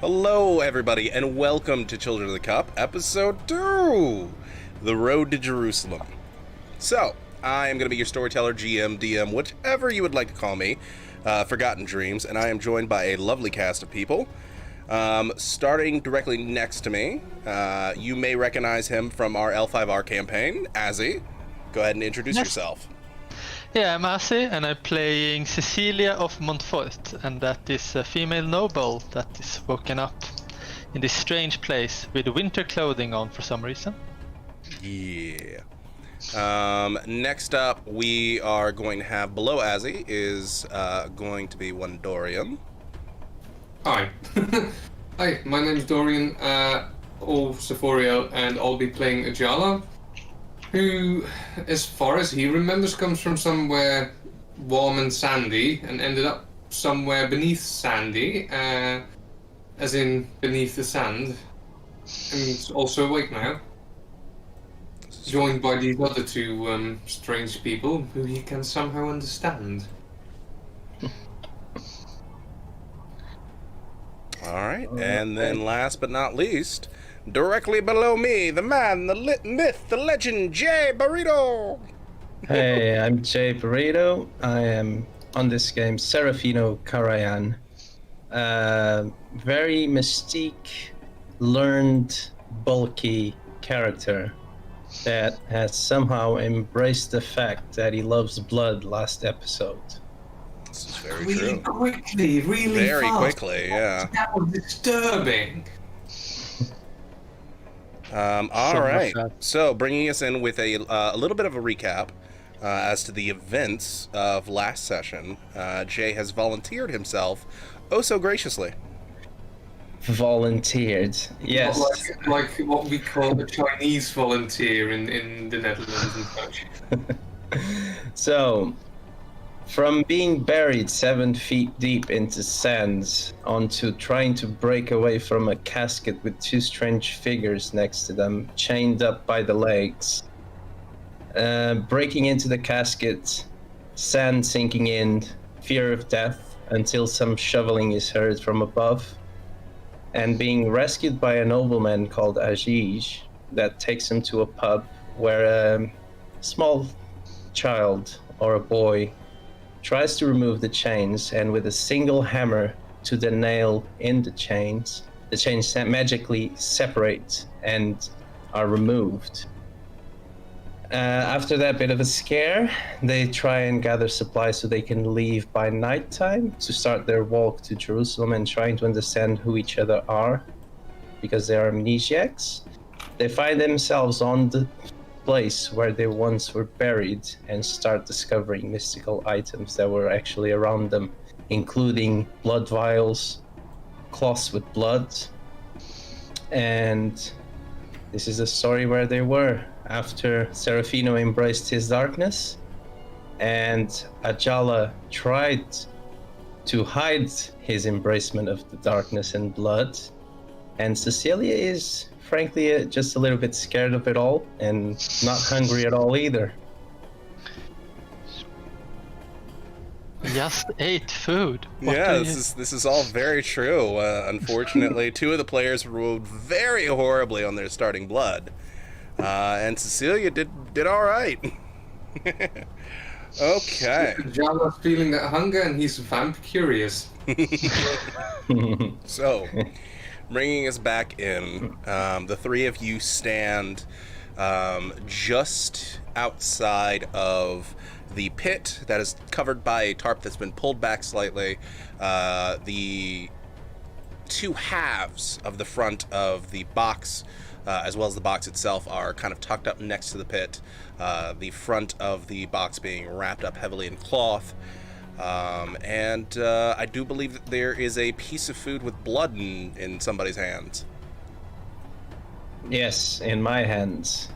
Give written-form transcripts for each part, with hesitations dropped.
Hello, everybody, and welcome to Children of the Cup, Episode 2, The Road to Jerusalem. So, I am going to be your storyteller, GM, DM, whichever you would like to call me, Forgotten Dreams, and I am joined by a lovely cast of people. Starting directly next to me, you may recognize him from our L5R campaign, Azzy. Go ahead and introduce yourself. Yeah, I'm Asi, and I'm playing Cecilia of Montfort, and that is a female noble that is woken up in this strange place with winter clothing on for some reason. Yeah. Next up, we are going to have below Azzy is going to be one Dorian. Hi. Hi, my name's Dorian, or Sephorio, and I'll be playing Ajala, who, as far as he remembers, comes from somewhere warm and sandy, and ended up somewhere beneath sandy, as in beneath the sand, and is also awake now. Joined by these other two strange people who he can somehow understand. Alright, and then last but not least, directly below me, the man, the myth, the legend, Jay Burrito! Hey, I'm Jay Burrito. I am on this game Serafino Karayan. Very mystique, learned, bulky character that has somehow embraced the fact that he loves blood last episode. This is very Really true. quickly, really Very fast. quickly, yeah. That was disturbing. Alright, so bringing us in with a little bit of a recap as to the events of last session, Jay has volunteered himself oh so graciously. Volunteered, yes. Like what we call a Chinese volunteer in the Netherlands and such. So, from being buried 7 feet deep into sands onto trying to break away from a casket with two strange figures next to them, chained up by the legs, breaking into the casket, sand sinking in, fear of death until some shoveling is heard from above, and being rescued by a nobleman called Ajij that takes him to a pub where a small child or a boy tries to remove the chains, and with a single hammer to the nail in the chains magically separate and are removed. After that bit of a scare, they try and gather supplies so they can leave by nighttime to start their walk to Jerusalem and trying to understand who each other are, because they are amnesiacs. They find themselves on the place where they once were buried and start discovering mystical items that were actually around them, including blood vials, cloths with blood, and this is a story where they were after Serafino embraced his darkness and Ajala tried to hide his embracement of the darkness and blood, and Cecilia is frankly just a little bit scared of it all and not hungry at all either. Just ate food. What Yeah, do you- this is all very true. Unfortunately, two of the players rolled very horribly on their starting blood, and Cecilia did all right. Okay. Jala's feeling that hunger and he's vamp curious. So, bringing us back in, the three of you stand just outside of the pit that is covered by a tarp that's been pulled back slightly. The two halves of the front of the box, as well as the box itself, are kind of tucked up next to the pit. The front of the box being wrapped up heavily in cloth. And I do believe that there is a piece of food with blood in somebody's hands. Yes, in my hands.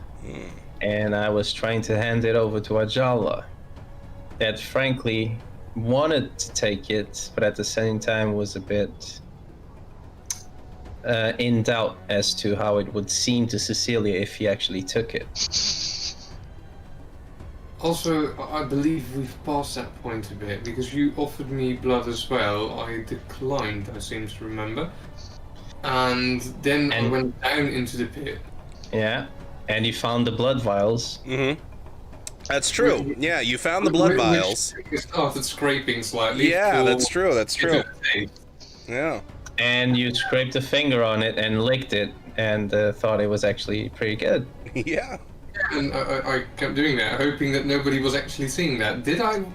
And I was trying to hand it over to Ajala, that frankly wanted to take it, but at the same time was a bit in doubt as to how it would seem to Cecilia if he actually took it. Also, I believe we've passed that point a bit, because you offered me blood as well. I declined, I seem to remember. And then I And- went down into the pit. Yeah. And you found the blood vials. Mm-hmm. That's true. Yeah, you found the blood Which vials. started scraping slightly. Yeah, for- that's true. That's true. Yeah. And you scraped a finger on it and licked it and thought it was actually pretty good. Yeah. And I kept doing that, hoping that nobody was actually seeing that.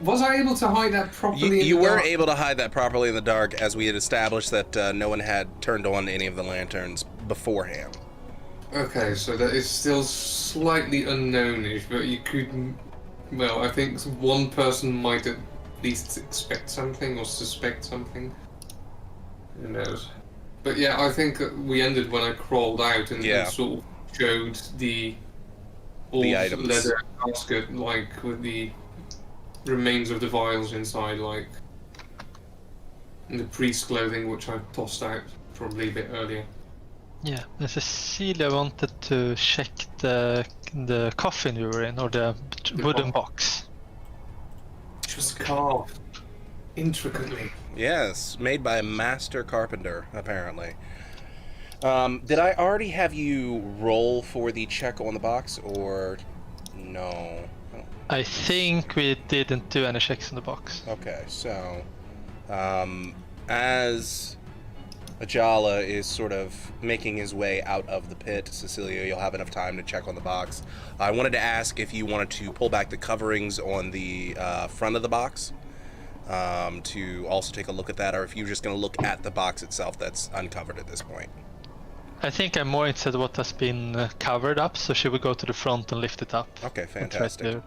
Was I able to hide that properly? in You the were dark? able to hide that properly in the dark, as we had established that no one had turned on any of the lanterns beforehand. Okay, so that is still slightly unknownish, but you could. Well, I think one person might at least expect something or suspect something. Who knows? But yeah, I think we ended when I crawled out and Yeah. sort of showed the old items. leather basket, like with the remains of the vials inside, like and the priest's clothing, which I tossed out probably a bit earlier. Yeah, and Cecilia wanted to check the coffin you were in, or the wooden box. Which was carved intricately. Yes, made by a master carpenter, apparently. Did I already have you roll for the check on the box, or no? I think we didn't do any checks on the box. Okay, so as Ajala is sort of making his way out of the pit, Cecilia, you'll have enough time to check on the box. I wanted to ask if you wanted to pull back the coverings on the front of the box to also take a look at that, or if you're just going to look at the box itself that's uncovered at this point. I think I'm more interested in what has been covered up, so she would go to the front and lift it up. Okay, and try fantastic.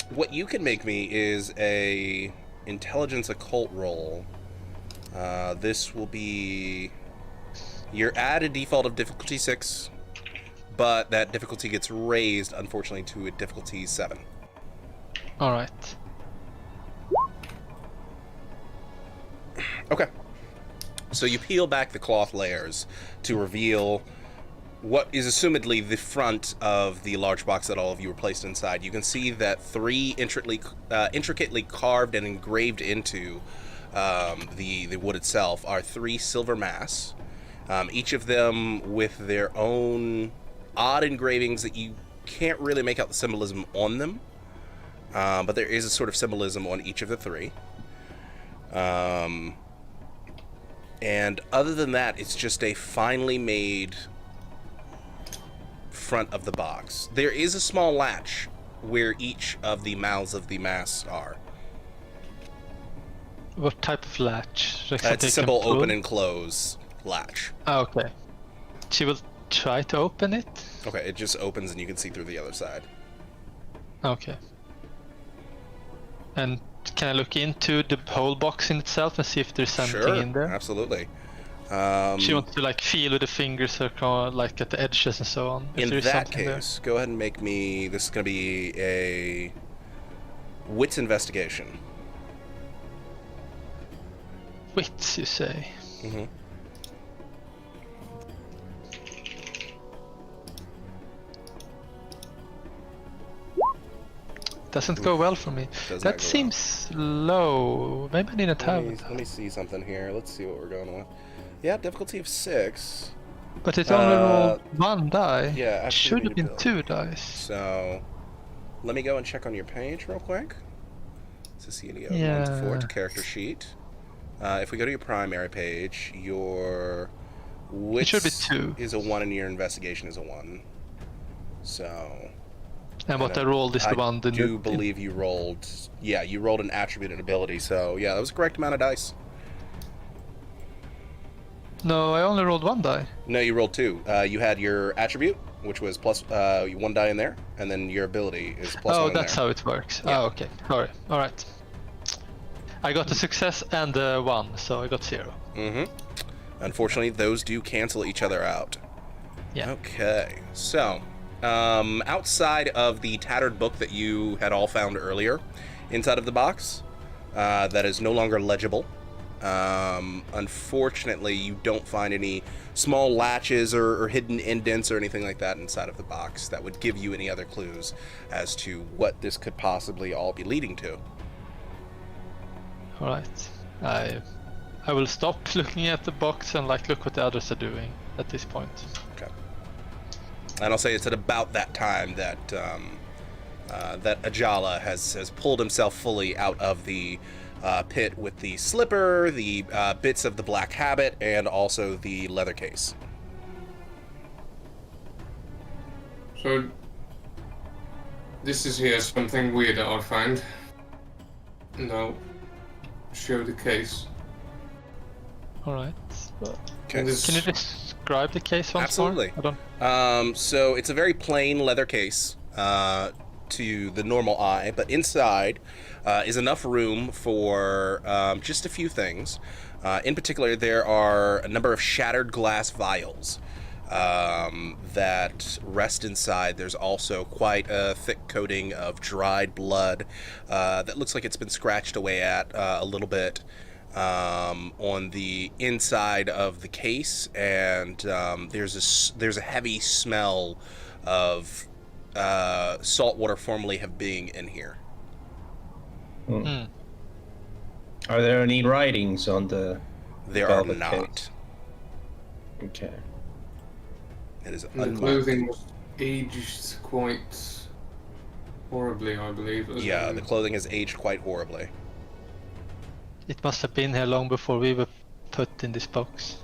What you can make me is a intelligence occult roll. This will be... You're at a default of difficulty 6, but that difficulty gets raised, unfortunately, to a difficulty 7. Alright. Okay. So you peel back the cloth layers to reveal what is assumedly the front of the large box that all of you were placed inside. You can see that 3 intricately carved and engraved into the wood itself are 3 silver masks, each of them with their own odd engravings that you can't really make out the symbolism on them, but there is a sort of symbolism on each of the 3. And other than that, it's just a finely made front of the box. There is a small latch where each of the mouths of the masks are. What type of latch? Like It's a something you simple can pull? open and close latch. Ah, okay. She will try to open it? Okay, it just opens and you can see through the other side. Okay. And can I look into the whole box in itself and see if there's something Sure, in there? absolutely. She wants to like feel with the fingers, like at the edges and so on. If In there's that something there. case, go ahead and make me... This is going to be a wits investigation. Wits, you say? Mm-hmm. Doesn't go well for me. Does not That go well. seems low. Maybe I didn't have it. Let me see something here. Let's see what we're going with. Yeah, difficulty of 6. But it only rolled 1 die. yeah, It should have been attribute 2 dice. So, let me go and check on your page real quick. Cecilia Yeah. Montfort character sheet. If we go to your primary page, your wits should be 2. is a 1 and your investigation is a 1. So, And what I rolled is the one. I do believe you rolled... Yeah, you rolled an attribute and ability, so yeah, that was the correct amount of dice. No, I only rolled 1 die. No, you rolled 2. You had your attribute, which was plus 1 die in there, and then your ability is plus 1 Oh, in that's there. how it works. Yeah. Oh, okay. Sorry. Alright. I got a success and a 1, so I got 0. Mm-hmm. Unfortunately, those do cancel each other out. Yeah. Okay, so outside of the tattered book that you had all found earlier, inside of the box, that is no longer legible. Unfortunately, you don't find any small latches or hidden indents or anything like that inside of the box that would give you any other clues as to what this could possibly all be leading to. Alright. I I will stop looking at the box and like look what the others are doing at this point. Okay. And I'll say it's at about that time that that Ajala has pulled himself fully out of the pit with the slipper, the bits of the black habit, and also the leather case. So, this is here something weird that I found. And I'll show the case. Alright. Okay. And this- Can you describe the case once Absolutely. more? I don't... So it's a very plain leather case to the normal eye, but inside is enough room for just a few things. In particular, there are a number of shattered glass vials that rest inside. There's also quite a thick coating of dried blood that looks like it's been scratched away at a little bit on the inside of the case, and there's a heavy smell of salt water formerly have being in here. Are there any writings on the There are velvet not. case? Okay. It is And the unclothed. clothing was aged quite horribly, I believe. as Yeah, well. the clothing has aged quite horribly. It must have been here long before we were put in this box.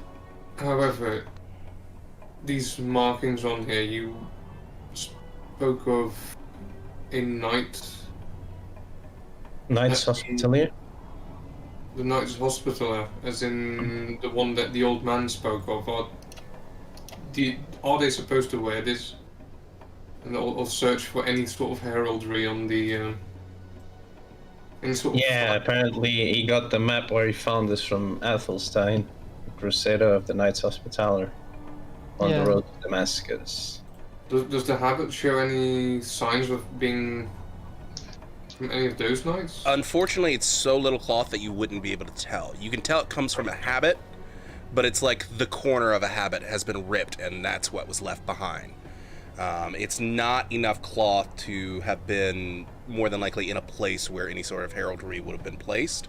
However, these markings on here, you spoke of a knight, Knights Hospitalier? the knight's hospitaller, as in the one that the old man spoke of. Are they supposed to wear this? And or search for any sort of heraldry on the any sort of Yeah, apparently he got the map where he found this from Athelstein, Crusader of the Knights Hospitaller, on Yeah. the road to Damascus. Does the habit show any signs of being from any of those knights? Unfortunately, it's so little cloth that you wouldn't be able to tell. You can tell it comes from a habit, but it's like the corner of a habit has been ripped, and that's what was left behind. It's not enough cloth to have been more than likely in a place where any sort of heraldry would have been placed.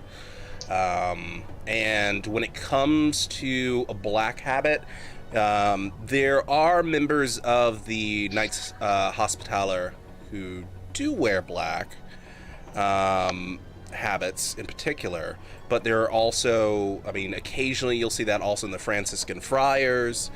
And when it comes to a black habit, there are members of the Knights Hospitaller who do wear black habits in particular, but there are also, I mean, occasionally you'll see that also in the Franciscan friars.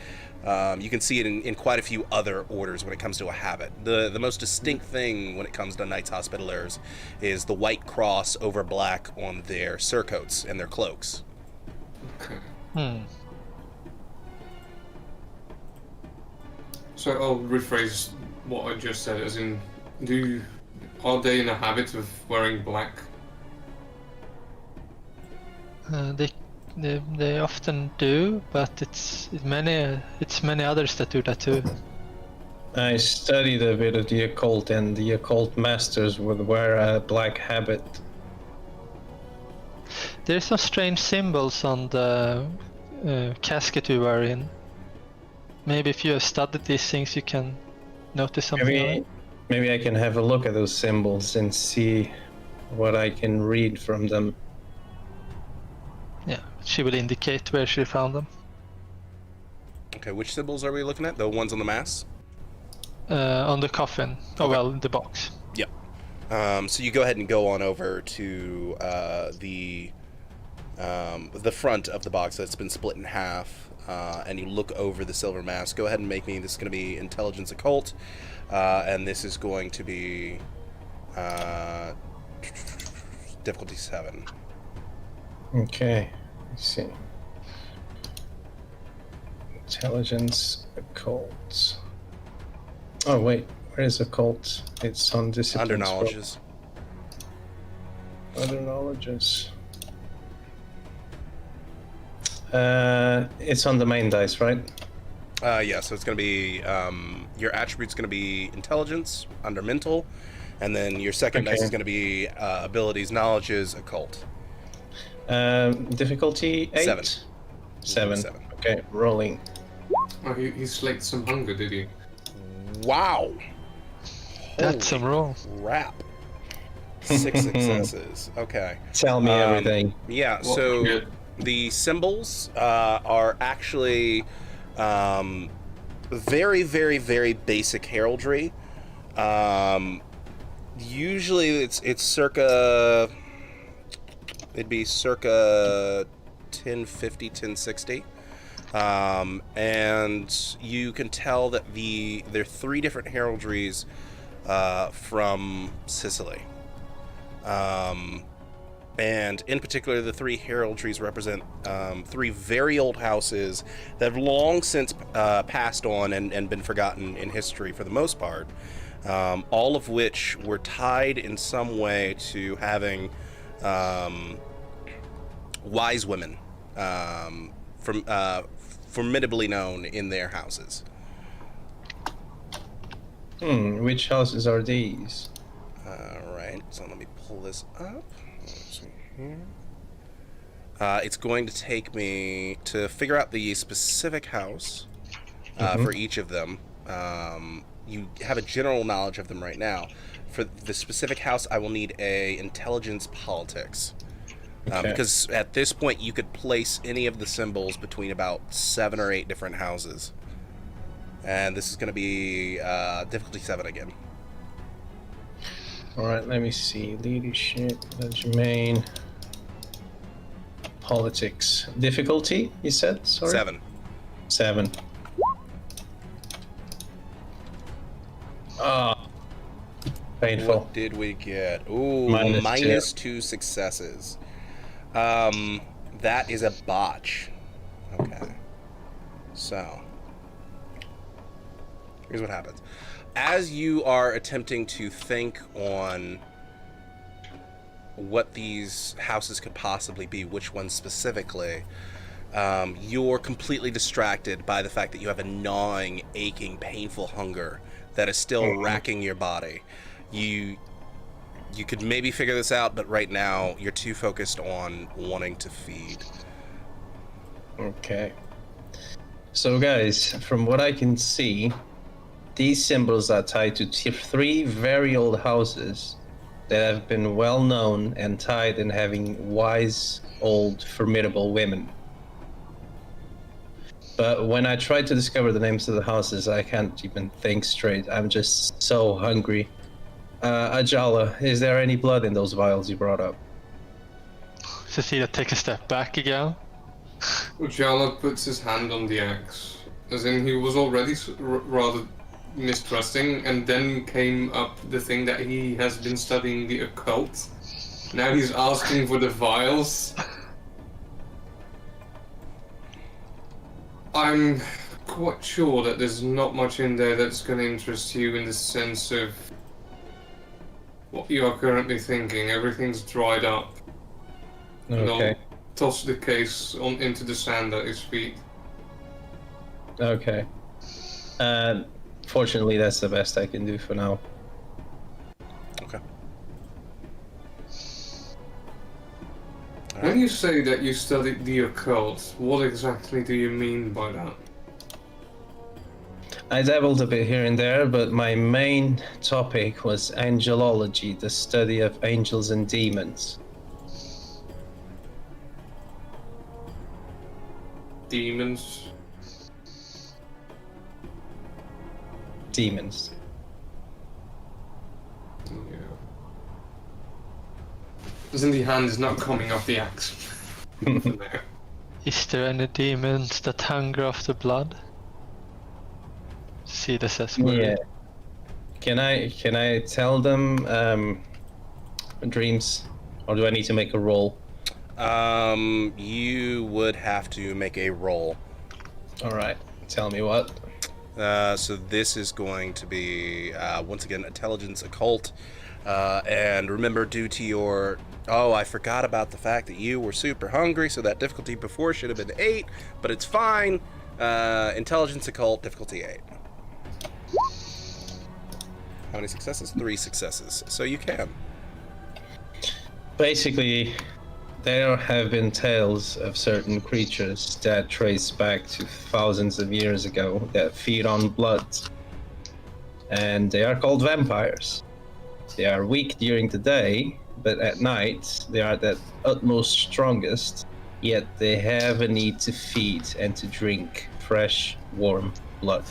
You can see it in quite a few other orders when it comes to a habit. The most distinct thing when it comes to Knights Hospitallers is the white cross over black on their surcoats and their cloaks. Okay. So I'll rephrase what I just said, as in, are they in a habit of wearing black? They often do, but it's many others that do that too. I studied a bit of the occult, and the occult masters would wear a black habit. There's some strange symbols on the casket we were in. Maybe if you have studied these things, you can notice something. on it. Maybe I can have a look at those symbols and see what I can read from them. Yeah, she will indicate where she found them. Okay, which symbols are we looking at? The ones on the mass? On the coffin. Oh well, the box. Yep. So you go ahead and go on over to the front of the box that's been split in half, and you look over the silver mass. Go ahead and make me. This is going to be intelligence occult, and this is going to be difficulty 7. Okay, let's see. Intelligence occult. Oh wait, where is occult? It's on discipline. Under knowledges. Other knowledges. It's on the main dice, right? Yeah, so it's going to be your attribute's going to be intelligence under mental, and then your second dice Okay. is going to be abilities, knowledges, occult. Difficulty 8? 7. 7. 7. Okay, rolling. Oh, he slaked some hunger, did he? Wow. That's Holy some roll. crap. 6 successes. Okay. Tell me everything. Yeah, Well, so good. The symbols are actually very, very, very basic heraldry. Usually it's circa... It'd be circa 1050, 1060. And you can tell that there are 3 different heraldries from Sicily. And in particular, the 3 heraldries represent 3 very old houses that have long since passed on and been forgotten in history for the most part, all of which were tied in some way to having wise women formidably known in their houses. Which houses are these? Alright, so let me pull this up. Let's see here. It's going to take me to figure out the specific house for each of them. You have a general knowledge of them right now. For the specific house, I will need a intelligence politics. Okay. Because at this point, you could place any of the symbols between about 7 or 8 different houses. And this is going to be difficulty 7 again. Alright, let me see. Leadership, domain, politics. Difficulty, you said? Sorry? 7. 7. Ah, painful. What did we get? Ooh, Minus minus 2 successes. That is a botch. Okay. So, here's what happens. As you are attempting to think on what these houses could possibly be, which ones specifically, you're completely distracted by the fact that you have a gnawing, aching, painful hunger that is still racking your body. You could maybe figure this out, but right now you're too focused on wanting to feed. Okay. So guys, from what I can see, these symbols are tied to 3 very old houses that have been well known and tied in having wise, old, formidable women. But when I try to discover the names of the houses, I can't even think straight. I'm just so hungry. Ajala, is there any blood in those vials you brought up? Cecilia take a step back again. Ujala puts his hand on the axe, as in he was already rather mistrusting, and then came up the thing that he has been studying the occult. Now he's asking for the vials. I'm quite sure that there's not much in there that's going to interest you in the sense of what you are currently thinking. Everything's dried up. And Okay. I'll toss the case into the sand at his feet. Okay. Fortunately, that's the best I can do for now. Okay. When you say that you studied the occult, what exactly do you mean by that? I dabbled a bit here and there, but my main topic was angelology, the study of angels and demons. Demons? Demons. Yeah. As in the hand is not coming off the axe. For now. Is there any demons that hunger after blood? See this as well. Yeah. Can I tell them dreams, or do I need to make a roll? You would have to make a roll. All right. Tell me what. So this is going to be, once again, intelligence occult. And remember, due to your... Oh, I forgot about the fact that you were super hungry, so that difficulty before should have been 8, but it's fine. Intelligence occult, difficulty 8. How many successes? 3 successes. So you can. Basically, there have been tales of certain creatures that trace back to thousands of years ago that feed on blood. And they are called vampires. They are weak during the day, but at night they are at their utmost strongest. yet they have a need to feed and to drink fresh, warm blood.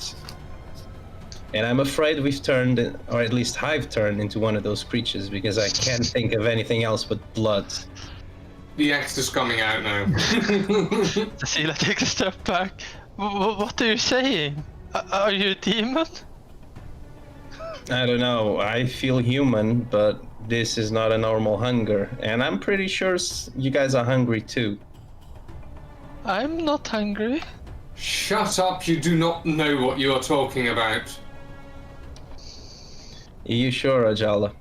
And I'm afraid we've turned, or at least I've turned into one of those creatures because I can't think of anything else but blood. The axe is coming out now. Cecilia takes a step back. What are you saying? Are you a demon? I don't know, I feel human, but this is not a normal hunger. And I'm pretty sure you guys are hungry too. I'm not hungry. Shut up, you do not know what you are talking about. Are you sure, Ajala?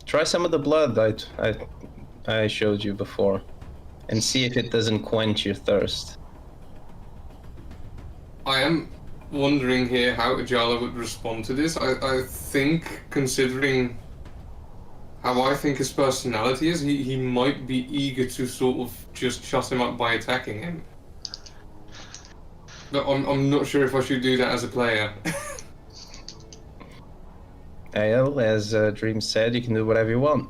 Try some of the blood I showed you before, and see if it doesn't quench your thirst. I am wondering here how Ajala would respond to this. I think, considering how I think his personality is, he might be eager to sort of just shut him up by attacking him. But I'm not sure if I should do that as a player. Well, as Dream said, you can do whatever you want.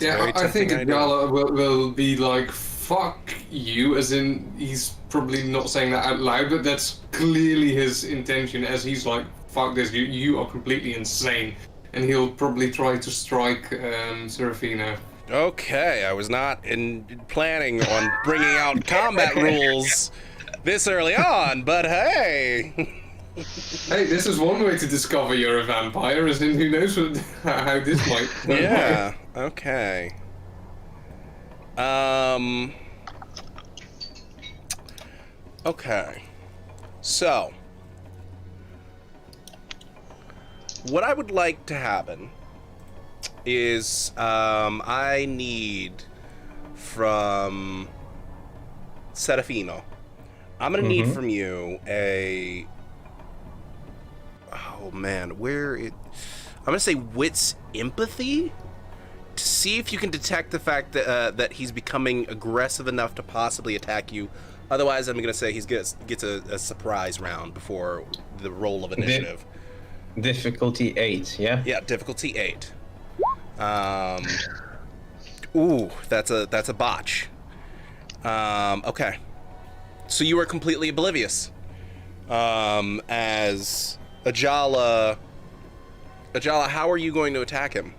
Yeah, Very I think tempting idea. Ajala will be like, fuck you, as in, he's probably not saying that out loud, but that's clearly his intention, as he's like, fuck this, you are completely insane. And he'll probably try to strike Serafina. Okay, I was not planning on bringing out combat rules this early on, but hey. Hey, this is one way to discover you're a vampire, as in who knows how this might turn out. Yeah, okay. Okay. So, what I would like to happen is I need from Serafino. I'm gonna need from you a. Oh man, I'm gonna say wits empathy to see if you can detect the fact that that he's becoming aggressive enough to possibly attack you. Otherwise, I'm gonna say he gets a surprise round before the roll of initiative. Difficulty 8, yeah? Yeah, difficulty 8. Ooh, that's a botch. Okay. So you are completely oblivious. As Ajala, how are you going to attack him?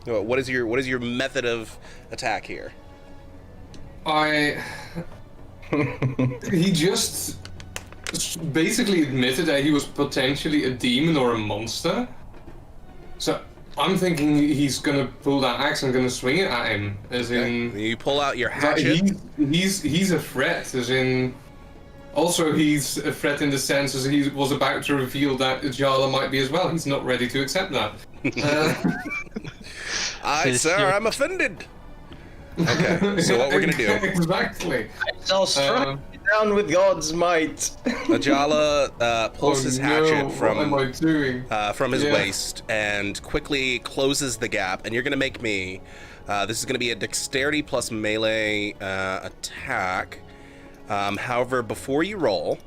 What is your method of attack here? He just basically admitted that he was potentially a demon or a monster. So I'm thinking he's gonna pull that axe and gonna swing it at him, as in. You pull out your that hatchet. He's a threat, as in. Also, he's a threat in the sense as he was about to reveal that Ajala might be as well. He's not ready to accept that. Sir, I'm offended. Okay, so what we're gonna do? Exactly. I'll strike you down with God's might. Ajala pulls his hatchet what am I doing? from his Yeah. waist and quickly closes the gap. And you're gonna make me. This is gonna be a dexterity plus melee attack. However, before you roll,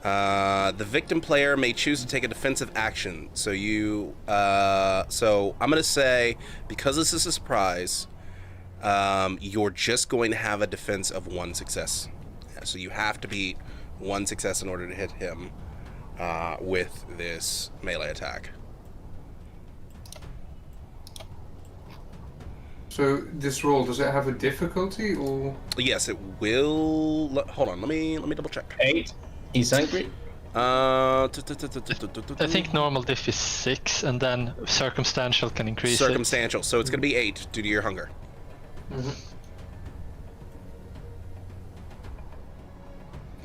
the victim player may choose to take a defensive action. So so I'm gonna say, because this is a surprise, you're just going to have a defense of 1 success. So you have to beat 1 success in order to hit him with this melee attack. So this roll, does it have a difficulty or? Yes, it will. Hold on, let me double check. 8. He's angry. I think normal diff is 6, and then circumstantial can increase Circumstantial. So it's going to be 8 due to your hunger.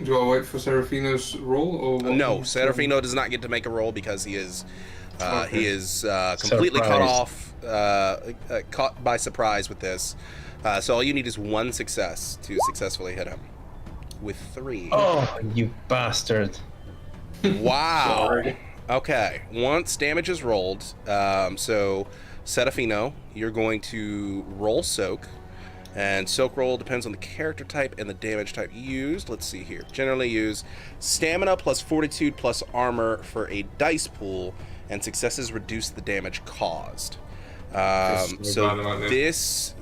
Do I wait for Serafino's roll or what? No, Serafino does not get to make a roll because he is completely Surprised. caught by surprise with this. So all you need is 1 success to successfully hit him with 3. Oh, you bastard. Wow. Sorry. Okay. Once damage is rolled, so Serafino, you're going to roll soak. And soak roll depends on the character type and the damage type used. Let's see here. Generally use stamina plus fortitude plus armor for a dice pool, and successes reduce the damage caused. Let's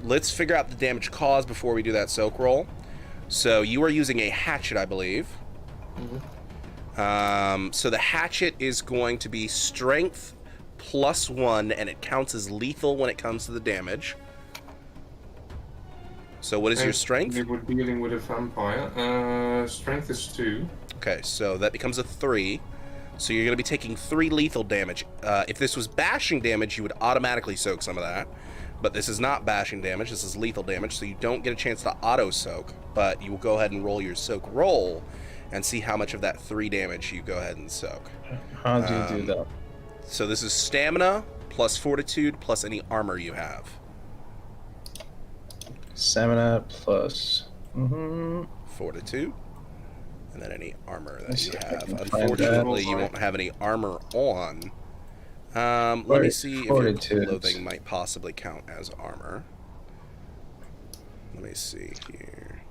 Let's figure out the damage caused before we do that soak roll. So you are using a hatchet, I believe. So the hatchet is going to be strength +1, and it counts as lethal when it comes to the damage. So what is your strength? We were dealing with a vampire. Strength is 2. Okay, so that becomes a 3. So you're going to be taking 3 lethal damage. If this was bashing damage, you would automatically soak some of that. But this is not bashing damage, this is lethal damage, so you don't get a chance to auto-soak. But you will go ahead and roll your soak roll and see how much of that 3 damage you go ahead and soak. How do you do that? So this is stamina plus fortitude plus any armor you have. Stamina plus... Fortitude. And then any armor that Let's you see if I have. can find Unfortunately, that. you won't have any armor on. Let me see if your Fortitude. clothing might possibly count as armor. Let me see here.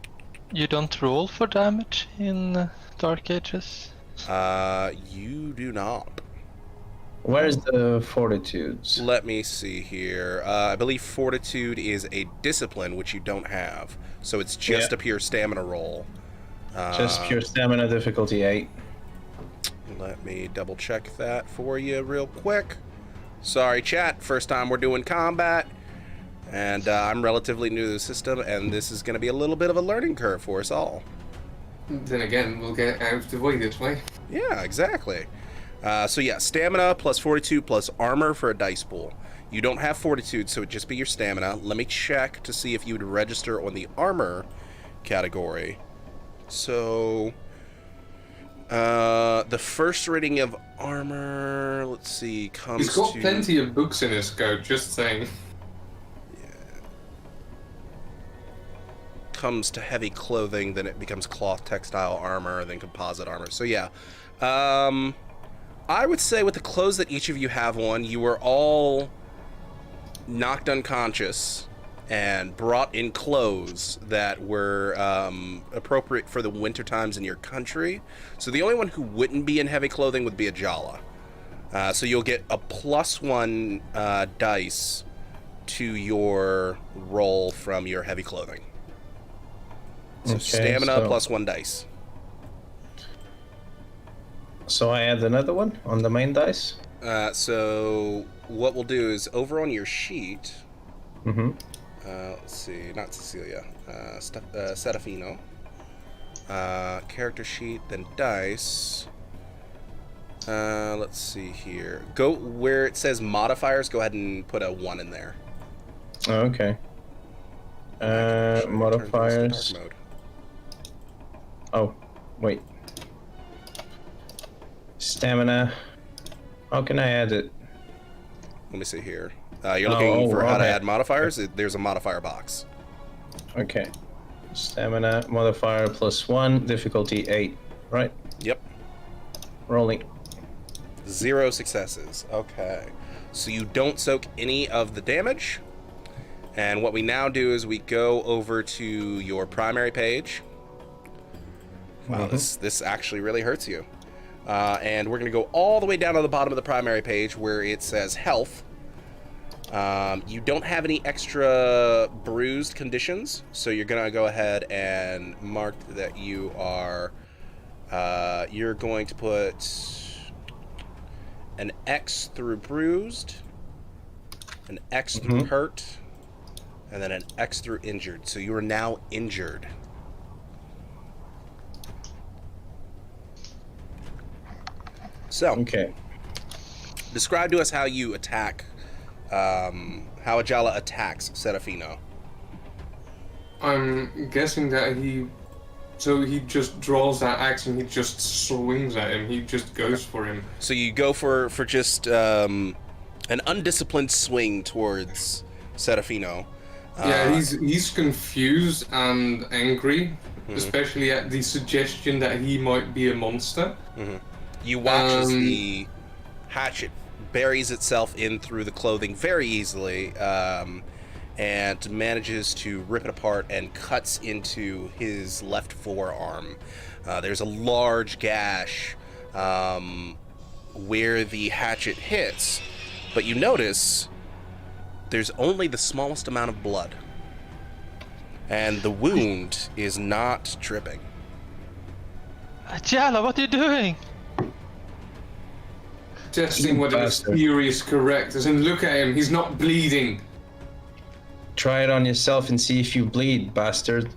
You don't roll for damage in Dark Ages? You do not. Where's the fortitudes? Let me see here. I believe fortitude is a discipline, which you don't have. So it's just Yeah. a pure stamina roll. Just pure stamina, difficulty 8. Let me double check that for you real quick. Sorry, chat. First time we're doing combat. And I'm relatively new to the system, and this is going to be a little bit of a learning curve for us all. Then again, we'll get out of the way this way. Yeah, exactly. So yeah, stamina plus fortitude plus armor for a dice pool. You don't have fortitude, so it'd just be your stamina. Let me check to see if you would register on the armor category. So, the first rating of armor, let's see, comes He's got to... plenty of books in his coat, just saying. Comes to heavy clothing, then it becomes cloth, textile, armor, then composite armor. So yeah, I would say with the clothes that each of you have on, you were all knocked unconscious and brought in clothes that were appropriate for the winter times in your country. So the only one who wouldn't be in heavy clothing would be Ajala. So you'll get a +1 dice to your roll from your heavy clothing. So Okay, stamina so- +1 dice. So I add another one on the main dice? So what we'll do is over on your sheet, Mm-hmm. let's see, not Cecilia, Serafino. Character sheet, then dice. Let's see here. Go where it says modifiers, go ahead and put a 1 in there. Oh, okay. Actually, turn this to Modifiers. dark mode. Oh, wait. Stamina. How can I add it? Let me see here. You're looking for how to okay. add modifiers? There's a modifier box. Okay. Stamina modifier +1, difficulty 8. Right? Yep. Rolling. 0 successes. Okay. So you don't soak any of the damage. And what we now do is we go over to your primary page. Wow, this actually really hurts you. And we're going to go all the way down to the bottom of the primary page where it says health. You don't have any extra bruised conditions, so you're going to go ahead and mark that you are... you're going to put an X through bruised, an X through hurt, and then an X through injured. So you are now injured. So, Okay. describe to us how you attack, how Ajala attacks Serafino. I'm guessing that he just draws that axe and he just swings at him. He just goes for him. So you go for just an undisciplined swing towards Serafino. Yeah, he's confused and angry, especially at the suggestion that he might be a monster. You watch as the hatchet buries itself in through the clothing very easily, and manages to rip it apart and cuts into his left forearm. There's a large gash where the hatchet hits, but you notice there's only the smallest amount of blood. And the wound is not dripping. Ajala, what are you doing? Testing whether this Bastard. theory is correct. As in, look at him, he's not bleeding. Try it on yourself and see if you bleed, bastard.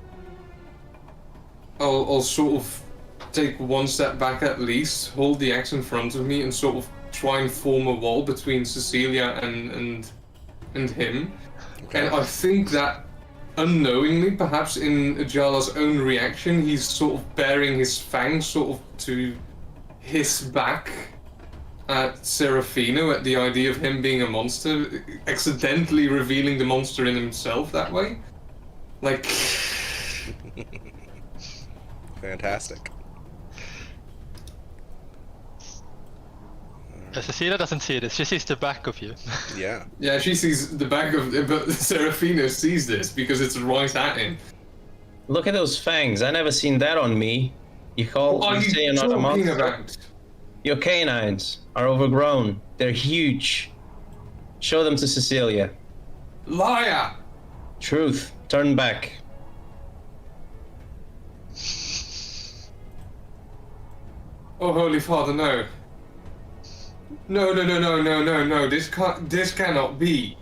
I'll sort of take one step back at least, hold the axe in front of me, and sort of try and form a wall between Cecilia and him. Okay. And I think that unknowingly, perhaps in Ajala's own reaction, he's sort of baring his fangs sort of to hiss back at Serafino at the idea of him being a monster, accidentally revealing the monster in himself that way. Like, Fantastic. Cecilia doesn't see this. She sees the back of you. Yeah. yeah, she sees the back of it, but Serafino sees this because it's right at him. Look at those fangs. I never seen that on me. You call What are you say you you're not a talking monster? about? Your canines are overgrown. They're huge. Show them to Cecilia. Liar! Truth. Turn back. Oh, Holy Father, no. No. This cannot be.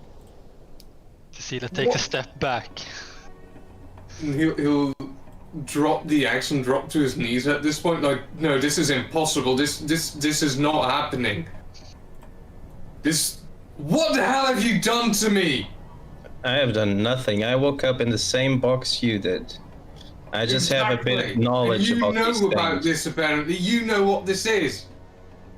Cecilia takes a What? step back. And he'll drop the axe and drop to his knees at this point. Like, no, this is impossible. This is not happening. What the hell have you done to me? I have done nothing. I woke up in the same box you did. I just have a bit of Exactly. knowledge And about you these know about things. this, apparently. You know what this is.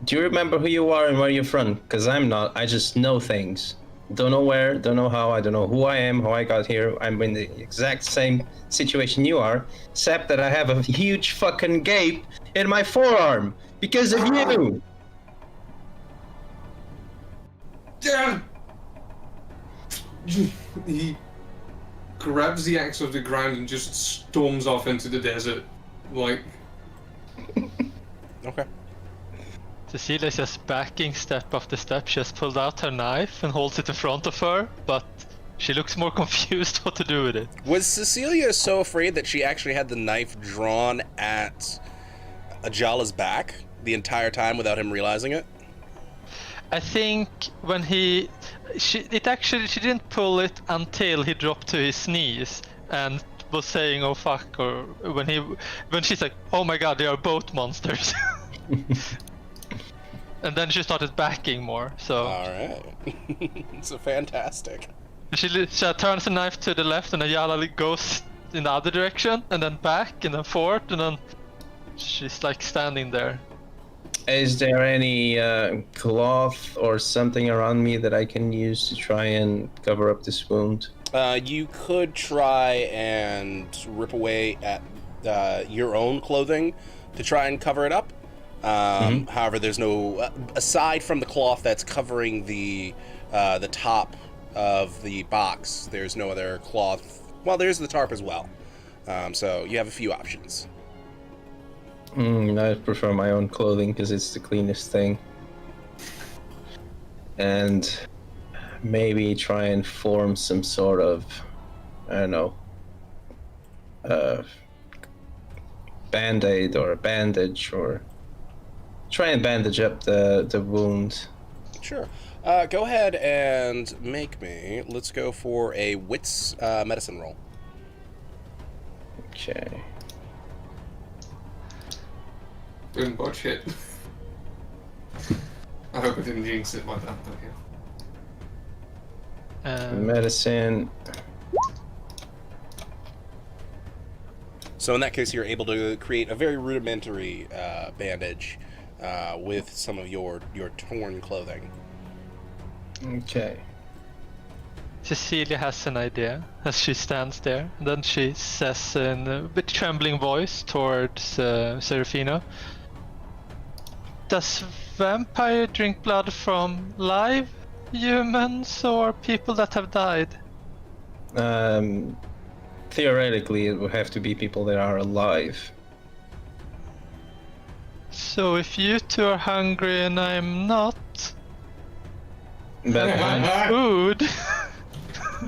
Do you remember who you are and where you're from? Because I'm not. I just know things. Don't know where, don't know how, I don't know who I am, how I got here. I'm in the exact same situation you are, except that I have a huge fucking gape in my forearm because of you. Damn! He grabs the axe off the ground and just storms off into the desert. Like, Okay. Cecilia's just backing step after step. She has pulled out her knife and holds it in front of her, but she looks more confused what to do with it. Was Cecilia so afraid that she actually had the knife drawn at Ajala's back the entire time without him realizing it? I think when she didn't pull it until he dropped to his knees and was saying "oh fuck," or when she's like, "oh my god, they are both monsters." And then she started backing more. So All right. So fantastic. she turns the knife to the left, and Ayala goes in the other direction, and then back, and then forward, and then she's like standing there. Is there any cloth or something around me that I can use to try and cover up this wound? You could try and rip away at your own clothing to try and cover it up. However, there's no aside from the cloth that's covering the top of the box. There's no other cloth. Well, there's the tarp as well. So you have a few options. I prefer my own clothing because it's the cleanest thing. And maybe try and form some sort of, I don't know, band-aid or a bandage, or try and bandage up the wound. Sure. Go ahead and make me. Let's go for a wits medicine roll. Okay. Didn't botch it. I hope I didn't jinx it like that, but yeah. Medicine. So in that case, you're able to create a very rudimentary bandage with some of your torn clothing. Okay. Cecilia has an idea as she stands there. And then she says in a bit trembling voice towards Serafino, "Does vampire drink blood from live humans or people that have died?" Theoretically, it would have to be people that are alive. So if you two are hungry and I'm not, But food.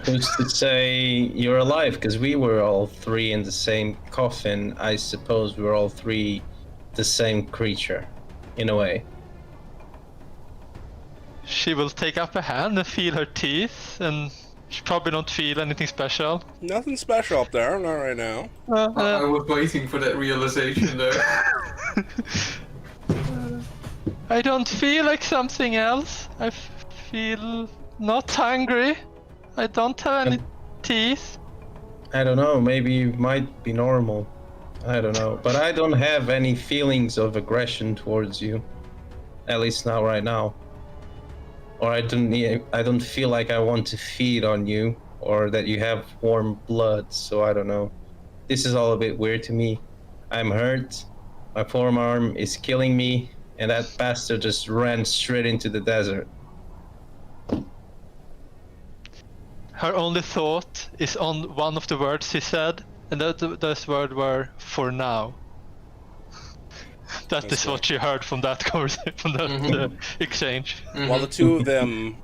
who's to say you're alive? Because we were all three in the same coffin. I suppose we were all three the same creature, in a way. She will take up a hand and feel her teeth, and she probably don't feel anything special. Nothing special up there, not right now. I was waiting for that realization though. I don't feel like something else. I feel not hungry. I don't have any teeth. I don't know, maybe you might be normal. I don't know. But I don't have any feelings of aggression towards you. At least not right now. Or I don't feel like I want to feed on you, or that you have warm blood, so I don't know. This is all a bit weird to me. I'm hurt, my forearm is killing me, and that bastard just ran straight into the desert. Her only thought is on one of the words he said, and those words were "for now." That is what she heard from that exchange. While the two of them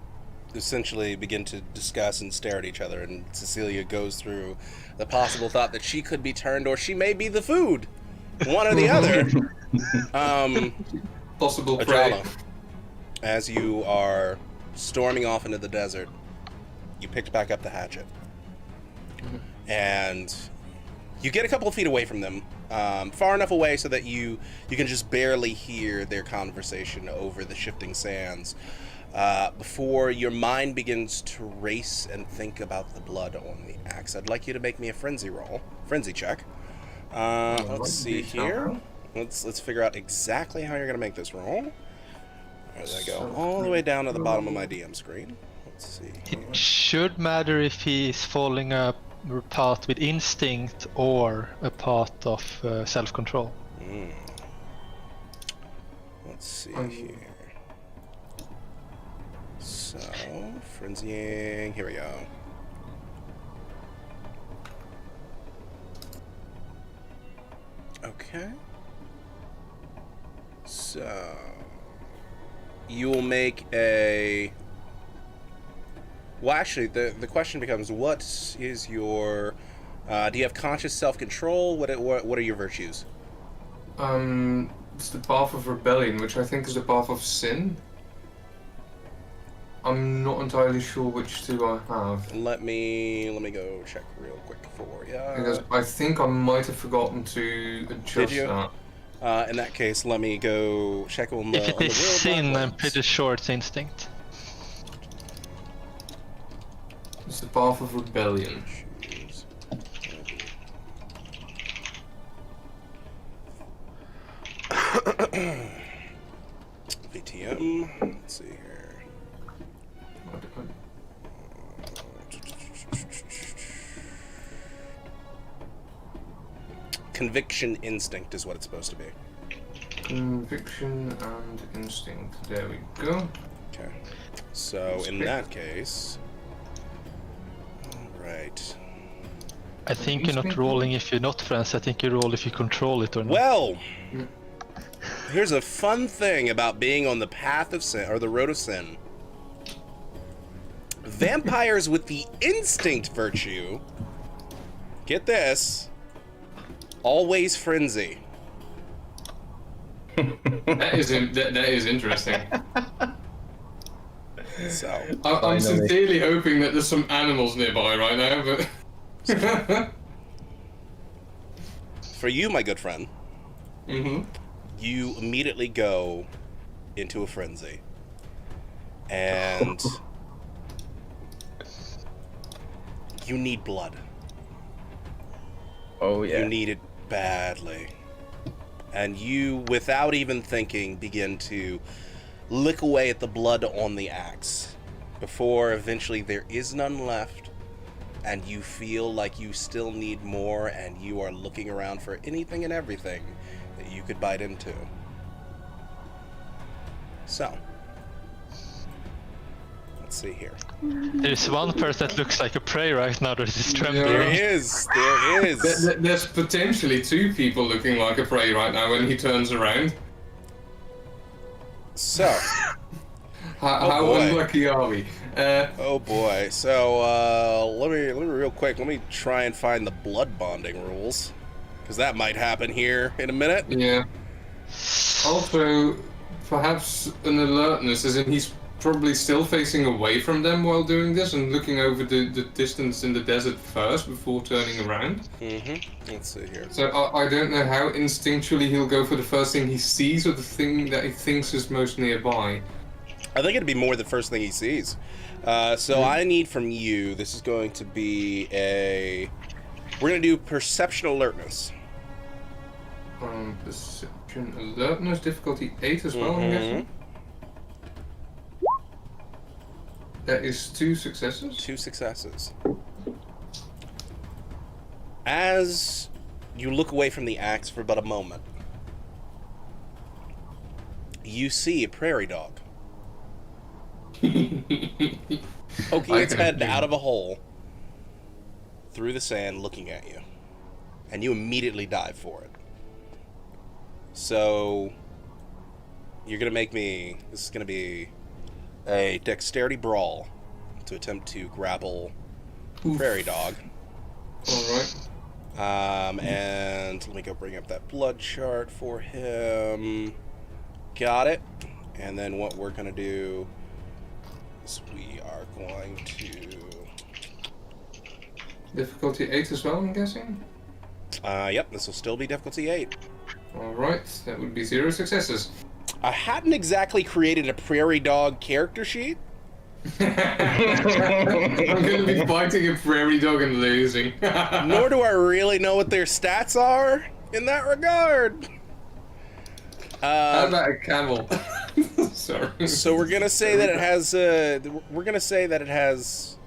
essentially begin to discuss and stare at each other, and Cecilia goes through the possible thought that she could be turned, or she may be the food, one or the other. Possible prey. Ajala, as you are storming off into the desert, you picked back up the hatchet, and you get a couple of feet away from them, far enough away so that you can just barely hear their conversation over the shifting sands, before your mind begins to race and think about the blood on the axe. I'd like you to make me a frenzy check. Let's see here. Let's figure out exactly how you're gonna make this roll. As I go all the way down to the bottom of my DM screen. Let's see here. It should matter if he is following a path with instinct or a path of self-control. Let's see here. So, frenzying. Here we go. Okay. So, you will make a... Well, actually, the question becomes, what is your... do you have conscious self-control? What are your virtues? It's the path of rebellion, which I think is the path of sin. I'm not entirely sure which two I have. Let me go check real quick for you. Because I think I might have forgotten to adjust that. In that case, let me go check on the... If it is real sin, black I'm ones. pretty sure it's instinct. It's the path of rebellion. Choose. VTM. Let's see here. Conviction instinct is what it's supposed to be. Conviction and instinct. There we go. Okay. So in that case, right. I think you're not rolling if you're not friends. I think you roll if you control it or not. Well, here's a fun thing about being on the path of sin, or the road of sin. Vampires with the instinct virtue, get this, always frenzy. That is interesting. So, I'm Finally. sincerely hoping that there's some animals nearby right now, but... for you, my good friend, Mm-hmm. you immediately go into a frenzy. And you need blood. Oh yeah. You need it badly. And you, without even thinking, begin to lick away at the blood on the axe, before eventually there is none left, and you feel like you still need more, and you are looking around for anything and everything that you could bite into. So, let's see here. There's one person that looks like a prey right now that is trembling. There is. There's potentially two people looking like a prey right now when he turns around. So, How boy. unlucky are we? oh boy. So, let me real quick. Let me try and find the blood bonding rules, because that might happen here in a minute. Yeah. Also, perhaps an alertness, as in he's probably still facing away from them while doing this and looking over the distance in the desert first before turning around. Let's see here. So I don't know how instinctually he'll go for the first thing he sees or the thing that he thinks is most nearby. I think it'd be more the first thing he sees. So I need from you. This is going to be a. We're gonna do perception alertness. Perception alertness, difficulty 8 as well, I'm guessing. That is 2 successes. 2 successes. As you look away from the axe for but a moment, you see a prairie dog poking its head out of a hole through the sand, looking at you, and you immediately dive for it. So you're gonna make me. This is gonna be a dexterity brawl to attempt to grapple prairie dog. Alright. And let me go bring up that blood chart for him. Got it. And then what we're gonna do is we are going to. Difficulty 8 as well, I'm guessing? Yep, this will still be difficulty 8. Alright, that would be 0 successes. I hadn't exactly created a prairie dog character sheet. I'm gonna be fighting a prairie dog and losing. Nor do I really know what their stats are in that regard. How about a camel? Sorry. So we're gonna say that it has. We're gonna say that it has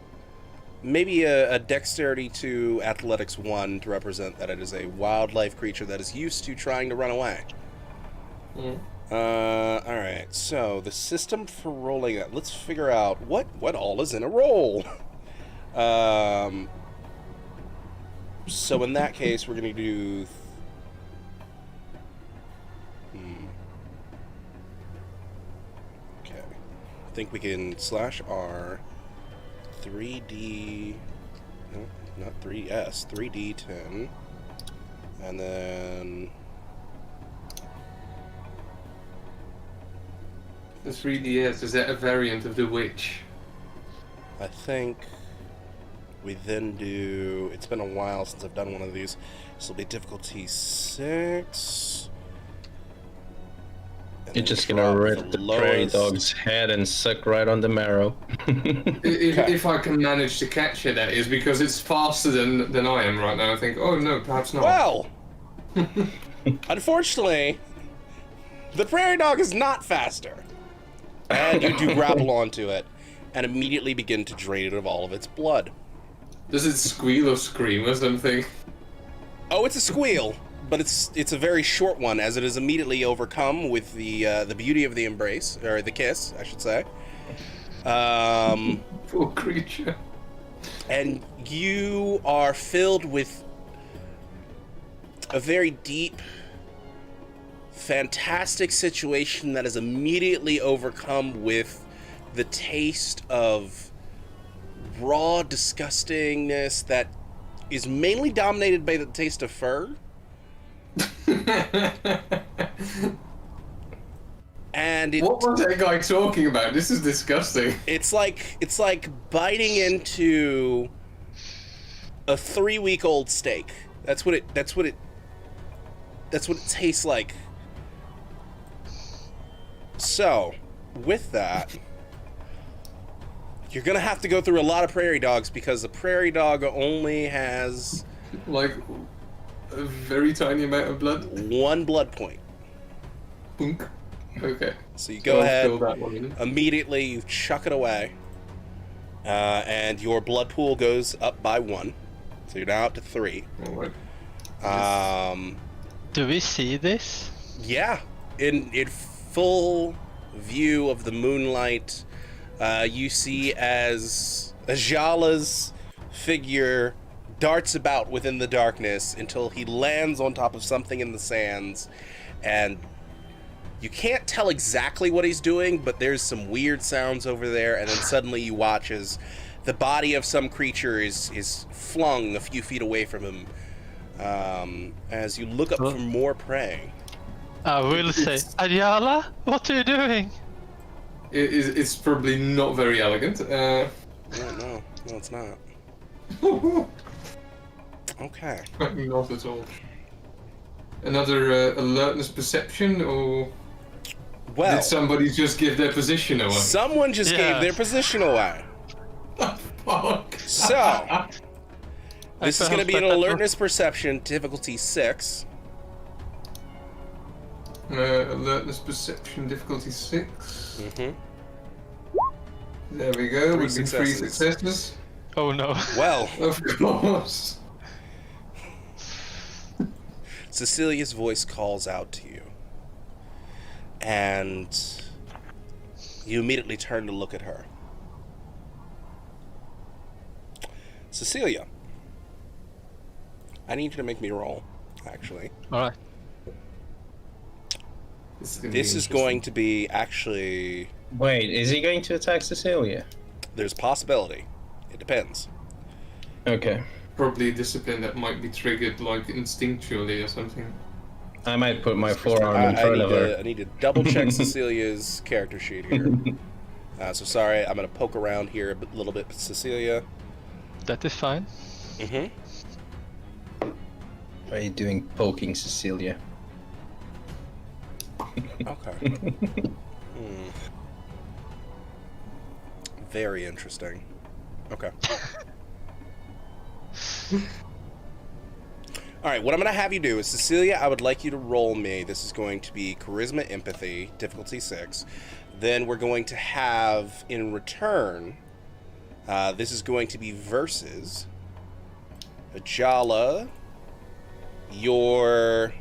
maybe a dexterity 2, athletics 1 to represent that it is a wildlife creature that is used to trying to run away. All right. So the system for rolling that. Let's figure out what all is in a roll. So in that case, we're gonna do. Okay. I think we can /R 3D. No, not 3S. 3D10. And then. The 3DS, is that a variant of the witch? I think we then do. It's been a while since I've done one of these. This will be difficulty 6. And You're then just gonna drop rip the prairie lowest. dog's head and suck right on the marrow. If I can manage to catch it, that is, because it's faster than I am right now. I think, oh no, perhaps not. Well, unfortunately, the prairie dog is not faster. And you do grapple onto it and immediately begin to drain it of all of its blood. Does it squeal or scream or something? Oh, it's a squeal, but it's a very short one, as it is immediately overcome with the beauty of the embrace, or the kiss, I should say. Poor creature. And you are filled with a very deep, fantastic situation that is immediately overcome with the taste of raw disgustingness that is mainly dominated by the taste of fur. And What was that guy talking about? This is disgusting. it's like biting into a 3-week-old steak. That's what it tastes like. So, with that, you're gonna have to go through a lot of prairie dogs because the prairie dog only has Like, a very tiny amount of blood. 1 blood point. Boink. Okay. So you So go I'll ahead, fill that one in. immediately you chuck it away, and your blood pool goes up by 1. So you're now up to 3. Alright. Do we see this? Yeah, in full view of the moonlight, you see as Ajala's figure darts about within the darkness until he lands on top of something in the sands and You can't tell exactly what he's doing, but there's some weird sounds over there, and then suddenly you watch as the body of some creature is flung a few feet away from him. As you look up for more prey. I will say, Ayala, what are you doing? It's probably not very elegant. No, it's not. Okay. Not at all. Another alertness perception, or Well, did somebody just give their position away? someone just gave their position away. Fuck. So, this is going to be an felt like that alertness perception, difficulty 6. Alertness perception, difficulty 6. Mm-hmm. There we go. Three We've been 3 successes. successes. Oh no. Well, Of course. Cecilia's voice calls out to you, and you immediately turn to look at her. Cecilia, I need you to make me roll, actually. Alright. This is going to be actually... Wait, is he going to attack Cecilia? There's a possibility. It depends. Okay. Probably a discipline that might be triggered like instinctually or something. I might put my forearm in front of her. I need to double check Cecilia's character sheet here. So sorry, I'm going to poke around here a little bit with Cecilia. That is fine. Mm-hmm. What are you doing poking Cecilia? Okay. Very interesting. Okay. Alright, what I'm going to have you do is, Cecilia, I would like you to roll me. This is going to be Charisma Empathy, difficulty 6. Then we're going to have, in return, this is going to be versus Ajala, your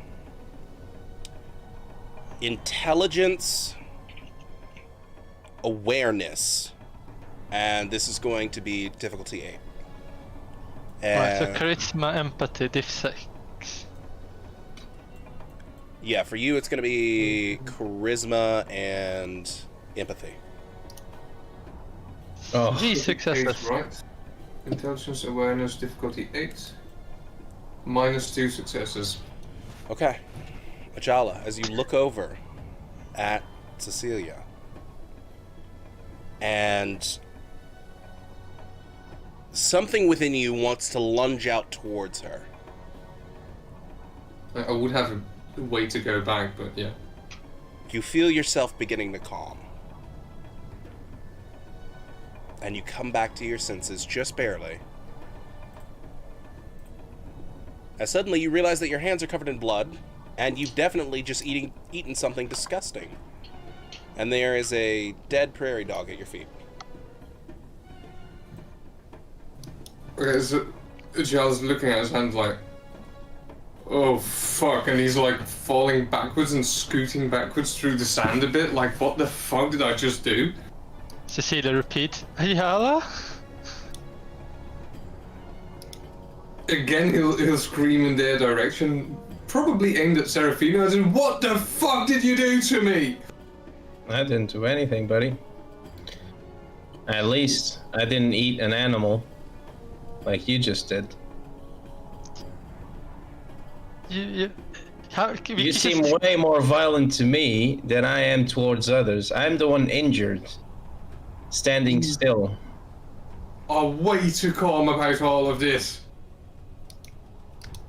intelligence, awareness, and this is going to be difficulty 8. Alright, so And charisma, empathy, diff 6. yeah, for you it's going to be charisma and empathy. Oh, 3 successes. 8, right. Intelligence, awareness, difficulty 8. Minus 2 successes. Okay. Ajala, as you look over at Cecilia, and something within you wants to lunge out towards her. I would have a way to go back, but yeah. You feel yourself beginning to calm. And you come back to your senses just barely. As suddenly you realize that your hands are covered in blood, and you've definitely just eaten something disgusting. And there is a dead prairie dog at your feet. Okay, so Giles looking at his hand like, oh fuck, and he's like falling backwards and scooting backwards through the sand a bit, like what the fuck did I just do? Cecilia repeats, Ayala? Again, he'll scream in their direction, probably aimed at Serafina, as in, what the fuck did you do to me? I didn't do anything, buddy. At least I didn't eat an animal like you just did. You seem way more violent to me than I am towards others. I'm the one injured, standing still. Are way too calm about all of this.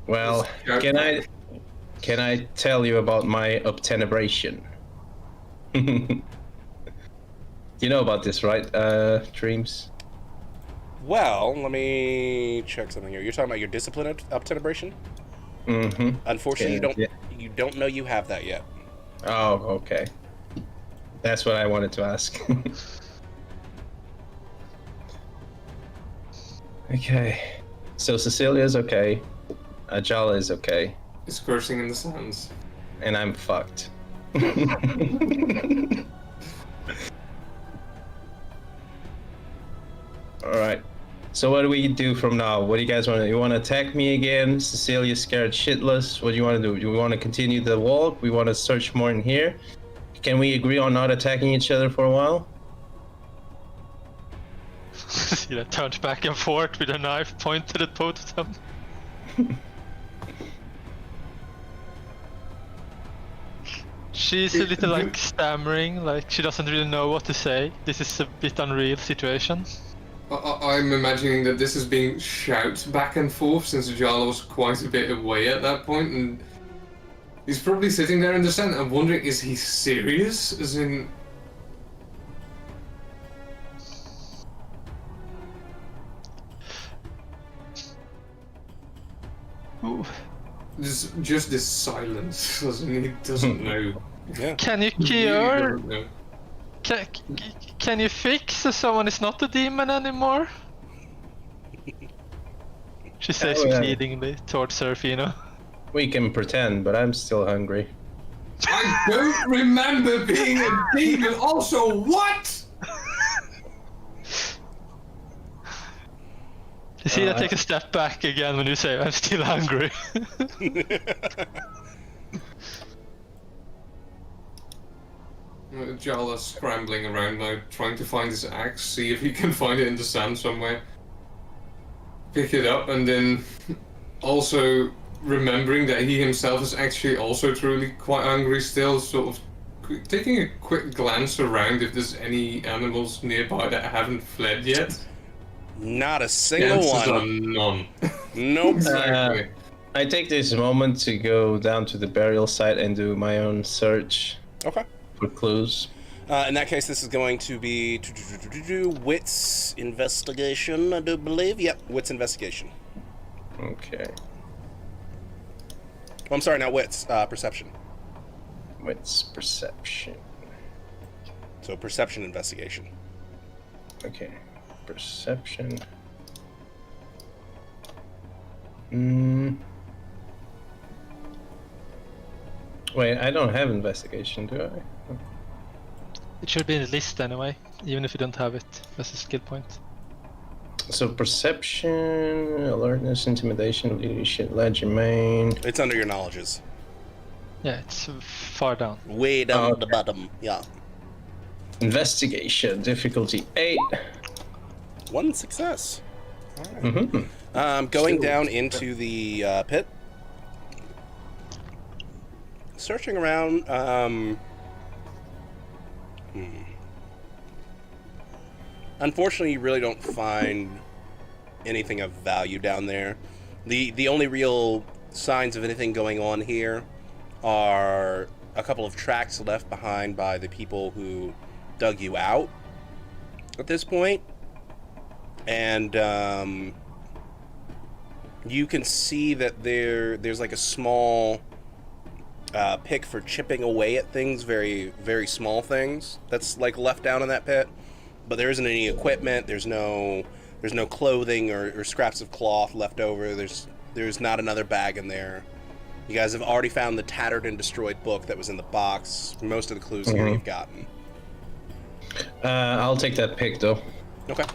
Well, can I tell you about my obtenebration? You know about this, right, Dreams? Well, let me check something here. You're talking about your discipline obtenebration? Mm-hmm. Unfortunately, you don't know you have that yet. Oh, okay. That's what I wanted to ask. Okay. So Cecilia's okay. Ajala is okay. It's cursing in the sands. And I'm fucked. Alright. So what do we do from now? What do you guys want to do? You want to attack me again? Cecilia's scared shitless. What do you want to do? Do we want to continue the walk? We want to search more in here? Can we agree on not attacking each other for a while? See that turned back and forth with a knife pointed at both of them. She's a little like stammering, like she doesn't really know what to say. This is a bit unreal situation. I'm imagining that this is being shouted back and forth since Ajala was quite a bit away at that point, and he's probably sitting there in the center. I'm wondering, is he serious? As in, Ooh. just this silence. As in, he doesn't know. Yeah. Can you He really cure? doesn't know. Can you fix so someone is not a demon anymore? She says Oh, yeah. pleadingly towards Serafino. We can pretend, but I'm still hungry. I don't remember being a demon. Also, what? You see that I- take a step back again when you say, I'm still hungry. Jala's scrambling around now, trying to find his axe, see if he can find it in the sand somewhere. Pick it up, and then also remembering that he himself is actually also truly quite hungry still, sort of taking a quick glance around if there's any animals nearby that haven't fled yet. Not a The single answers are one. none. Nope. Exactly. I take this moment to go down to the burial site and do my own search Okay. for clues. In that case, this is going to be Wits investigation, I do believe. Yep, Wits investigation. Okay. Oh, I'm sorry, not Wits. Perception. What's perception? So perception investigation. Okay. Perception. Hmm. Wait, I don't have investigation, do I? It should be in the list anyway, even if you don't have it as a skill point. So perception, alertness, intimidation, leadership, legend, main. It's under your knowledges. Yeah, it's far down. Way down Oh, at the bottom. Yeah. Investigation, difficulty 8. One success. Mm-hmm. Going Still- down into the pit. Searching around. Unfortunately, you really don't find anything of value down there. The only real signs of anything going on here are a couple of tracks left behind by the people who dug you out at this point. And you can see that there's like a small pick for chipping away at things, very, very small things that's like left down in that pit. But there isn't any equipment. There's no clothing or scraps of cloth left over. There's not another bag in there. You guys have already found the tattered and destroyed book that was in the box. Most of the clues here you've gotten. I'll take that pick though. Okay.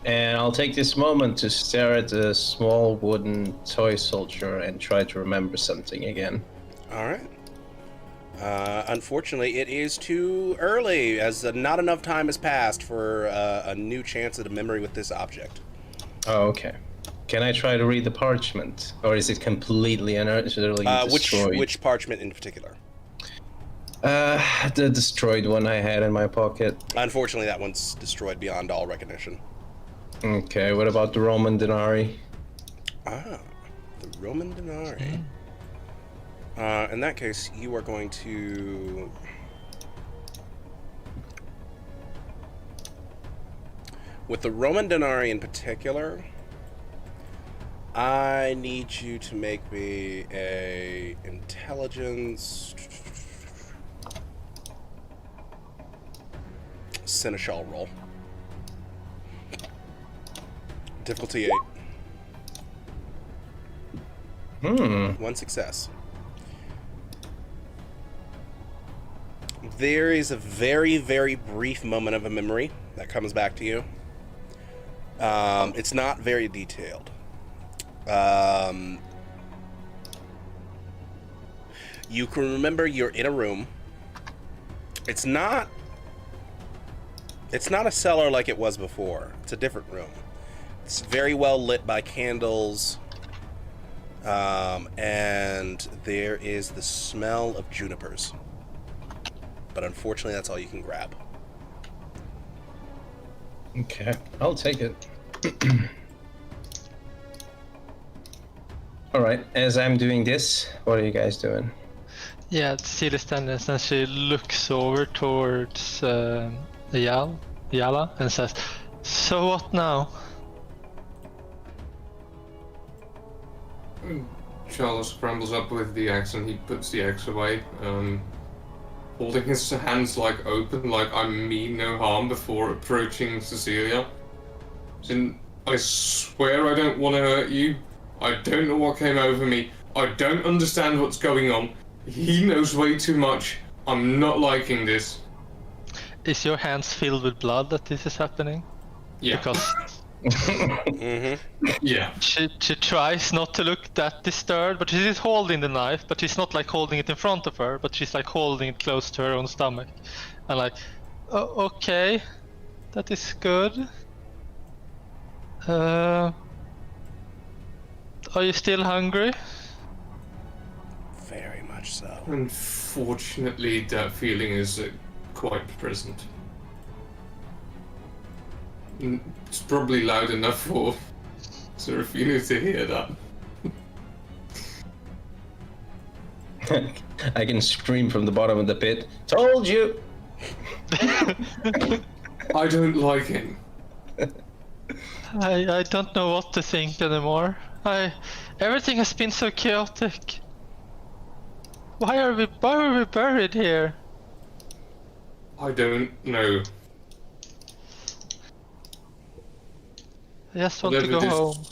And I'll take this moment to stare at the small wooden toy soldier and try to remember something again. All right. Unfortunately, it is too early, as not enough time has passed for a new chance at a memory with this object. Oh, okay. Can I try to read the parchment? Or is it completely and utterly destroyed? Which parchment in particular? The destroyed one I had in my pocket. Unfortunately, that one's destroyed beyond all recognition. Okay, what about the Roman denarii? Ah, the Roman denarii. In that case, you are going to... With the Roman denarii in particular, I need you to make me a intelligence seneschal roll. Difficulty 8. One success. There is a very, very brief moment of a memory that comes back to you. It's not very detailed. You can remember you're in a room. It's not a cellar like it was before. It's a different room. It's very well lit by candles. And there is the smell of junipers. But unfortunately, that's all you can grab. Okay, I'll take it. All right, as I'm doing this, what are you guys doing? Yeah, Cecilia stands and she looks over towards Yala and says, "So what now?" Charles scrambles up with the axe and he puts the axe away, holding his hands like open, like I mean no harm before approaching Cecilia. I swear I don't want to hurt you. I don't know what came over me. I don't understand what's going on. He knows way too much. I'm not liking this. Is your hands filled with blood that this is happening? Yeah. Because Yeah. she tries not to look that disturbed, but she is holding the knife, but she's not like holding it in front of her, but she's like holding it close to her own stomach. And like, oh, okay, that is good. Are you still hungry? Very much so. Unfortunately, that feeling is quite present. It's probably loud enough for Serafino to hear that. I can scream from the bottom of the pit. Told you! I don't like him. I don't know what to think anymore. Everything has been so chaotic. Why are we buried here? I don't know. I just want to Whatever go it is, home.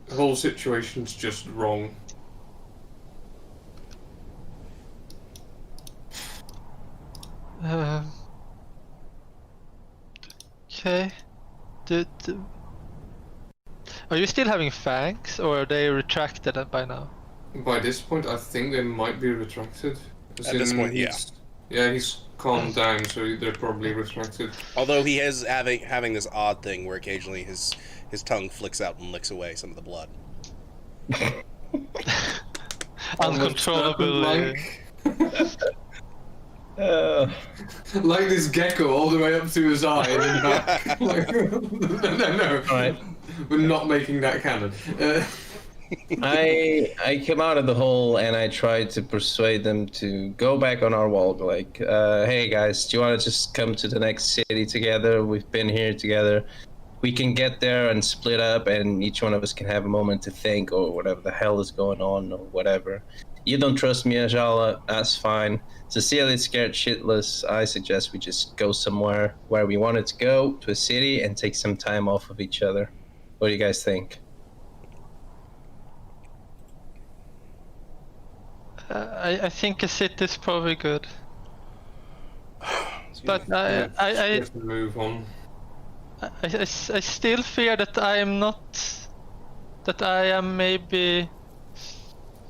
The whole situation's just wrong. Okay. Are you still having fangs, or are they retracted by now? By this point, I think they might be retracted. At this point, yeah. Yeah, he's calmed down, so they're probably retracted. Although he is having this odd thing where occasionally his tongue flicks out and licks away some of the blood. Uncontrollably. Like this gecko all the way up to his eye and then back. No. Alright. We're not making that canon. I came out of the hole and I tried to persuade them to go back on our walk. Like, hey guys, do you want to just come to the next city together? We've been here together. We can get there and split up, and each one of us can have a moment to think, or whatever the hell is going on, or whatever. You don't trust me, Ajala, that's fine. Cecilia's scared shitless. I suggest we just go somewhere where we wanted to go, to a city, and take some time off of each other. What do you guys think? I think a city is probably good. But We have to move on. I still fear that I am not... That I am maybe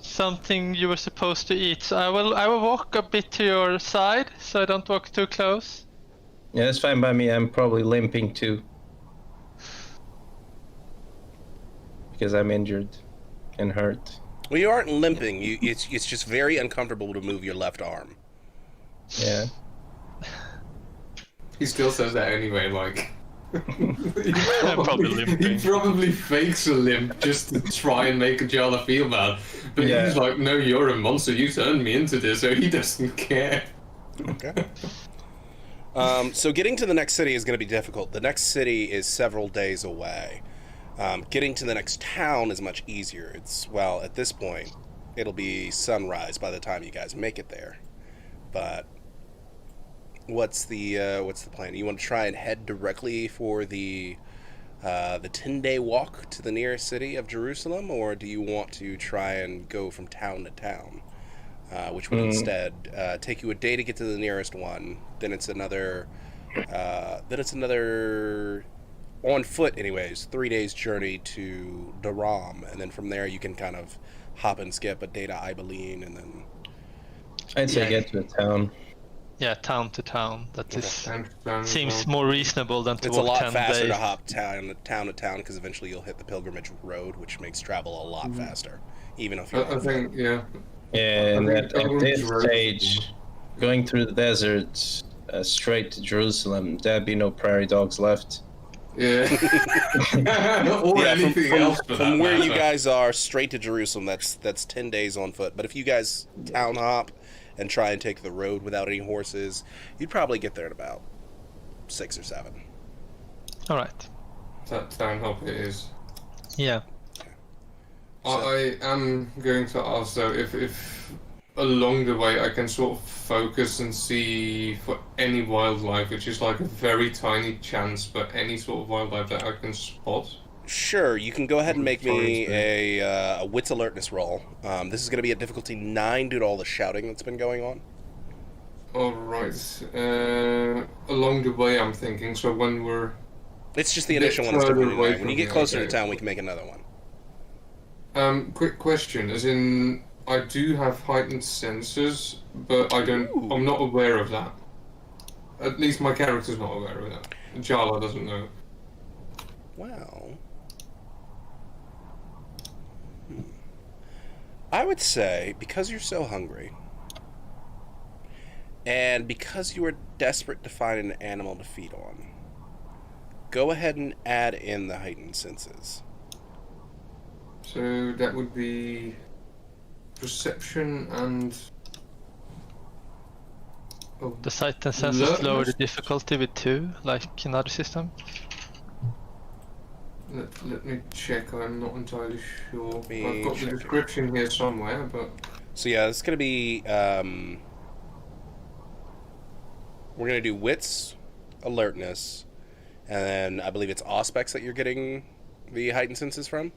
something you were supposed to eat. So I will walk a bit to your side, so I don't walk too close. Yeah, that's fine by me. I'm probably limping too. Because I'm injured and hurt. Well, you aren't limping. It's just very uncomfortable to move your left arm. Yeah. He still says that anyway, like... I'm probably limping. He probably fakes a limp just to try and make Ajala feel bad. But Yeah. he's like, no, you're a monster, you turned me into this, so he doesn't care. Okay. So getting to the next city is going to be difficult. The next city is several days away. Getting to the next town is much easier. Well, at this point, it'll be sunrise by the time you guys make it there. But what's the plan? You want to try and head directly for the 10-day walk to the nearest city of Jerusalem, or do you want to try and go from town to town, which would instead take you a day to get to the nearest one? Then it's another on foot, anyways, 3 days journey to Daram, and then from there you can kind of hop and skip a day to Ibeline, and then I'd say Yeah. get to a town. Yeah, town to town. That is Down seems as more reasonable than to It's a walk lot 10 faster days. to hop town to town because eventually you'll hit the pilgrimage road, which makes travel a lot faster, even if you're I on foot. think, yeah. Yeah, and think at Pilgrim's this Road- stage, going through the desert straight to Jerusalem, there'd be no prairie dogs left. Yeah. Or Yeah, anything else for from that where you matter. guys are straight to Jerusalem, that's 10 days on foot. But if you guys town hop and try and take the road without any horses, you'd probably get there in about 6 or 7. All right. That town hop it is. Yeah. I am going to ask though if along the way I can sort of focus and see for any wildlife, which is like a very tiny chance, but any sort of wildlife that I can spot. Sure, you can go ahead and make me Sorry, a wits alertness roll. This is going to be at difficulty 9 due to all the shouting that's been going on. Alright. Along the way I'm thinking, so when we're It's just the Bit initial one is further difficulty away 9. When you from get here, closer to okay. town, we can make another one. quick question, as in I do have heightened senses, but Ooh. I'm not aware of that. At least my character's not aware of that. Jala doesn't know. Well, I would say because you're so hungry, and because you are desperate to find an animal to feed on, go ahead and add in the heightened senses. So that would be perception and The sight and senses Learn- lower the difficulty with 2, like in other system. let me check. I'm not entirely sure. me I've got the check it. description here somewhere, but So yeah, it's gonna be we're gonna do wits, alertness, and then I believe it's aspects that you're getting the heightened senses from.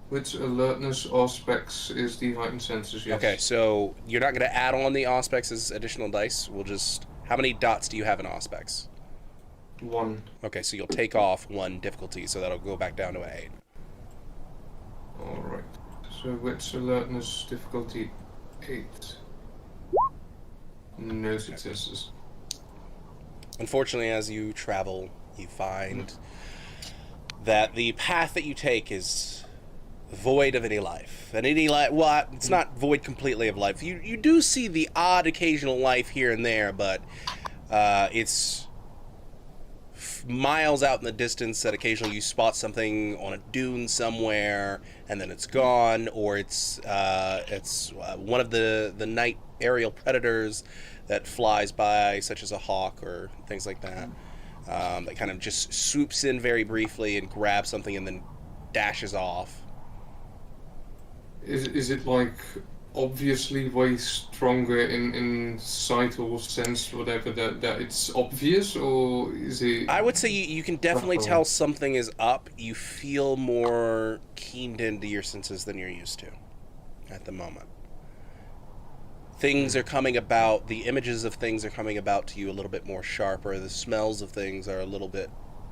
with alertness aspects is the heightened senses. Yes. Okay, so you're not gonna add on the aspects as additional dice. We'll just how many dots do you have in aspects? 1. Okay, so you'll take off 1 difficulty, so that'll go back down to an 8. All right. So wits alertness difficulty 8. No successes. Unfortunately, as you travel, you find that the path that you take is void of any life. And any life, well, it's not void completely of life. You do see the odd occasional life here and there, but it's miles out in the distance that occasionally you spot something on a dune somewhere and then it's gone, or it's one of the night aerial predators that flies by, such as a hawk or things like that, that kind of just swoops in very briefly and grabs something and then dashes off. Is it like obviously way stronger in sight or sense, whatever, that it's obvious, or is it? I would say you can definitely tell something is up. You feel more keened into your senses than you're used to at the moment. Things are coming about, the images of things are coming about to you a little bit more sharper. The smells of things are a little bit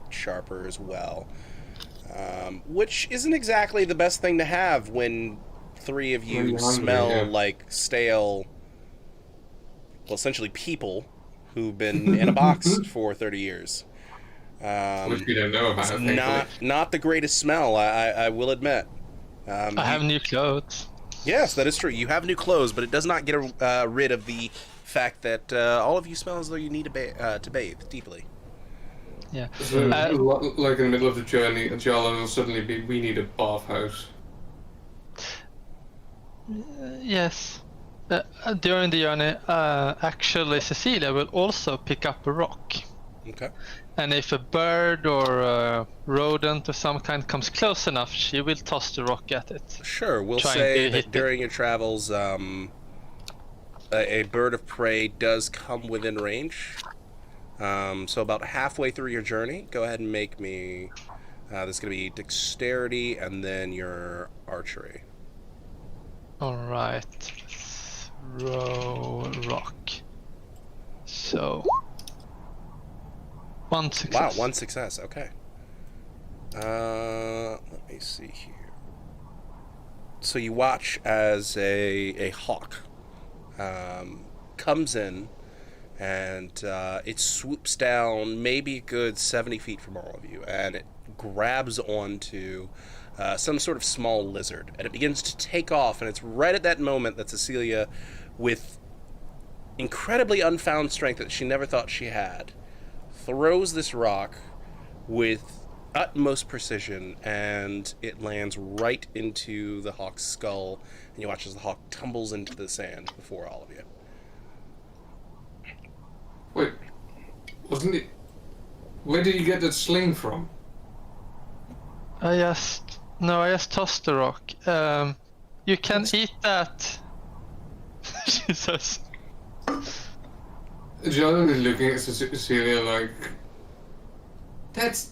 sharper as well. Which isn't exactly the best thing to have when 3 of you When you're hungry, smell yeah. like stale, well, essentially people who've been in a box for 30 years. Which we don't know about. thankfully. Not the greatest smell, I will admit. I have new clothes. Yes, that is true. You have new clothes, but it does not get rid of the fact that all of you smell as though you need to bathe deeply. Yeah. So, like in the middle of the journey, Jala will suddenly be, we need a bathhouse. Yes. During the journey, actually Cecilia will also pick up a rock. Okay. And if a bird or a rodent of some kind comes close enough, she will toss the rock at it. Sure, we'll Trying say to hit that it. during your travels, a bird of prey does come within range. So about halfway through your journey, go ahead and make me. This is going to be dexterity and then your archery. Alright. Throw rock. So. 1 success. Wow, 1 success. Okay. Let me see here. So you watch as a hawk comes in, and it swoops down maybe a good 70 feet from all of you, and it grabs onto some sort of small lizard, and it begins to take off, and it's right at that moment that Cecilia, with incredibly unfound strength that she never thought she had, throws this rock with utmost precision, and it lands right into the hawk's skull, and you watch as the hawk tumbles into the sand before all of you. Wait, wasn't it? Where did you get that sling from? I just tossed the rock. You can eat that. She says. John is looking at Cecilia like, that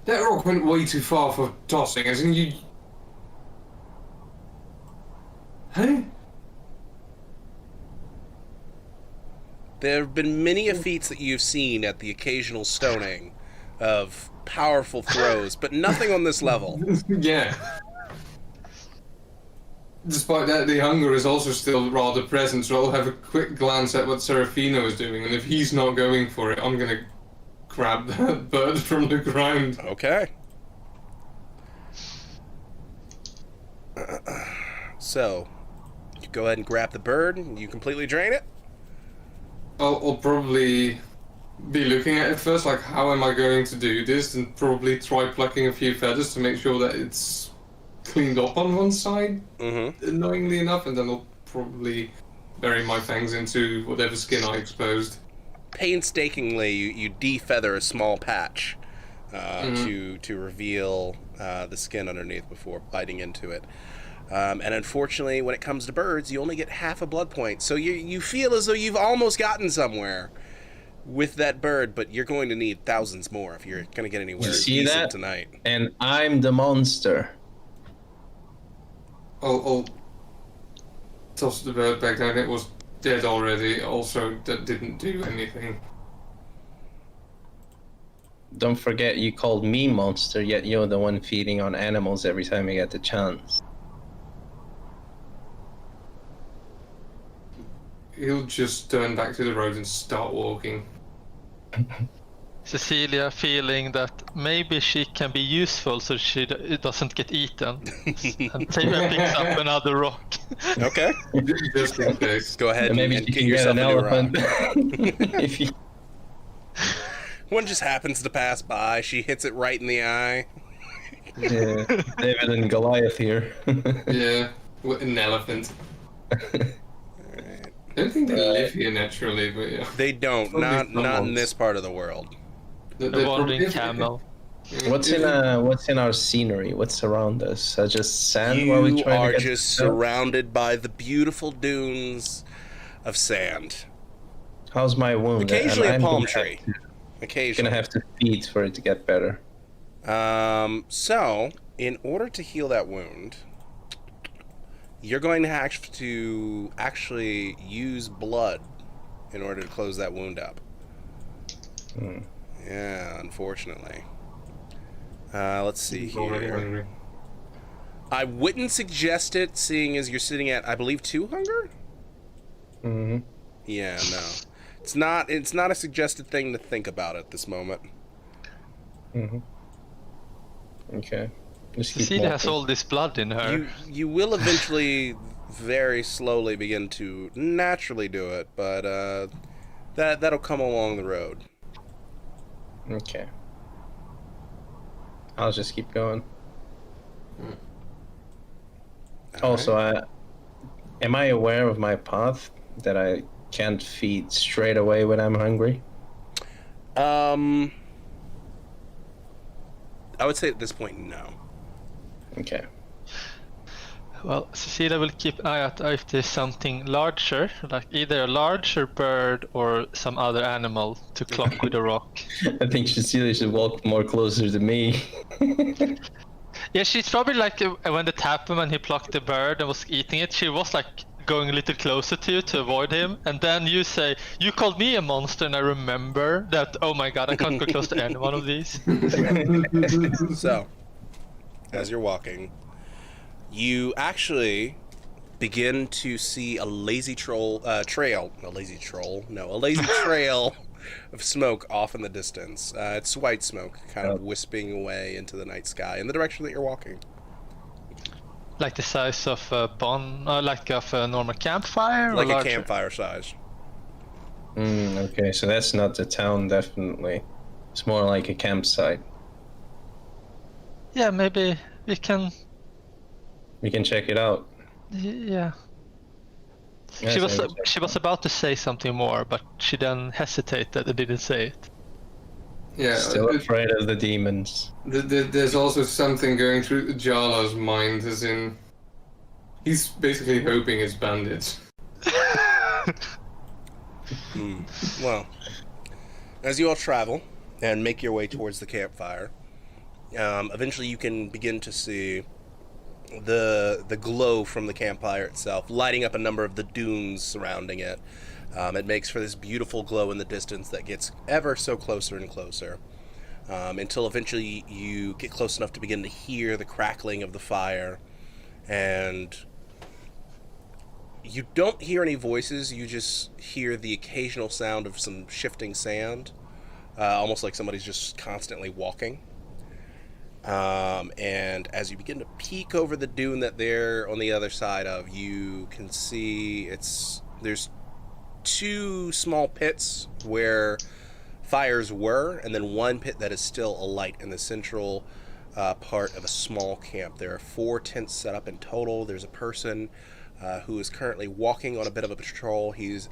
rock went way too far for tossing, as in you. Huh? There have been many feats that you've seen at the occasional stoning of powerful throws, but nothing on this level. Yeah. Despite that, the hunger is also still rather present, so I'll have a quick glance at what Serafino is doing, and if he's not going for it, I'm gonna grab that bird from the ground. Okay. So, you go ahead and grab the bird, and you completely drain it? I'll probably be looking at it first, like, how am I going to do this, and probably try plucking a few feathers to make sure that it's cleaned up on one side, annoyingly enough, and then I'll probably bury my fangs into whatever skin I exposed. Painstakingly, you defeather a small patch to reveal the skin underneath before biting into it. And unfortunately, when it comes to birds, you only get half a blood point. So you feel as though you've almost gotten somewhere with that bird, but you're going to need thousands more if you're going to get anywhere decent tonight. And I'm the monster. I'll toss the bird back down. It was dead already. Also, that didn't do anything. Don't forget you called me monster, yet you're the one feeding on animals every time you get the chance. He'll just turn back to the road and start walking. Cecilia, feeling that maybe she can be useful so she doesn't get eaten, and picks up another rock. Okay. Just in case. Go ahead And maybe and you get can get yourself an a new rock. elephant. If you... One just happens to pass by. She hits it right in the eye. Yeah, David and Goliath here. Yeah, with an elephant. I don't think they live here naturally, but yeah. They don't. Probably Not in someone's. this part of the world. A wandering camel. What's in our scenery? What's around us? Just sand while we You try are to get just stuff? surrounded by the beautiful of sand. How's my wound? Occasionally a I'm palm gonna have tree. to- Occasionally. Gonna have to feed for it to get better. So, in order to heal that wound, you're going to have to actually use blood in order to close that wound up. Yeah, unfortunately. Let's see Already here. hungry. I wouldn't suggest it, seeing as you're sitting at, I believe, 2 hunger? Mm-hmm. Yeah, no. It's not a suggested thing to think about at this moment. Mm-hmm. Okay. Just keep Cecilia has walking. all this blood in her. You will eventually very slowly begin to naturally do it, but that'll come along the road. Okay. I'll just keep going. Also, am I aware of my path that I can't feed straight away when I'm hungry? I would say at this point, no. Okay. Well, Cecilia will keep an eye out if there's something larger, like either a larger bird or some other animal to clock with a rock. I think Cecilia should walk more closer to me. Yeah, she's probably like when it happened when he plucked the bird and was eating it, she was like going a little closer to you to avoid him, and then you say, "You called me a monster," and I remember that, oh my god, I can't go close to any one of these. So, as you're walking, you actually begin to see a lazy trail of smoke off in the distance. It's white smoke, kind of wisping away into the night sky in the direction that you're walking. Like the size of a like of a normal campfire, Like or a larger? campfire size. Okay, so that's not the town, definitely. It's more like a campsite. Yeah, maybe we can. We can check it out. Yeah. Yes, She was I can check she it was out. about to say something more, but she then hesitated and didn't say it. Yeah, Still afraid of the demons. there's also something going through Jala's mind, as in he's basically hoping it's bandits. Well, as you all travel and make your way towards the campfire, eventually you can begin to see the glow from the campfire itself, lighting up a number of the dunes surrounding it. It makes for this beautiful glow in the distance that gets ever so closer and closer, until eventually you get close enough to begin to hear the crackling of the fire, and you don't hear any voices. You just hear the occasional sound of some shifting sand, almost like somebody's just constantly walking. And as you begin to peek over the dune that they're on the other side of, you can see there's two small pits where fires were, and then one pit that is still alight in the central part of a small camp. There are 4 tents set up in total. There's a person who is currently walking on a bit of a patrol. He's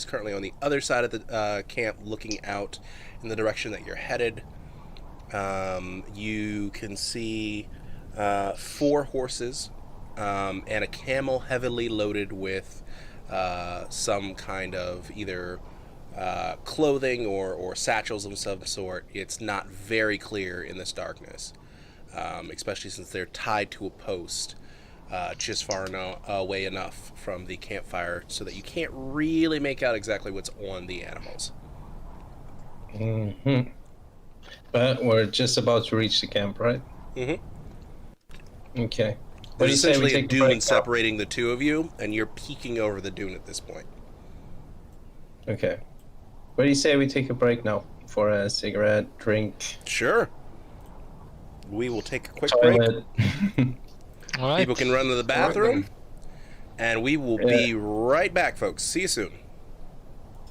currently on the other side of the camp, looking out in the direction that you're headed. You can see 4 horses and a camel heavily loaded with some kind of either clothing or satchels of some sort. It's not very clear in this darkness, especially since they're tied to a post just far away enough from the campfire so that you can't really make out exactly what's on the animals. Mm-hmm. But we're just about to reach the camp, right? Mm-hmm. Okay. What do There's you say we essentially a take a dune break now? separating the two of you, and you're peeking over the dune at this point. Okay. What do you say we take a break now for a cigarette, drink, Sure. We will take a quick break. toilet? All right. People can run to the bathroom, and we will Yeah. be right back, folks. See you soon.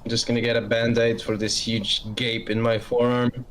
I'm just gonna get a band-aid for this huge gape in my forearm.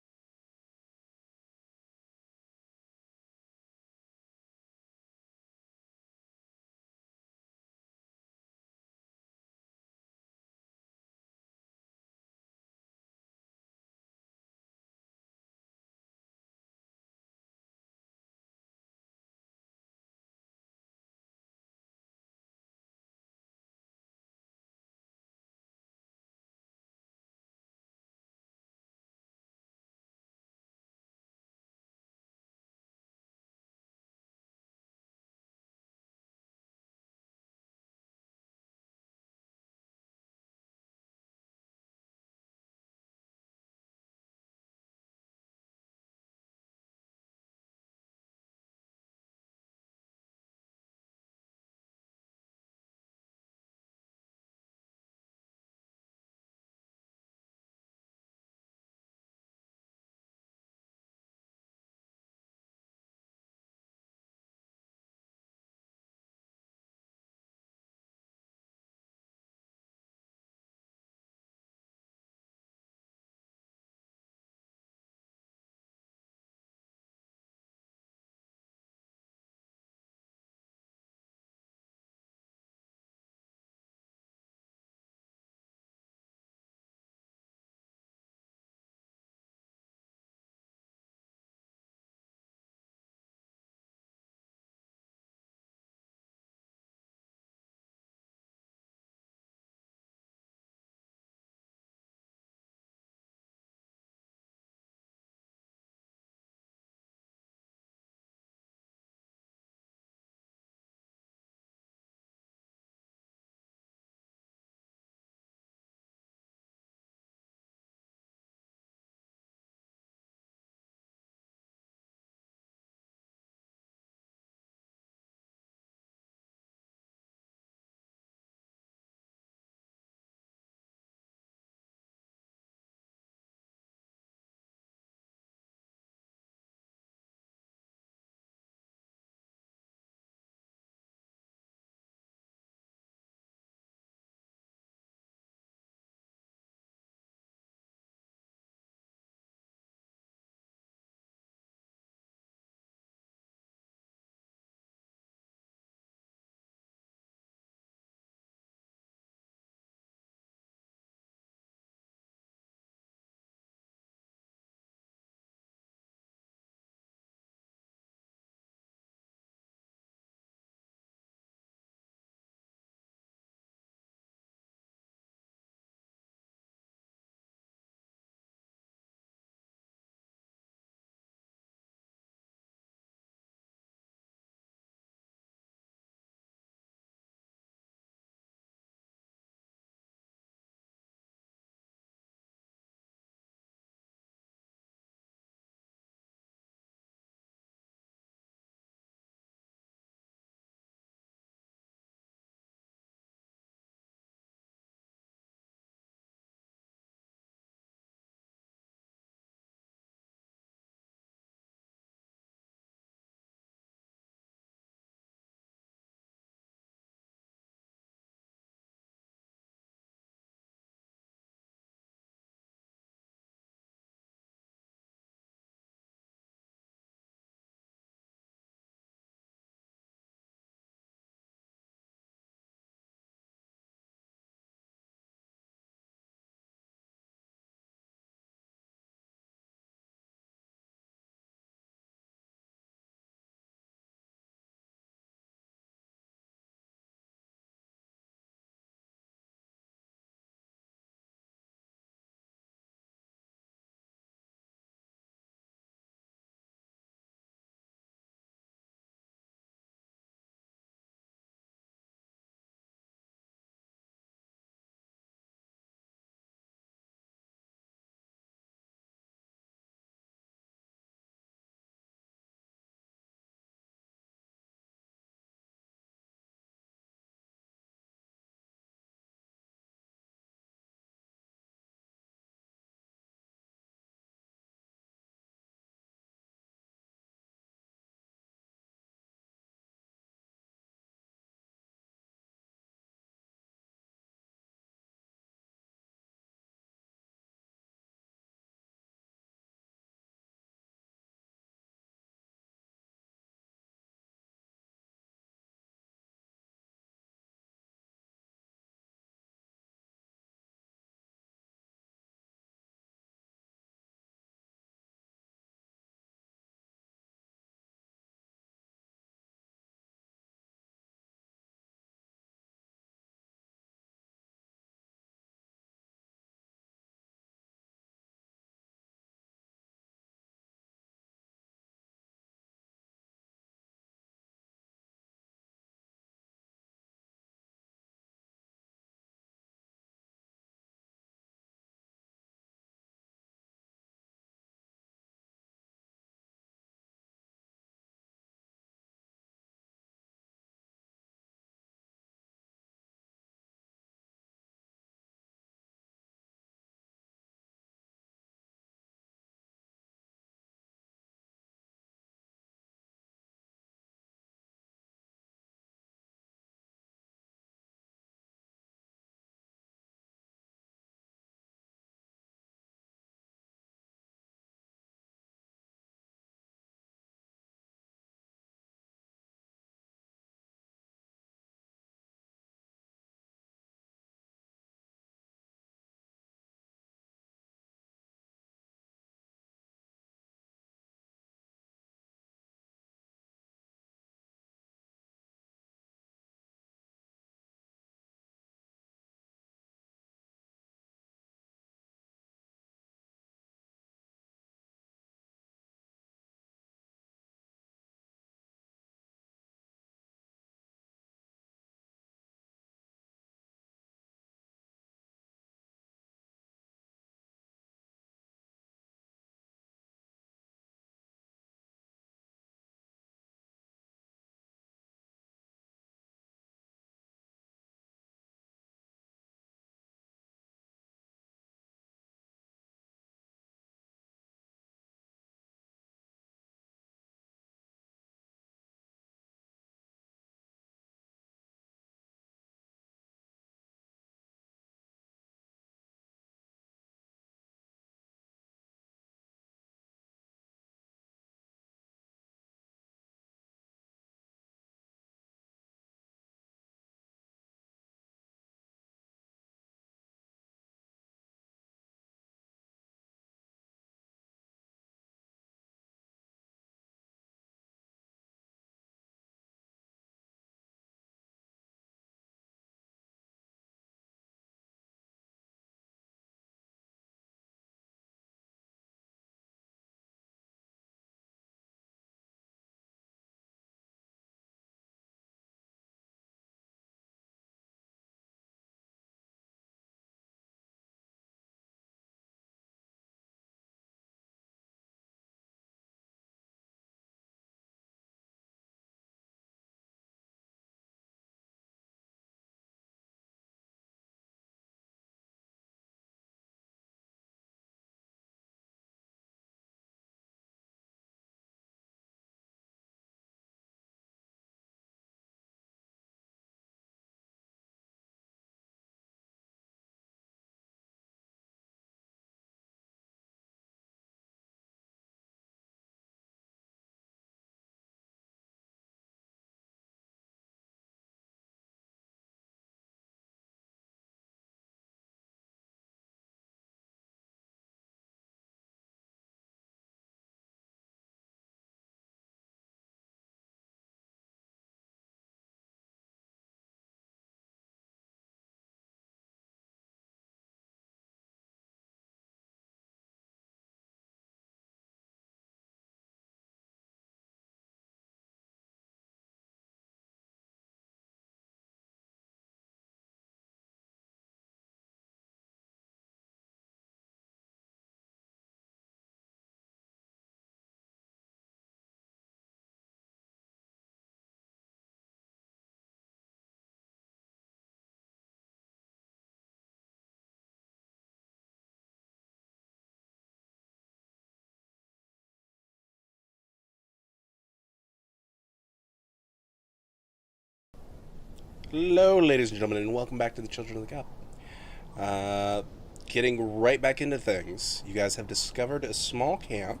Hello, ladies and gentlemen, and welcome back to the Children of the Cup. Getting right back into things, you guys have discovered a small camp.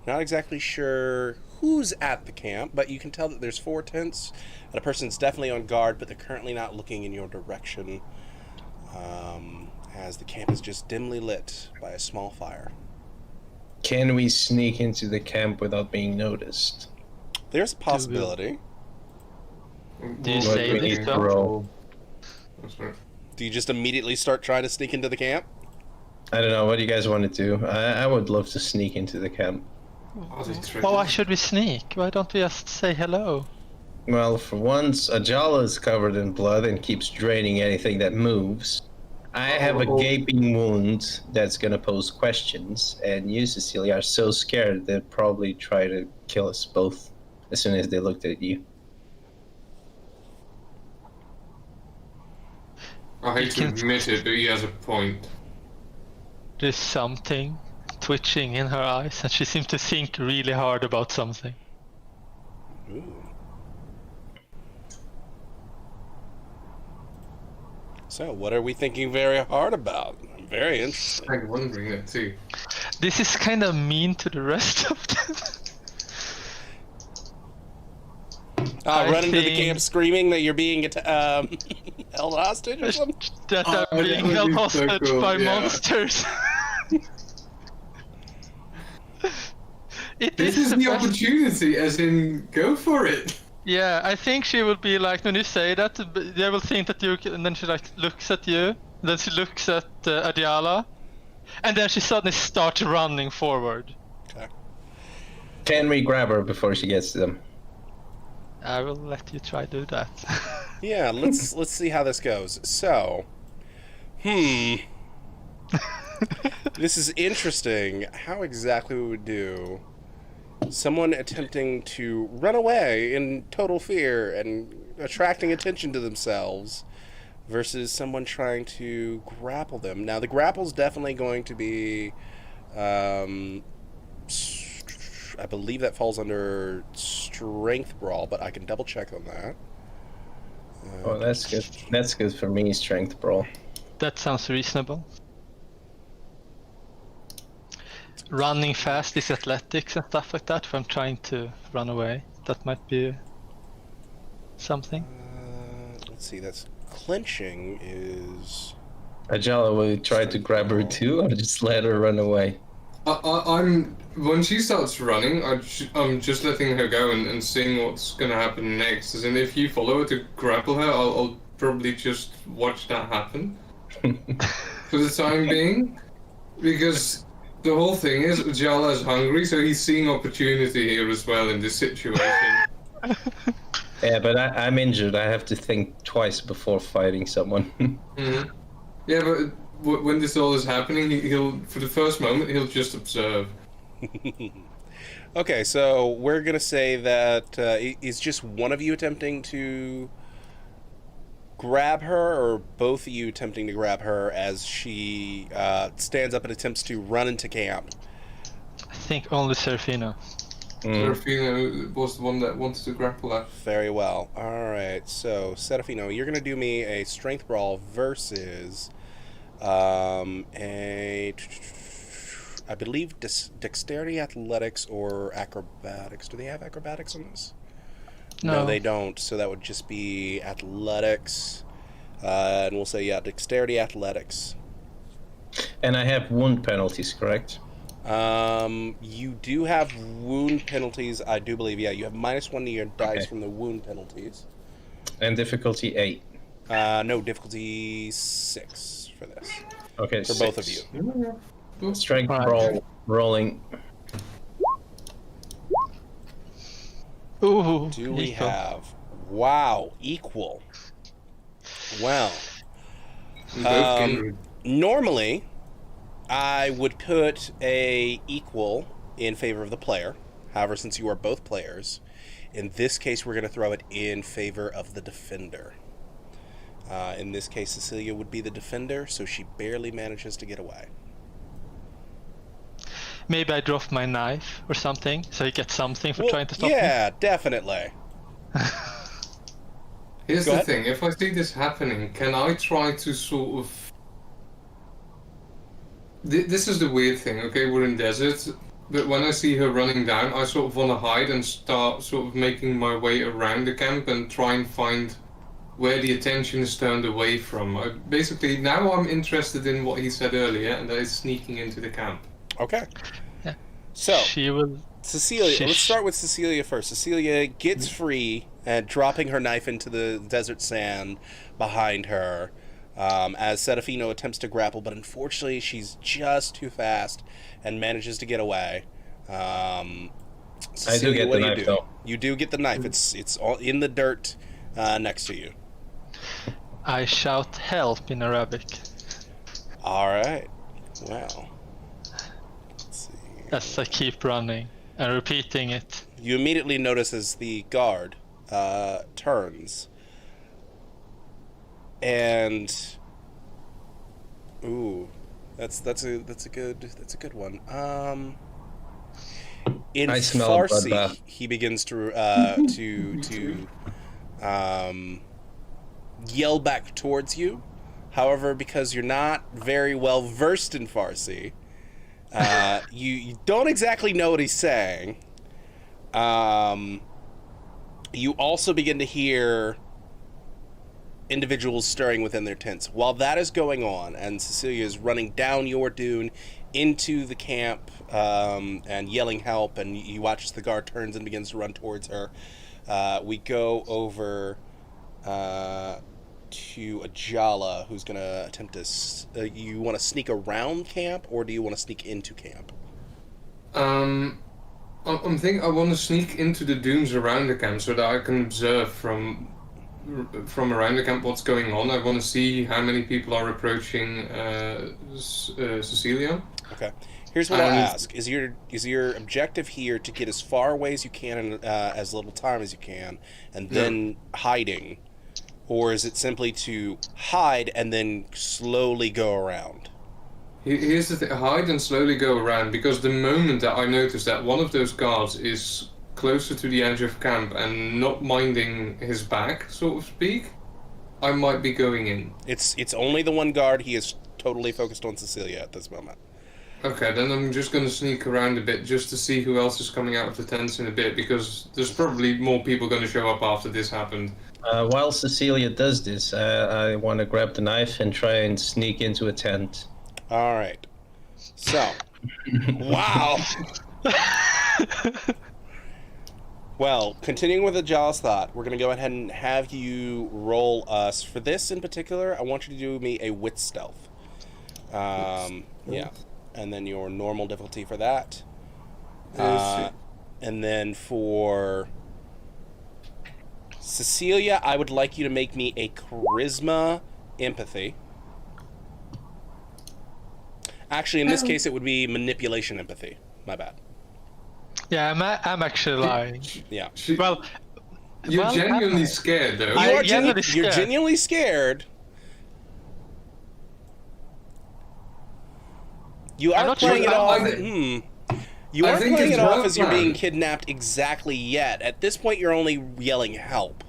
Not exactly sure who's at the camp, but you can tell that there's 4 tents, and a person's definitely on guard, but they're currently not looking in your direction, as the camp is just dimly lit by a small fire. Can we sneak into the camp without being noticed? There's a possibility. Do you What say do we this need? to roll? That's right. Do you just immediately start trying to sneak into the camp? I don't know. What do you guys want to do? I would love to sneak into the camp. Oh, that's right. Well, why should we sneak? Why don't we just say hello? Well, for once, Ajala is covered in blood and keeps draining anything that moves. I have a Oh. gaping wound that's gonna pose questions, and you, Cecilia, are so scared they'd probably try to kill us both as soon as they looked at you. I hate to admit it, but he has a point. There's something twitching in her eyes, and she seems to think really hard about something. Ooh. So, what are we thinking very hard about? I'm very interested. I'm wondering that too. This is kind of mean to the rest of them. I Run into the think- camp screaming that you're being held hostage or something? that Oh, are being that held would be so hostage cool, by yeah. monsters. This is the opportunity, as in, go for it. Yeah, I think she will be like, when you say that, they will think that you, and then she like looks at you, then she looks at Adiala, and then she suddenly starts running forward. Okay. Can we grab her before she gets to them? I will let you try do that. Yeah, let's see how this goes. So, this is interesting. How exactly we would do someone attempting to run away in total fear and attracting attention to themselves versus someone trying to grapple them. Now, the grapple's definitely going to be, I believe that falls under strength brawl, but I can double check on that. Oh, that's good. That's good for me, strength brawl. That sounds reasonable. Running fast is athletics and stuff like that. If I'm trying to run away, that might be something. Let's see, that's clenching is... Ajala, will you try to grab her too, or just let her run away? I'm when she starts running, I'm just letting her go and seeing what's gonna happen next. As in, if you follow her to grapple her, I'll probably just watch that happen for the time being, because the whole thing is Jala's hungry, so he's seeing opportunity here as well in this situation. Yeah, but I'm injured. I have to think twice before fighting someone. Mhm. Yeah, but when this all is happening, he'll for the first moment he'll just observe. Okay, so we're gonna say that is just one of you attempting to grab her, or both of you attempting to grab her as she stands up and attempts to run into camp? I think only Serafino. Serafino was the one that wanted to grapple her. Very well. All right, so Serafino, you're gonna do me a strength brawl versus I believe dexterity, athletics, or acrobatics. Do they have acrobatics on this? No, they don't. So that would just be athletics, and we'll say dexterity, athletics. And I have wound penalties, correct? You do have wound penalties. I do believe. Yeah, you have -1 to your dice Okay. from the wound penalties. And difficulty 8. No, difficulty 6 for this. Okay, For both of you. Strength Alright. brawl rolling. Ooh, Do we equal. have? Wow, equal. Well, Both kindred. normally I would put a equal in favor of the player. However, since you are both players, in this case we're going to throw it in favor of the defender. In this case, Cecilia would be the defender, so she barely manages to get away. Maybe I drop my knife or something, so you get something for Well, trying to stop me. yeah, definitely. Here's Go the ahead. thing, if I see this happening, can I try to sort of... This is the weird thing, okay, we're in desert, but when I see her running down, I sort of want to hide and start sort of making my way around the camp and try and find where the attention is turned away from. Basically, now I'm interested in what he said earlier, and that is sneaking into the camp. Okay. Yeah. So, She will. Cecilia, let's Shish. start with Cecilia first. Cecilia gets free and dropping her knife into the desert sand behind her as Serafino attempts to grapple, but unfortunately she's just too fast and manages to get away. I do Cecilia, get what the do you knife, do? though. You do get the knife. It's all in the dirt next to you. I shout help in Arabic All right. Well, let's see. as I keep running and repeating it. You immediately notice as the guard turns, and ooh, that's a good one. In I smell Farsi, bloodbath. he begins to yell back towards you. However, because you're not very well versed in Farsi, you don't exactly know what he's saying. You also begin to hear individuals stirring within their tents. While that is going on, and Cecilia is running down your dune into the camp and yelling help, and you watch as the guard turns and begins to run towards her, we go over to Ajala, who's going to attempt to... you want to sneak around camp, or do you want to sneak into camp? I'm thinking I want to sneak into the dunes around the camp so that I can observe from around the camp what's going on. I want to see how many people are approaching Cecilia. Okay. Here's what I'll And- ask: is your objective here to get as far away as you can in as little time as you can, and then hiding, or is it simply to hide and then slowly go around? Here's the thing, hide and slowly go around, because the moment that I notice that one of those guards is closer to the edge of camp and not minding his back, so to speak, I might be going in. It's only the one guard. He is totally focused on Cecilia at this moment. Okay, then I'm just going to sneak around a bit just to see who else is coming out of the tents in a bit, because there's probably more people going to show up after this happened. While Cecilia does this, I want to grab the knife and try and sneak into a tent. All right. So, wow. Well, continuing with Ajala's thought, we're going to go ahead and have you roll us. For this in particular, I want you to do me a wit stealth. Yeah. And then your normal difficulty for that. And then for Cecilia, I would like you to make me a charisma empathy. Actually, in this case, it would be manipulation empathy. My bad. Yeah, I'm actually lying. Yeah. Well, You're well, genuinely scared, though. You are genuinely you're scared. genuinely scared. You I'm are not playing sure it how off. I- You I are think playing it's it off her as you're plan. being kidnapped exactly yet. At this point, you're only yelling help.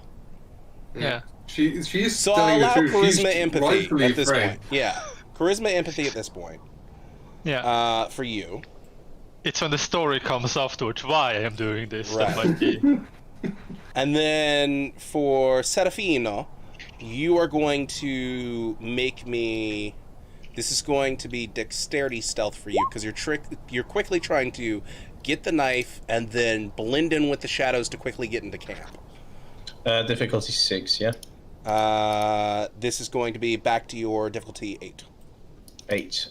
yeah. She is So I'll telling allow the truth. She's charisma empathy rightfully at this afraid. point. Yeah, charisma empathy at this point. Yeah. For you. It's when the story comes afterwards why I am doing this. Right. That might be. And then for Serafino, you are going to make me. This is going to be dexterity stealth for you because you're quickly trying to get the knife and then blend in with the shadows to quickly get into camp. Difficulty 6, yeah? This is going to be back to your difficulty 8. 8.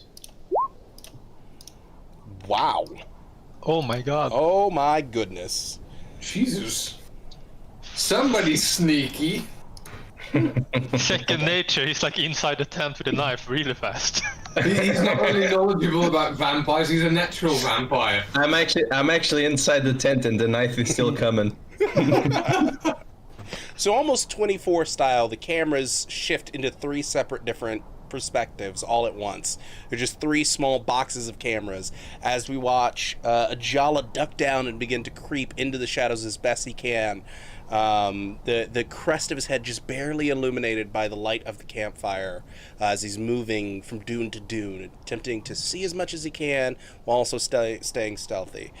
Wow. Oh my god. Oh my goodness. Jesus. Somebody's sneaky. Second nature, he's like inside the tent with a knife really fast. He's not only knowledgeable about vampires, he's a natural vampire. I'm actually inside the tent and the knife is still coming. So almost 24 style, the cameras shift into 3 separate different perspectives all at once. They're just 3 small boxes of cameras as we watch Ajala duck down and begin to creep into the shadows as best he can. The crest of his head just barely illuminated by the light of the campfire as he's moving from dune to dune, attempting to see as much as he can while also staying stealthy.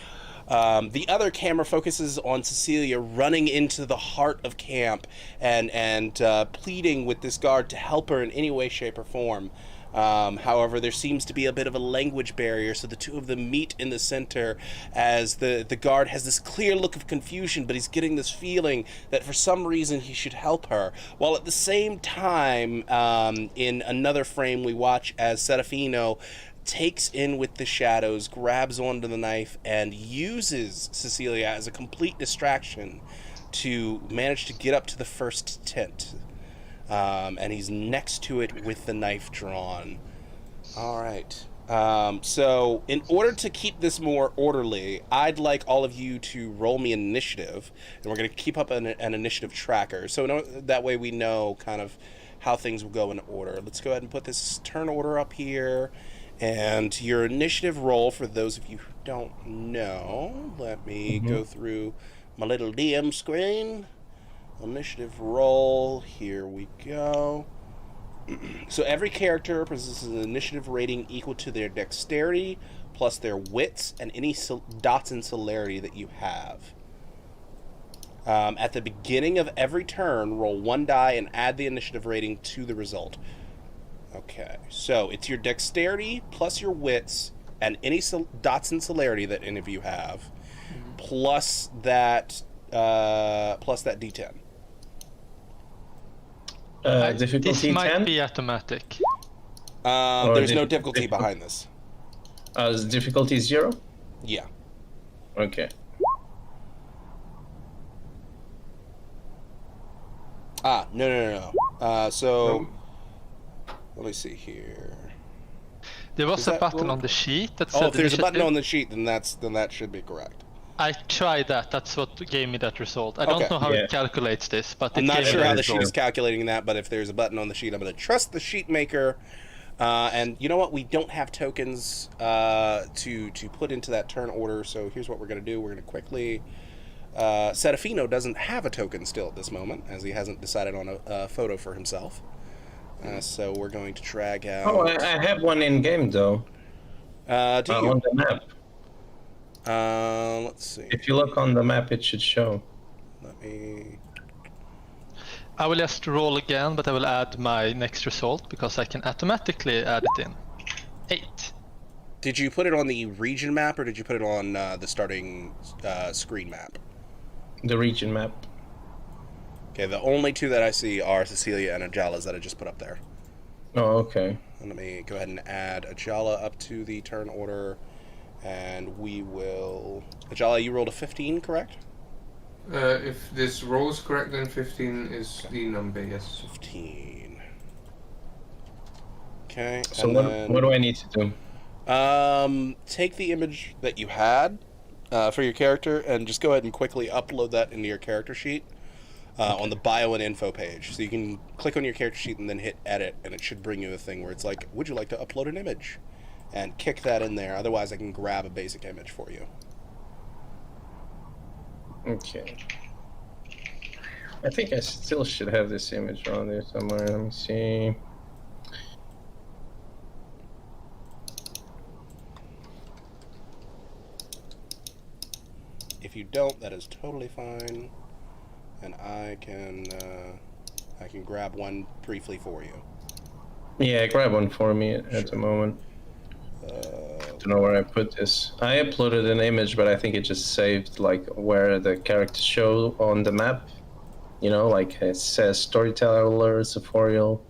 The other camera focuses on Cecilia running into the heart of camp and pleading with this guard to help her in any way, shape, or form. However, there seems to be a bit of a language barrier, so the two of them meet in the center as the guard has this clear look of confusion, but he's getting this feeling that for some reason he should help her. While at the same time, in another frame, we watch as Serafino takes in with the shadows, grabs onto the knife, and uses Cecilia as a complete distraction to manage to get up to the first tent. And he's next to it with the knife drawn. All right. So in order to keep this more orderly, I'd like all of you to roll me an initiative, and we're going to keep up an initiative tracker. So that way we know kind of how things will go in order. Let's go ahead and put this turn order up here. And your initiative roll, for those of you who don't know, let me go through my little DM screen. Initiative roll, here we go. So every character possesses an initiative rating equal to their dexterity, plus their wits, and any dots in celerity that you have. At the beginning of every turn, roll one die and add the initiative rating to the result. Okay, so it's your dexterity plus your wits and any dots in celerity that any of you have, plus that D10. Difficulty this might 10? be automatic. There's no difficulty behind this. Is difficulty 0? Yeah. Okay. No. So, let me see here. There was Is a that button roll? on the sheet that said Oh, if there's a button initiative. on the sheet, then that should be correct. I tried that. That's what gave me that result. I don't Okay. know how Yeah. it calculates this, but I'm it not gave sure me how that the sheet result. is calculating that, but if there's a button on the sheet, I'm going to trust the sheet maker. And you know what? We don't have tokens to put into that turn order, so here's what we're going to do. We're going to quickly... Serafino doesn't have a token still at this moment, as he hasn't decided on a photo for himself. So we're going to drag out... Oh, I have one in-game, though. Do you? On the map. Let's see. If you look on the map, it should show. Let me... I will just roll again, but I will add my next result because I can automatically add it in. 8. Did you put it on the region map, or did you put it on the starting screen map? The region map. Okay, the only two that I see are Cecilia and Ajala's that I just put up there. Oh, okay. And let me go ahead and add Ajala up to the turn order, and we will... Ajala, you rolled a 15, correct? If this roll is correct, then 15 is the number, yes. 15. Okay, So and what, then... what do I need to do? Take the image that you had for your character and just go ahead and quickly upload that into your character sheet on the bio and info page. So you can click on your character sheet and then hit edit, and it should bring you a thing where it's like, would you like to upload an image? And kick that in there. Otherwise, I can grab a basic image for you. Okay. I think I still should have this image on there somewhere. Let me see. If you don't, that is totally fine, and I can grab one briefly for you. Yeah, grab one for me at the moment. Don't know where I put this. I uploaded an image, but I think it just saved like where the characters show on the map. You know, like it says Storyteller, Sephorial,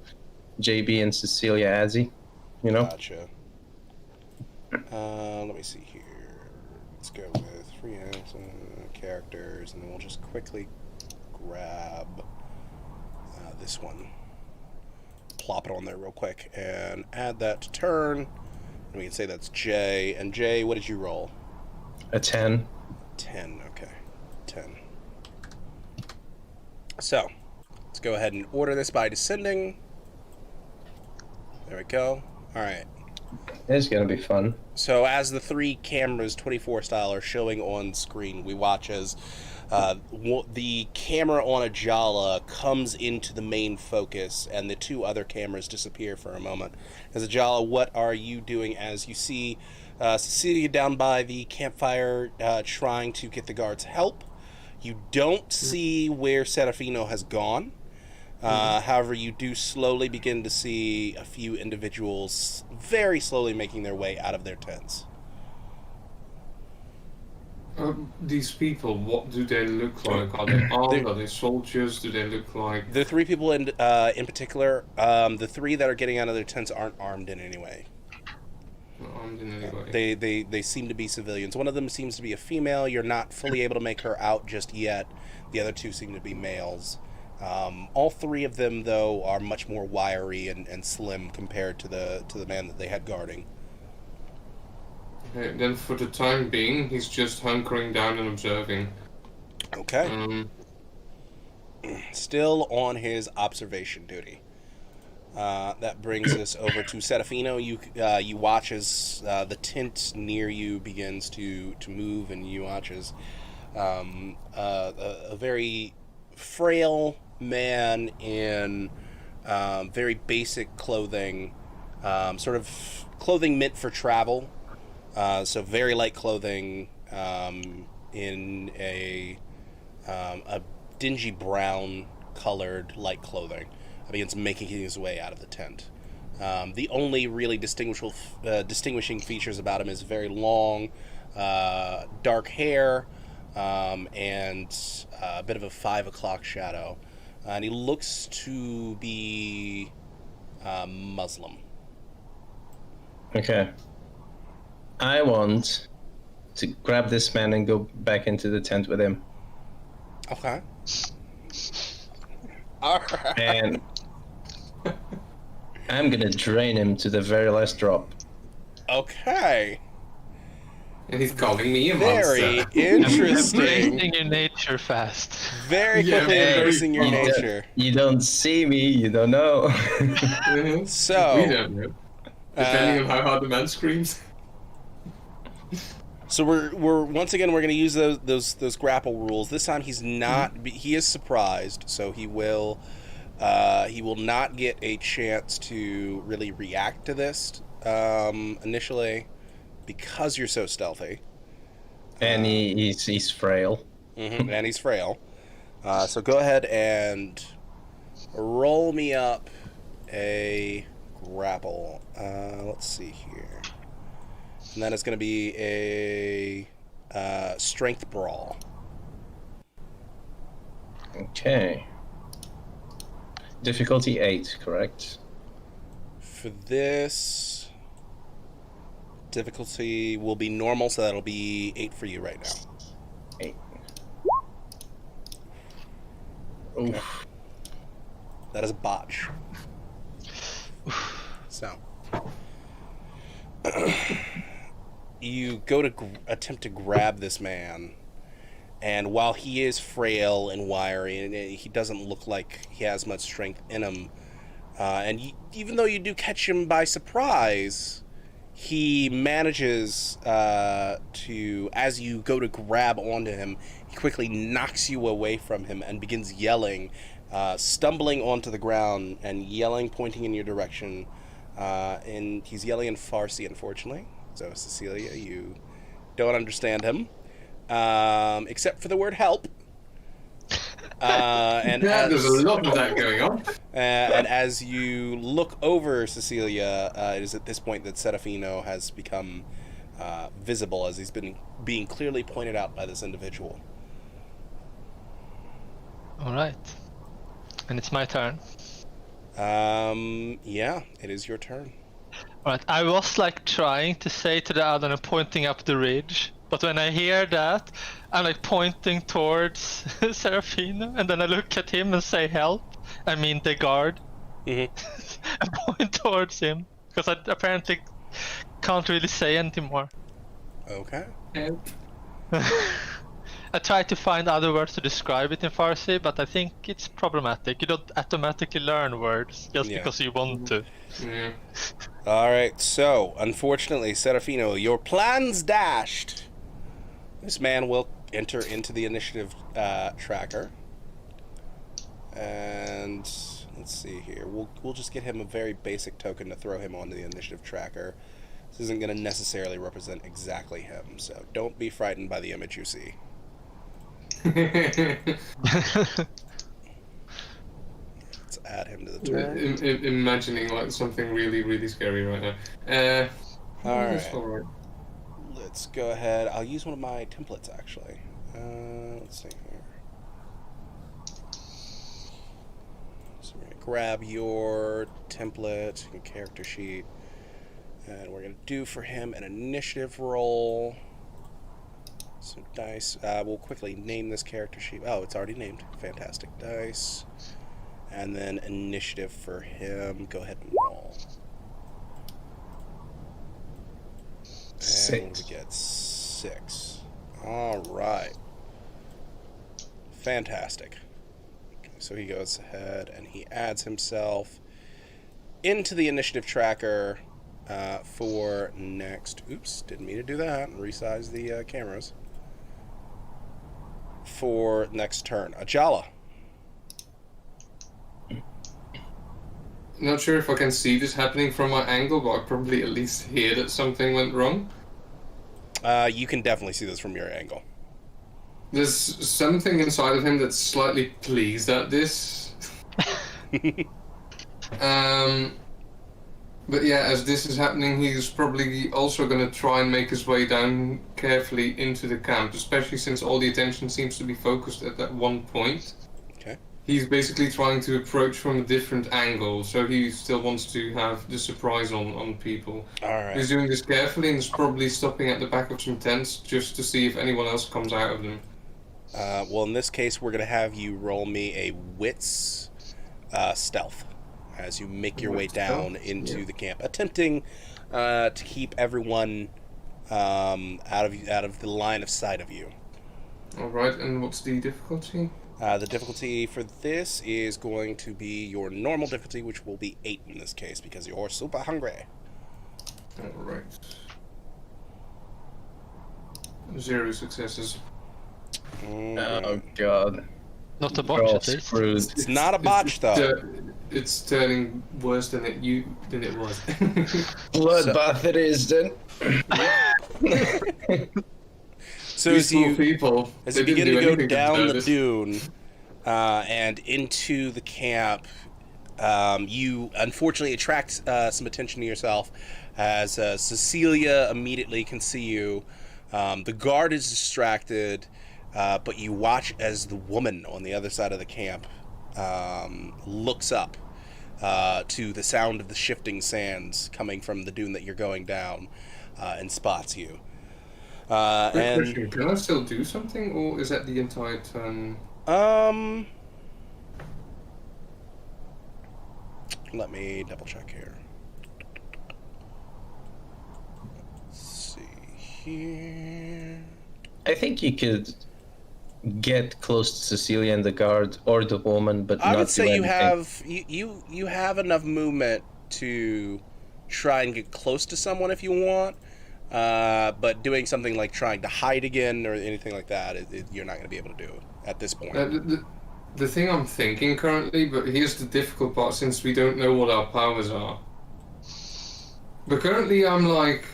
JB, and Cecilia Azzy. You know? Gotcha. Let me see here. Let's go with freelance characters, and then we'll just quickly grab this one. Plop it on there real quick, and add that to turn. And we can say that's J. And J, what did you roll? A 10. 10, okay. 10. So, let's go ahead and order this by descending. There we go. Alright. It's gonna be fun. So as the three cameras, 24 style, are showing on screen, we watch as the camera on Ajala comes into the main focus, and the two other cameras disappear for a moment. As Ajala, what are you doing as you see Cecilia down by the campfire trying to get the guards help? You don't see where Serafino has gone. However, you do slowly begin to see a few individuals very slowly making their way out of their tents. These people, what do they look like? Are they armed? Are they soldiers? Do they look like... The three people in particular, the three that are getting out of their tents aren't armed in any way. Not armed in any way? They seem to be civilians. One of them seems to be a female. You're not fully able to make her out just yet. The other two seem to be males. All three of them, though, are much more wiry and slim compared to the man that they had guarding. Okay, then for the time being, he's just hunkering down and observing. Okay. Still on his observation duty. That brings us over to Serafino. You watch as the tent near you begins to move, and you watch as a very frail man in very basic clothing, sort of clothing meant for travel. So very light clothing in a dingy brown colored light clothing. Begins making his way out of the tent. The only really distinguishing features about him is very long, dark hair, and a bit of a 5 o'clock shadow. And he looks to be Muslim. Okay. I want to grab this man and go back into the tent with him. Okay. All right. And I'm gonna drain him to the very last drop. Okay. And he's calling me a Very monster. interesting. Embracing your nature fast. Very quickly embracing your nature. You don't see me, you don't know. So, we don't know. Depending on how hard the man screams. So we're once again we're going to use those grapple rules. This time he's not. He is surprised, so he will not get a chance to really react to this initially because you're so stealthy. And he's frail. And he's frail. So go ahead and roll me up a grapple. Let's see here. And then it's going to be a strength brawl. Okay. Difficulty 8, correct? For this, difficulty will be normal, so that'll be 8 for you right now. 8. Okay. Oof. That is a botch. So, you go to attempt to grab this man, and while he is frail and wiry, and he doesn't look like he has much strength in him, and even though you do catch him by surprise, he manages to, as you go to grab onto him, he quickly knocks you away from him and begins yelling, stumbling onto the ground and yelling, pointing in your direction. And he's yelling in Farsi, unfortunately. So, Cecilia, you don't understand him, except for the word help. And there's a lot of that going on. And as you look over Cecilia, it is at this point that Serafino has become visible, as he's been being clearly pointed out by this individual. All right. And it's my turn. Yeah, it is your turn. Alright, I was like trying to say to the other and pointing up the ridge, but when I hear that, I'm like pointing towards Serafino, and then I look at him and say help. I mean the guard. I point towards him, because I apparently can't really say anything more. Okay. And I tried to find other words to describe it in Farsi, but I think it's problematic. You don't automatically learn words just Yeah. because you want to. Yeah. All right, so unfortunately, Serafino, your plan's dashed. This man will enter into the initiative tracker, and let's see here. We'll just get him a very basic token to throw him onto the initiative tracker. This isn't going to necessarily represent exactly him, so don't be frightened by the image you see. Let's add him to the turn. Imagining like something really, really scary right now. Alright. Alright. Let's go ahead. I'll use one of my templates, actually. Let's see here. So we're going to grab your template, your character sheet, and we're going to do for him an initiative roll. So dice. We'll quickly name this character sheet. Oh, it's already named. Fantastic. Dice. And then initiative for him. Go ahead and roll. And 6. we get 6. All right. Fantastic. Okay, so he goes ahead and he adds himself into the initiative tracker for next. Oops, didn't mean to do that. Resize the cameras. For next turn. Ajala. Not sure if I can see this happening from my angle, but I probably at least hear that something went wrong. You can definitely see this from your angle. There's something inside of him that's slightly pleased at this. But yeah, as this is happening, he's probably also going to try and make his way down carefully into the camp, especially since all the attention seems to be focused at that one point. Okay. He's basically trying to approach from a different angle, so he still wants to have the surprise on people. All right. He's doing this carefully and is probably stopping at the back of some tents just to see if anyone else comes out of them. Well, in this case, we're going to have you roll me a wits stealth as you make your way Wits down stealth? into Yeah. the camp, attempting to keep everyone out of the line of sight of you. Alright, and what's the difficulty? The difficulty for this is going to be your normal difficulty, which will be 8 in this case because you're super hungry. Alright. 0 successes. Oh god. Not a We're botch all at least. screwed. It's not a botch, though. It's turning worse than it was. Bloodbath it is then. So These as poor you people, As they you didn't begin to do go anything down deserve the it. dune and into the camp, you unfortunately attract some attention to yourself as Cecilia immediately can see you. The guard is distracted, but you watch as the woman on the other side of the camp looks up to the sound of the shifting sands coming from the dune that you're going down and spots you. Quick And question, can I still do something, or is that the entire turn? Let me double check here. Let's see here. I think you could get close to Cecilia and the guard or the woman, but I not would say do you anything. have you have enough movement to try and get close to someone if you want. But doing something like trying to hide again or anything like that, you're not going to be able to do it at this point. The thing I'm thinking currently, but here's the difficult part since we don't know what our powers are. But currently I'm like,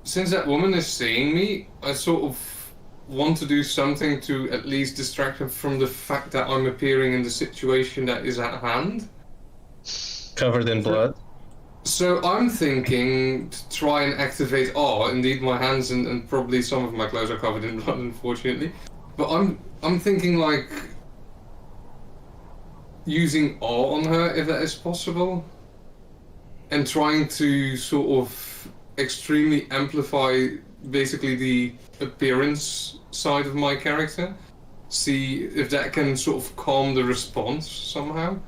since that woman is seeing me, I sort of want to do something to at least distract her from the fact that I'm appearing in the situation that is at hand. Covered in blood. So I'm thinking to try and activate awe. Indeed, my hands and probably some of my clothes are covered in blood, unfortunately. But I'm thinking like using awe on her, if that is possible, and trying to sort of extremely amplify basically the appearance side of my character. See if that can sort of calm the response somehow.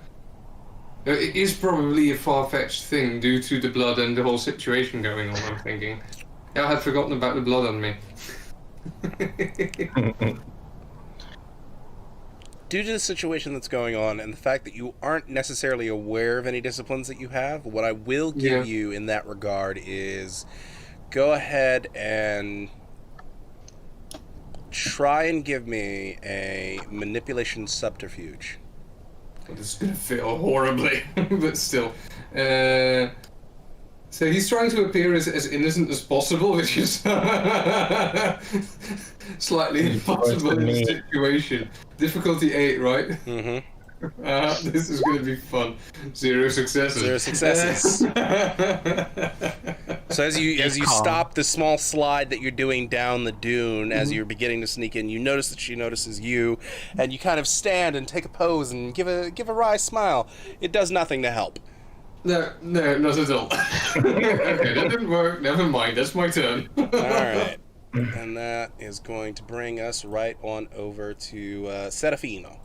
It is probably a far-fetched thing due to the blood and the whole situation going on, I'm thinking. Yeah, I had forgotten about the blood on me. due to the situation that's going on and the fact that you aren't necessarily aware of any disciplines that you have, what I will give you in that regard is go ahead and try and give me a manipulation subterfuge. This is gonna fail horribly, but still. So he's trying to appear as innocent as possible, which is slightly impossible in this situation. Difficulty 8, right? Mm-hmm. This is going to be fun. 0 successes. 0 successes. So as you stop the small slide that you're doing down the dune, as you're beginning to sneak in, you notice that she notices you, and you kind of stand and take a pose and give a wry smile. It does nothing to help. No, not at all. Okay, that didn't work. Never mind. That's my turn. All right. And that is going to bring us right on over to Serafino.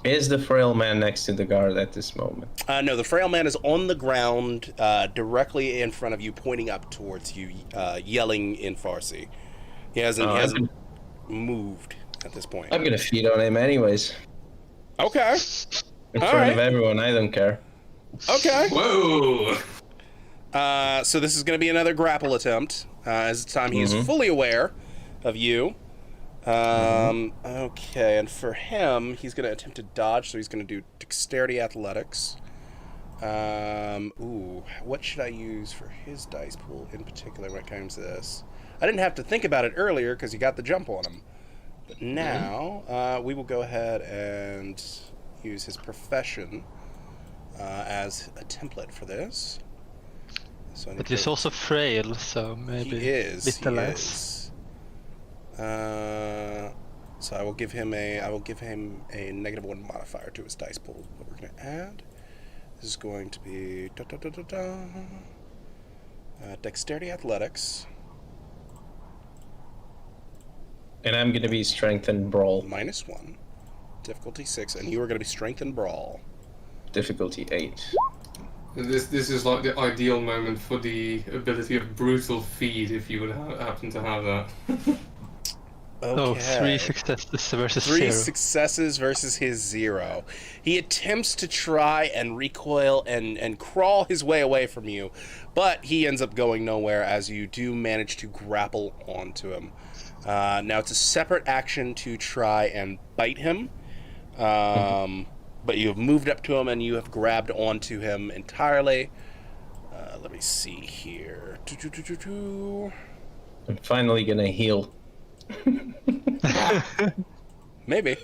Is the frail man next to the guard at this moment? No, the frail man is on the ground directly in front of you, pointing up towards you, yelling in Farsi. He hasn't moved at this point. I'm gonna feed on him anyways. Okay. In front of everyone, I don't care. Okay. Whoa! So this is going to be another grapple attempt. As the time he is fully aware of you. Okay, and for him, he's going to attempt to dodge, so he's going to do dexterity athletics. What should I use for his dice pool in particular when it comes to this? I didn't have to think about it earlier because you got the jump on him. But now, we will go ahead and use his profession as a template for this. So But he's also frail, so maybe he is. little He less. is. So I will give him a -1 modifier to his dice pool. What we're going to add this is going to be dexterity athletics. And I'm gonna be strength and brawl. -1, difficulty 6, and you are going to be strength and brawl. Difficulty 8. This is like the ideal moment for the ability of brutal feed, if you would happen to have that. Oh, 3 successes versus 3 0. successes versus his 0. He attempts to try and recoil and crawl his way away from you, but he ends up going nowhere as you do manage to grapple onto him. Now it's a separate action to try and bite him, but you have moved up to him and you have grabbed onto him entirely. Let me see here. I'm finally gonna heal. Maybe.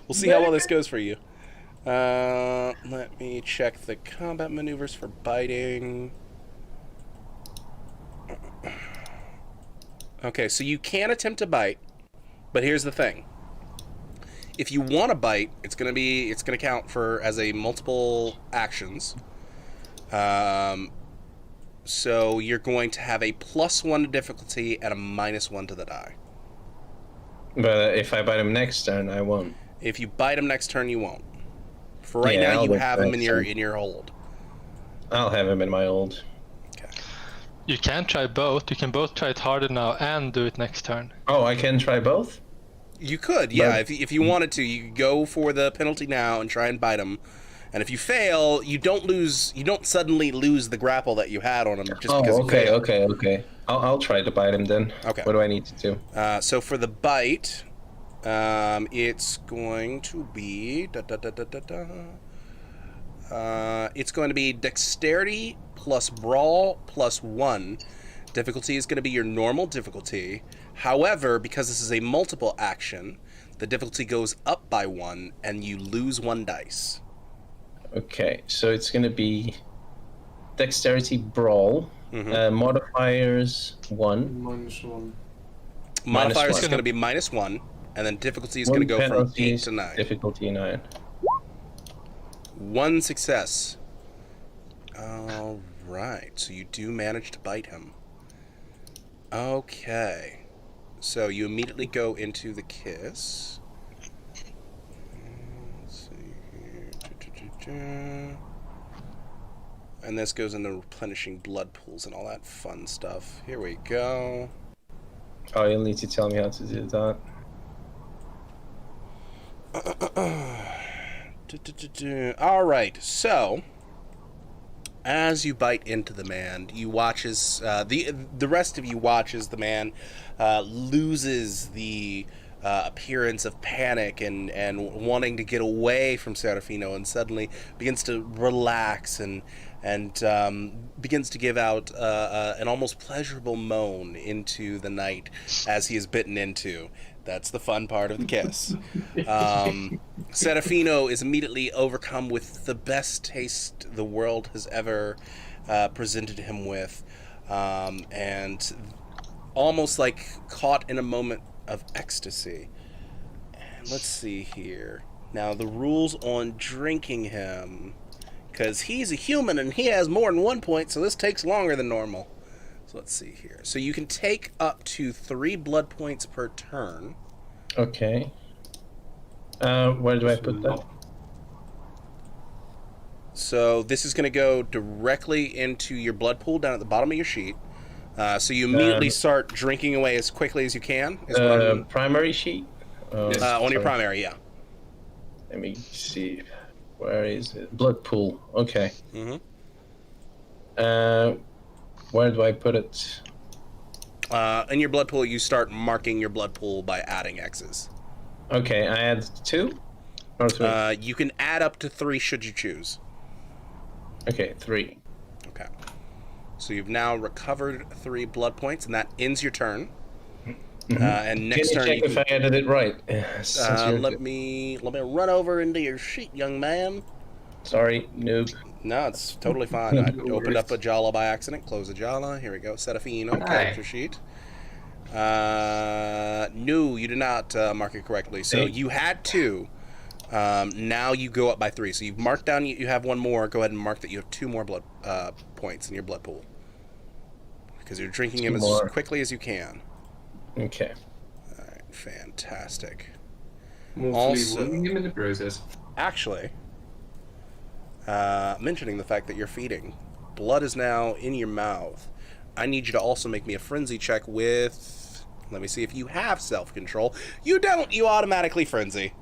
We'll see how well this goes for you. Let me check the combat maneuvers for biting. Okay, so you can attempt to bite, but here's the thing. If you want to bite, it's gonna count for as a multiple actions. So you're going to have a +1 to difficulty and a -1 to the die. But if I bite him next turn, I won't. If you bite him next turn, you won't. For right Yeah, now, I'll you wait have for him in next your turn. hold. I'll have him in my old. Okay. You can try both. You can both try it harder now and do it next turn. Oh, I can try both? You could, yeah. But- If you wanted to, you could go for the penalty now and try and bite him. And if you fail, you don't suddenly lose the grapple that you had on him just because you failed. Okay. I'll try to bite him then. Okay. What do I need to do? So for the bite, it's going to be it's going to be dexterity plus brawl plus 1. Difficulty is going to be your normal difficulty. However, because this is a multiple action, the difficulty goes up by 1, and you lose 1 dice. Okay, so it's gonna be dexterity brawl, modifiers 1. -1. Modifier is one. going to be -1, and then difficulty is going to go from 8 penalties, to 9. Difficulty 9. 1 success. All right, so you do manage to bite him. Okay, so you immediately go into the kiss. Let's see here. And this goes into replenishing blood pools and all that fun stuff. Here we go. Oh, you'll need to tell me how to do that. All right, so as you bite into the man, you watch as the rest of you watch as the man loses the appearance of panic and wanting to get away from Serafino, and suddenly begins to relax and begins to give out an almost pleasurable moan into the night as he is bitten into. That's the fun part of the kiss. Serafino is immediately overcome with the best taste the world has ever presented him with, and almost like caught in a moment of ecstasy. And let's see here. Now, the rules on drinking him, because he's a human and he has more than 1 point, so this takes longer than normal. So let's see here. So you can take up to 3 blood points per turn. Okay. Where do I put that? So this is going to go directly into your blood pool down at the bottom of your sheet. So you immediately start drinking away as quickly as you can. Primary sheet? On your primary, yeah. Let me see. Where is it? Blood pool. Okay. Mm-hmm. Where do I put it? In your blood pool, you start marking your blood pool by adding X's. Okay, I add 2? Or 3? You can add up to 3 should you choose. Okay, 3. Okay. So you've now recovered 3 blood points, and that ends your turn. And next Can turn, you check if I added it right? let me run over into your sheet, young man. Sorry, noob. No, it's totally fine. I opened up a Jala by accident. Close a Jala. Here we go. Serafino, character sheet. No, you did not mark it correctly. So you had 2. Now you go up by 3. So you've marked down. You have 1 more. Go ahead and mark that you have 2 more blood points in your blood pool, because you're drinking him as quickly as you can. Okay. All right, fantastic. Also, wounding him in the process. Actually, mentioning the fact that you're feeding, blood is now in your mouth. I need you to also make me a frenzy check with. Let me see if you have self-control. You don't. You automatically frenzy.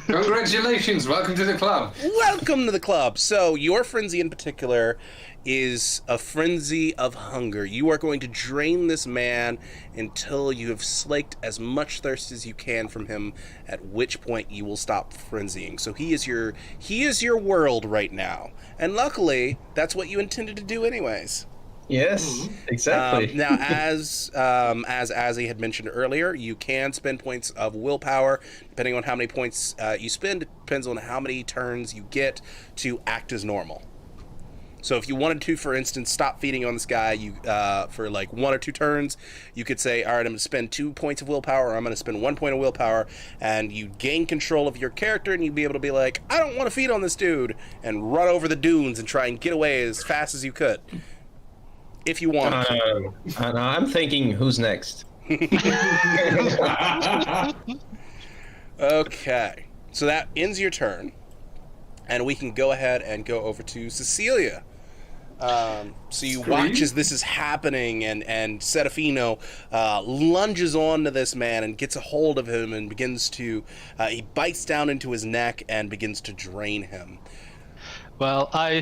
Congratulations, welcome to the club. Welcome to the club. So your frenzy in particular is a frenzy of hunger. You are going to drain this man until you have slaked as much thirst as you can from him, at which point you will stop frenzying. So he is your world right now. And luckily, that's what you intended to do anyways. Yes, exactly. Now, as Azzy had mentioned earlier, you can spend points of willpower. Depending on how many points you spend, it depends on how many turns you get to act as normal. So if you wanted to, for instance, stop feeding on this guy for like 1 or 2 turns, you could say, all right, I'm going to spend 2 points of willpower, or I'm going to spend 1 point of willpower, and you gain control of your character, and you'd be able to be like, I don't want to feed on this dude, and run over the dunes and try and get away as fast as you could. If you want. I'm thinking, who's next? Okay, so that ends your turn, and we can go ahead and go over to Cecilia. So you watch as this is happening, and Serafino lunges onto this man and gets a hold of him and begins to, he bites down into his neck and begins to drain him. Well, I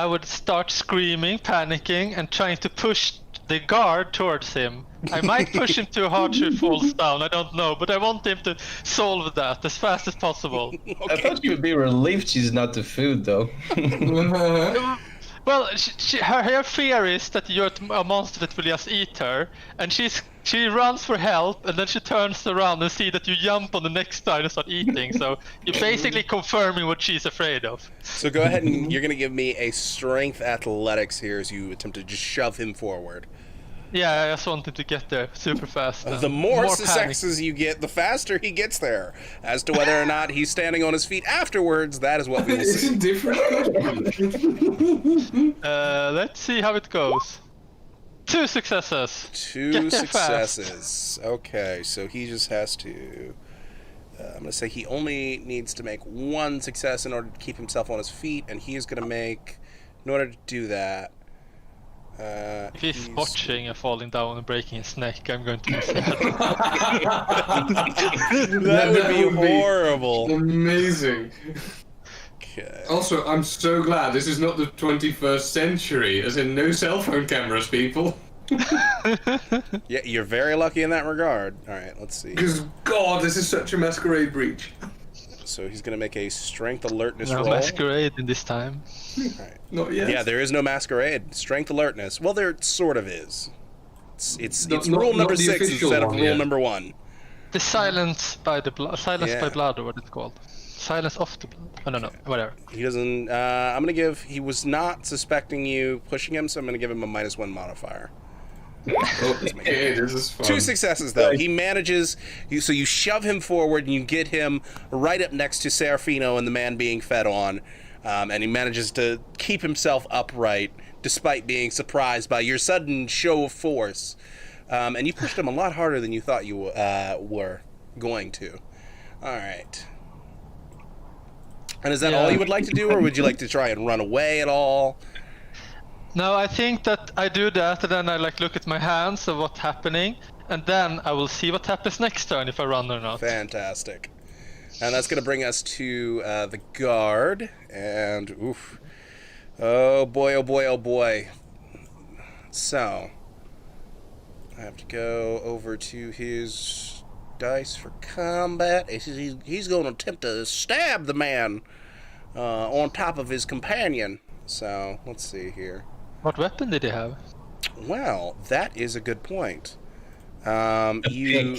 would start screaming, panicking, and trying to push the guard towards him. I might push him too hard so he falls down, I don't know, but I want him to solve that as fast as possible. Okay. I thought you would be relieved she's not the food, though. Well, her fear is that you're a monster that will just eat her, and she runs for help, and then she turns around and see that you jump on the next side and start eating. So you're basically confirming what she's afraid of. So go ahead and you're going to give me a strength athletics here as you attempt to just shove him forward. Yeah, I just want him to get there super fast. The more successes you get, the faster he gets there. As to whether or not he's standing on his feet afterwards, that is what we will see. It's a different question. Let's see how it goes. 2 successes. 2 successes. Okay, so he just has to... I'm going to say he only needs to make 1 success in order to keep himself on his feet, and he is going to make... In order to do that... If he's watching and falling down and breaking his neck, I'm going to be sad. That would be horrible. Amazing. Okay. Also, I'm so glad this is not the 21st century, as in no cell phone cameras, people. Yeah, you're very lucky in that regard. All right, let's see. Because, God, this is such a masquerade breach. So he's gonna make a strength alertness No roll. masquerade in this time. Not yet. Yeah, there is no masquerade. Strength alertness. Well, there sort of is. It's Not- rule not number the 6 official instead of one, rule yeah. number 1. The silence by the blood. Silence Yeah. by blood, or what it's called. Silence of the blood. I don't know. Whatever. He doesn't. I'm gonna give. He was not suspecting you pushing him, so I'm gonna give him a -1 modifier. Okay, this is fun. 2 successes though. He manages. So you shove him forward and you get him right up next to Serafino and the man being fed on, and he manages to keep himself upright despite being surprised by your sudden show of force. And you pushed him a lot harder than you thought you were going to. All right. And is that all you would like to do, or would you like to try and run away at all? No, I think that I do that, and then I look at my hands of what's happening, and then I will see what happens next turn if I run or not. Fantastic. And that's going to bring us to the guard. And, oof. Oh boy, oh boy, oh boy. So, I have to go over to his dice for combat. He's going to attempt to stab the man on top of his companion. So, let's see here. What weapon did he have? Well, that is a good point. You...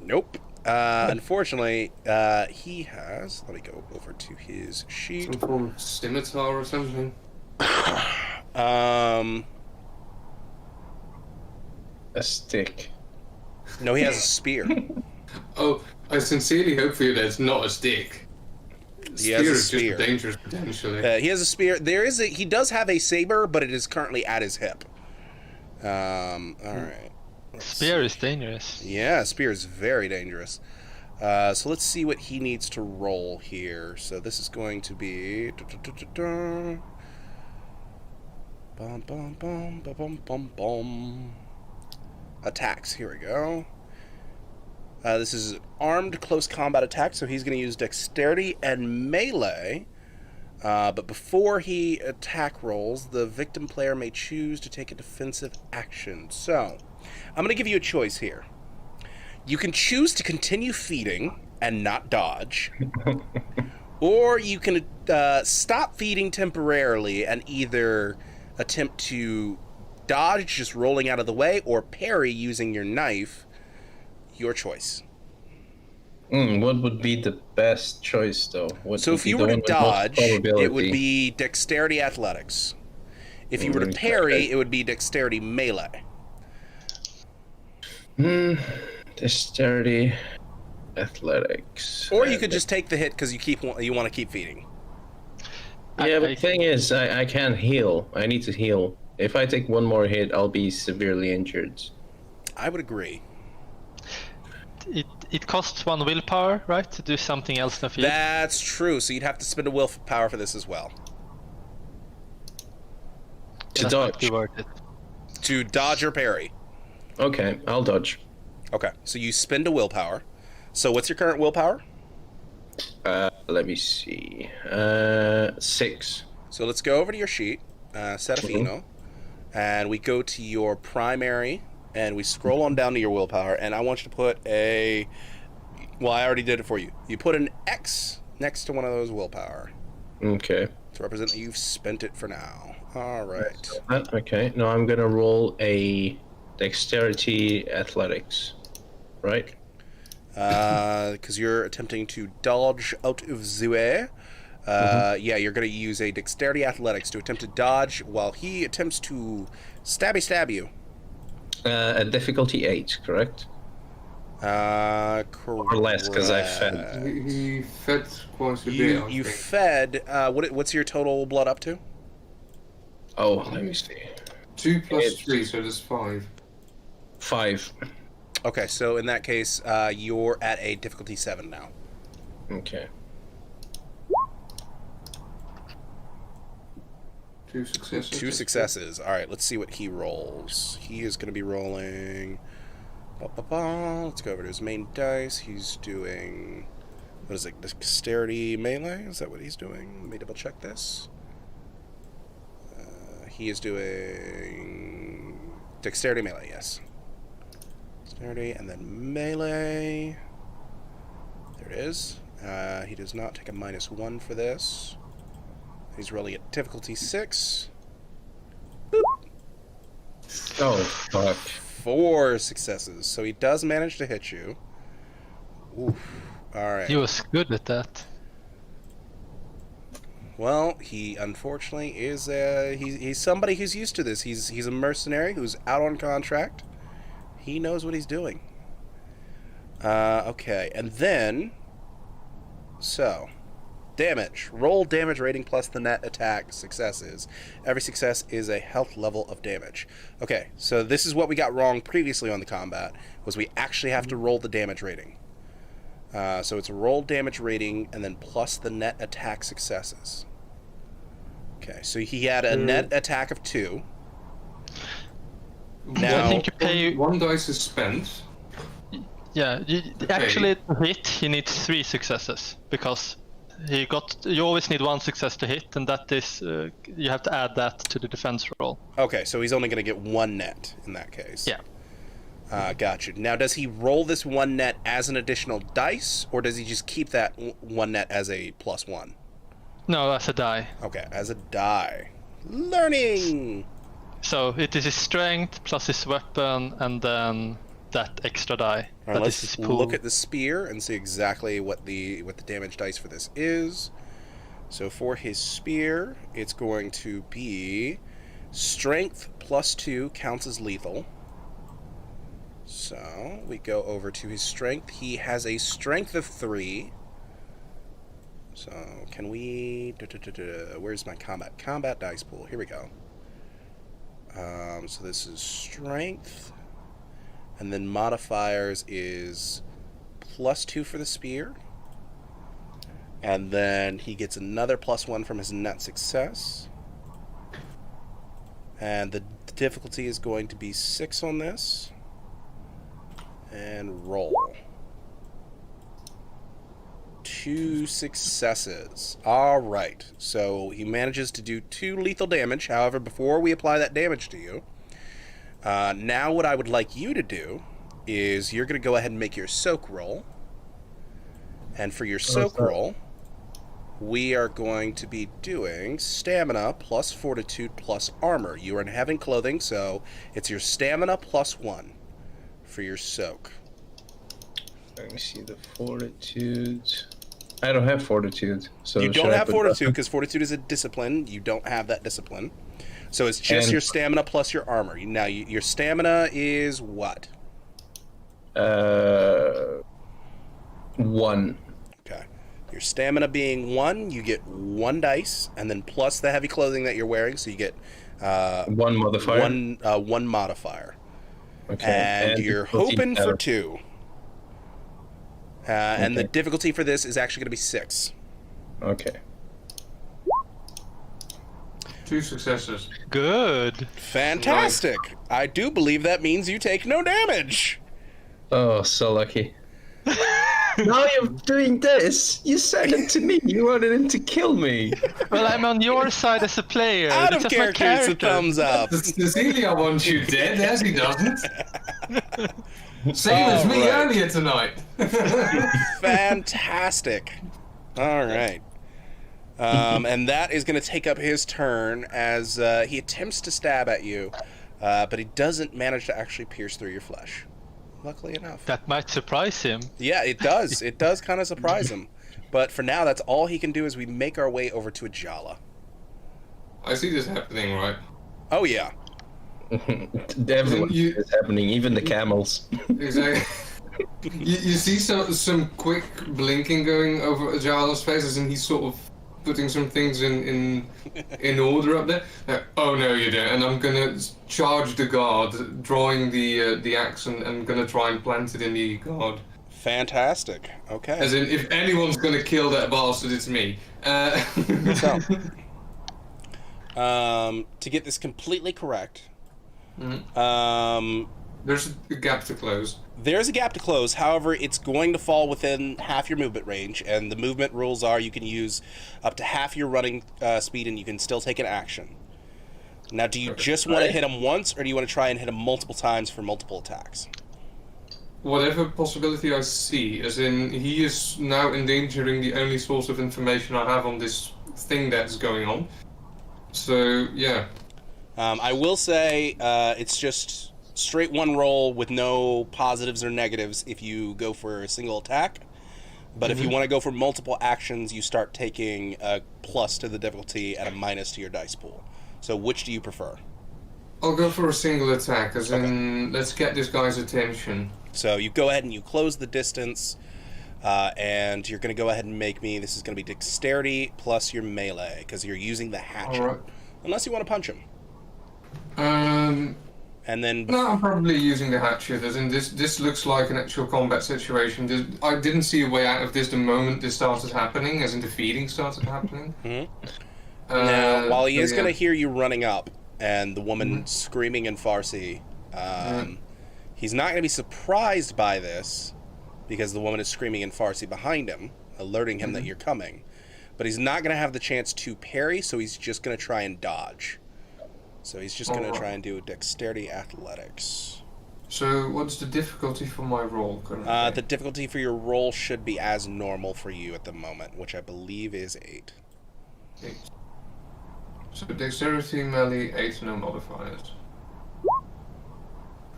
Nope. Unfortunately, he has... Let me go over to his sheet. Some form of scimitar or something. A stick. No, he has a spear. Oh, I sincerely hope for you that it's not a stick. He has a is spear. just dangerous potentially. He has a spear. He does have a saber, but it is currently at his hip. All right. Spear is dangerous. Yeah, spear is very dangerous. So let's see what he needs to roll here. So this is going to be... Bum, bum, bum, bum, bum, bum, bum. Attacks. Here we go. This is armed close combat attack, so he's going to use dexterity and melee. But before he attack rolls, the victim player may choose to take a defensive action. So, I'm going to give you a choice here. You can choose to continue feeding and not dodge. Or you can stop feeding temporarily and either attempt to dodge, just rolling out of the way, or parry using your knife. Your choice. What would be the best choice, though? So if you were to dodge, it would be dexterity athletics. If you were to parry, it would be dexterity melee. Dexterity athletics. Or you could just take the hit because you want to keep feeding. Yeah, but the thing is, I can't heal. I need to heal. If I take one more hit, I'll be severely injured. I would agree. It costs 1 willpower, right, to do something else than feed? That's true. So you'd have to spend a willpower for this as well. To That might dodge. be worth it. To dodge or parry. Okay, I'll dodge. Okay, so you spend a willpower. So what's your current willpower? Let me see. 6. So let's go over to your sheet, Serafino, and we go to your primary, and we scroll on down to your willpower, and I want you to put a... Well, I already did it for you. You put an X next to one of those willpower Okay. to represent that you've spent it for now. All right. Okay, now I'm gonna roll a dexterity athletics. Right? Because you're attempting to dodge out of the way. Yeah, you're going to use a dexterity athletics to attempt to dodge while he attempts to stab you. A difficulty 8, correct? Correct. Or less, because I fed. He fed quite a bit. You fed. What's your total blood up to? Oh, let me see. 2 plus It's- 3, so there's 5. 5. Okay, so in that case, you're at a difficulty 7 now. Okay. 2 successes. 2 successes. All right, let's see what he rolls. He is going to be rolling. Let's go over to his main dice. He's doing, what is it, dexterity melee? Is that what he's doing? Let me double check this. He is doing dexterity melee, yes. Dexterity and then melee. There it is. He does not take a -1 for this. He's rolling at difficulty 6. Oh, fuck. 4 successes. So he does manage to hit you. Oof. All right. He was good at that. Well, he unfortunately is he's somebody who's used to this. He's a mercenary who's out on contract. He knows what he's doing. Okay, and then so damage. Roll damage rating plus the net attack successes. Every success is a health level of damage. Okay, so this is what we got wrong previously on the combat, was we actually have to roll the damage rating. So it's roll damage rating and then plus the net attack successes. Okay, so he had a net attack of 2. Now, I think you pay. One dice is spent. Yeah, actually to hit he needs 3 successes because you always need 1 success to hit, and that is you have to add that to the defense roll. okay, so he's only going to get 1 net in that case. Yeah. Gotcha. Now, does he roll this 1 net as an additional dice, or does he just keep that 1 net as a +1? No, that's a die. Okay, as a die. Learning! So it is his strength plus his weapon, and then that extra die. All right, that is let's his pool. look at the spear and see exactly what the damage dice for this is. So for his spear, it's going to be strength +2 counts as lethal. So we go over to his strength. He has a strength of 3. So can we... Where's my combat dice pool? Here we go. So this is strength. And then modifiers is +2 for the spear. And then he gets another +1 from his net success. And the difficulty is going to be 6 on this. And roll. 2 successes. Alright, so he manages to do 2 lethal damage. However, before we apply that damage to you, now what I would like you to do is you're going to go ahead and make your soak roll. And for your soak roll, we are going to be doing stamina plus fortitude plus armor. You are in heavy clothing, so it's your stamina +1 for your soak. Let me see the fortitude. I don't have fortitude, so You should don't I have put fortitude because fortitude is a discipline. You don't have that discipline. So it's just And- your stamina plus your armor. Now, your stamina is what? 1. Okay. Your stamina being 1, you get 1 dice, and then plus the heavy clothing that you're wearing, so you get 1 modifier. one modifier. Okay. And you're difficulty hoping for better. 2. And the Okay. difficulty for this is actually going to be 6. Okay. 2 successes. Good. Fantastic! I do believe that means you take no damage! Oh, so lucky. Now you're doing this. You said it to me. You wanted him to kill me. Well, I'm on your side as a player. Out It's of just my character, it's a thumbs up. Cecilia wants you dead, as he doesn't. Same as me Alright. earlier tonight. Fantastic. All right. And that is going to take up his turn as he attempts to stab at you, but he doesn't manage to actually pierce through your flesh. Luckily enough. That might surprise him. Yeah, it does. It does kind of surprise him. But for now, that's all he can do as we make our way over to Ajala. I see this happening, right? Oh, yeah. Everyone You- is happening, even the camels. Exactly. you see some quick blinking going over Ajala's face, and he's sort of putting some things in order up there. Oh no, you don't. And I'm gonna charge the guard, drawing the axe, and gonna try and plant it in the guard. Fantastic. Okay. As in, if anyone's gonna kill that bastard, it's me. So, To get this completely correct, There's a gap to close. there's a gap to close. However, it's going to fall within half your movement range, and the movement rules are you can use up to half your running speed, and you can still take an action. Now, do you just want to hit him once, or do you want to try and hit him multiple times for multiple attacks? Whatever possibility I see, as in he is now endangering the only source of information I have on this thing that's going on. So yeah. I will say it's just straight one roll with no positives or negatives if you go for a single attack. But if you want to go for multiple actions, you start taking a plus to the difficulty and a minus to your dice pool. So which do you prefer? I'll go for a single attack, as in let's get this guy's attention. So you go ahead and you close the distance, and you're going to go ahead and make me, this is going to be dexterity plus your melee, because you're using the hatchet. Alright. Unless you want to punch him. And then... No, I'm probably using the hatchet, as in this looks like an actual combat situation. I didn't see a way out of this the moment this started happening, as in the feeding started happening. Now, while he is yeah. going to hear you running up, and the woman screaming in Farsi, he's not going to be surprised by this, because the woman is screaming in Farsi behind him, alerting him that you're coming. But he's not going to have the chance to parry, so he's just going to try and dodge. So he's just going to try and do dexterity athletics. So what's the difficulty for my roll currently? The difficulty for your roll should be as normal for you at the moment, which I believe is 8. 8. So dexterity, melee, 8, no modifiers.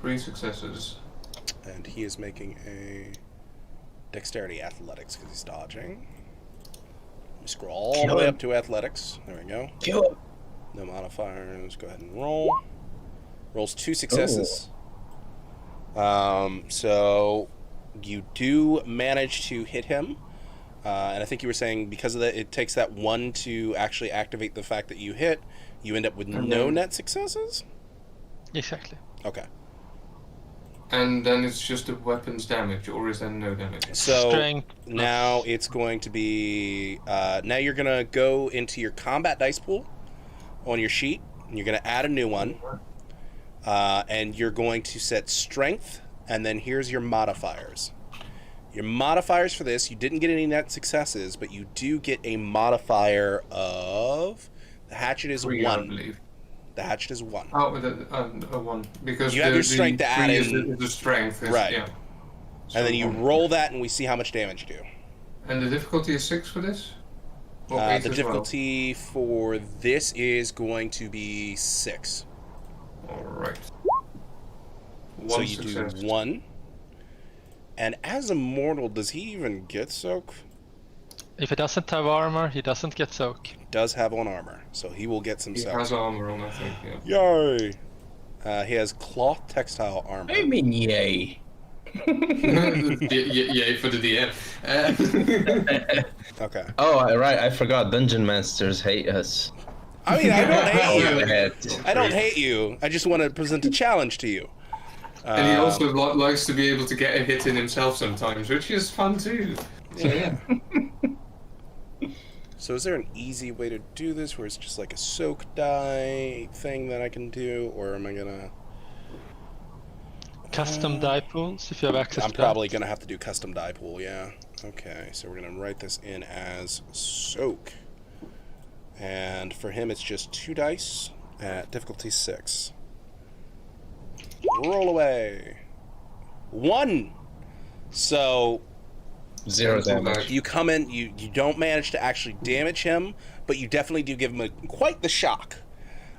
3 successes. And he is making a dexterity athletics because he's dodging. Let me scroll all the way up to athletics. There we go. Kill him. No modifiers. Go ahead and roll. Rolls 2 successes. So you do manage to hit him. And I think you were saying because of that, it takes that 1 to actually activate the fact that you hit. You end up with no net successes? Exactly. Okay. And then it's just the weapon's damage, or is there no damage? So Strength. now it's going to be... now you're going to go into your combat dice pool on your sheet. And you're going to add a new one. And you're going to set strength. And then here's your modifiers. Your modifiers for this, you didn't get any net successes, but you do get a modifier of... The hatchet is 3, I 1. believe. The hatchet is 1. Oh, with a 1. Because You have your strength to add 3 in. is the strength. Right. Yeah. And then you roll that and we see how much damage you do. And the difficulty is 6 for this? Or 8 The as difficulty for this is going to be 6. well? Alright. So 1 you success. do 1. And as a mortal, does he even get soak? If he doesn't have armor, he doesn't get soak. He does have on armor, so he will get some He soak. has armor on, I think, yeah. Yay! He has cloth textile armor. I mean, yay. Yay for the DM. Okay. Oh, right. I forgot. Dungeon masters hate us. I mean, I don't hate you. Bad. I don't hate you. I just want to present a challenge to you. And he also likes to be able to get a hit in himself sometimes, which is fun too. So yeah. So is there an easy way to do this where it's just like a soak die thing that I can do, or am I gonna... Custom die pools, if you have access I'm to probably gonna have to do custom die pool, yeah. Okay, so we're gonna write this in as soak. And for him it's just 2 dice at difficulty 6. Roll away. 1! So 0 damage. you come in, you don't manage to actually damage him, but you definitely do give him quite the shock.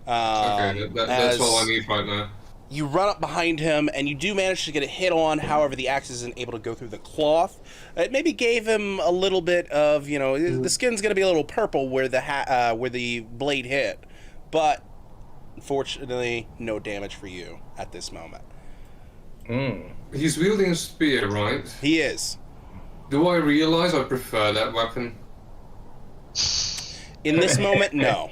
Okay, that's as all I need right now. You run up behind him, and you do manage to get a hit on. However, the axe isn't able to go through the cloth. It maybe gave him a little bit of, you know, the skin's going to be a little purple where the blade hit, but unfortunately, no damage for you at this moment. He's wielding a spear, right? He is. Do I realize I prefer that weapon? In this moment, no.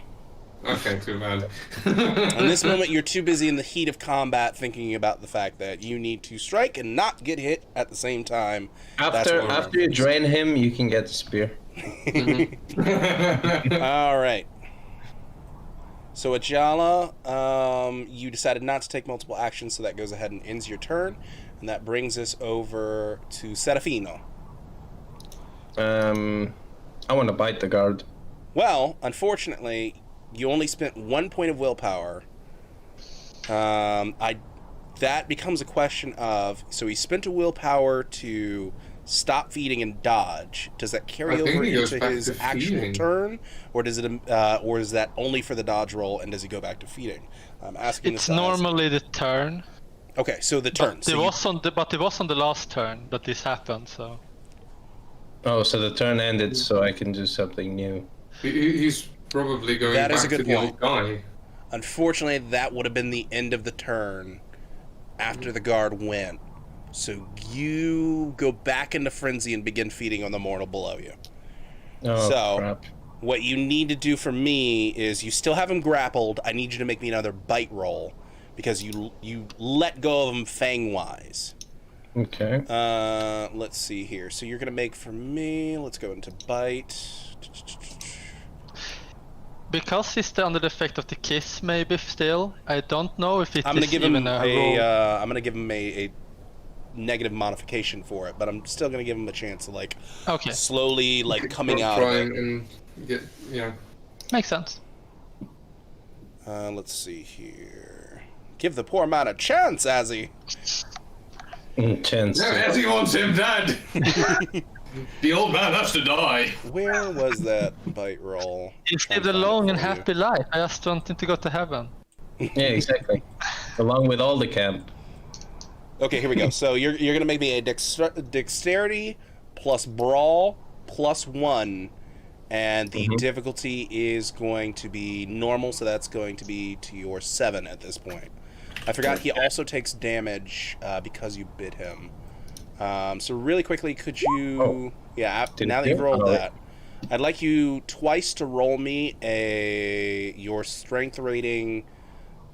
Okay, too bad. In this moment, you're too busy in the heat of combat thinking about the fact that you need to strike and not get hit at the same time. After you drain him, you can get the spear. All right. So Ajala, you decided not to take multiple actions, so that goes ahead and ends your turn, and that brings us over to Serafino. I want to bite the guard. Well, unfortunately, you only spent 1 point of willpower. That becomes a question of, so he spent a willpower to stop feeding and dodge. Does that carry over into his actual turn, or does it, or is that only for the dodge roll? And does he go back to feeding? I'm asking. It's normally the turn. Okay, so the turn. But it was on the last turn that this happened. So. Oh, so the turn ended, so I can do something new. He's probably going That back is a good to the point. old guy. Unfortunately, that would have been the end of the turn after the guard went. So you go back into frenzy and begin feeding on the mortal below you. Oh, So- crap. What you need to do for me is, you still have him grappled. I need you to make me another bite roll, because you let go of him fang-wise. Okay. Let's see here. So you're going to make for me, let's go into bite. Because he's under the effect of the kiss, maybe still. I don't know if it I'm going to is give him even a roll. I'm going to give him a negative modification for it, but I'm still going to give him a chance of Okay, slowly coming out of Trying it. and get makes sense. Let's see here. Give the poor man a chance, Azzy. Chance. As he wants him dead. The old man has to die. Where was that bite roll? He's Trying lived to a find it long and for you. happy life. I just want him to go to heaven. Yeah, exactly. Along with all the camp. Okay, here we go. So you're gonna make me a dexterity plus brawl plus 1, and the difficulty is going to be normal. So that's going to be to your 7 at this point. I forgot he also takes damage because you bit him. So really quickly, could you? Oh. Yeah. Didn't Now that you've you? rolled Oh. that, I'd like you twice to roll me your strength rating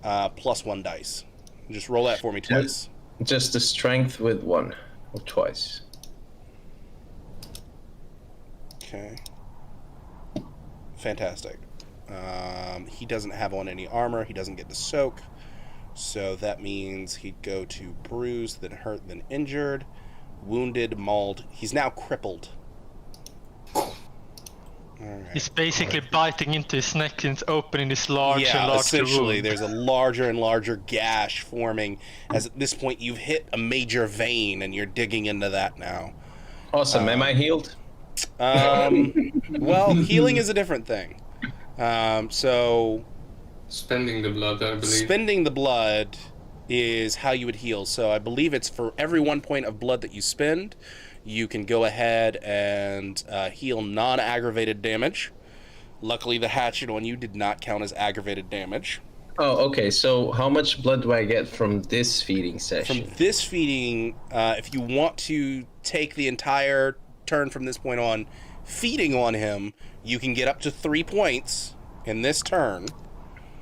plus 1 dice. Just roll that for me twice. Just the strength with 1 or twice. Okay. Fantastic. He doesn't have on any armor. He doesn't get to soak. So that means he'd go to bruised, then hurt, then injured, wounded, mauled. He's now crippled. Alright. He's basically biting into his neck and it's opening this large and Yeah, larger essentially, wound. there's a larger and larger gash forming, as at this point you've hit a major vein and you're digging into that now. Awesome. Am I healed? Well, healing is a different thing. So Spending the blood, I believe. spending the blood is how you would heal. So I believe it's for every 1 point of blood that you spend, you can go ahead and heal non-aggravated damage. Luckily, the hatchet on you did not count as aggravated damage. Oh, okay. So how much blood do I get from this feeding session? From this feeding, if you want to take the entire turn from this point on feeding on him, you can get up to 3 points in this turn.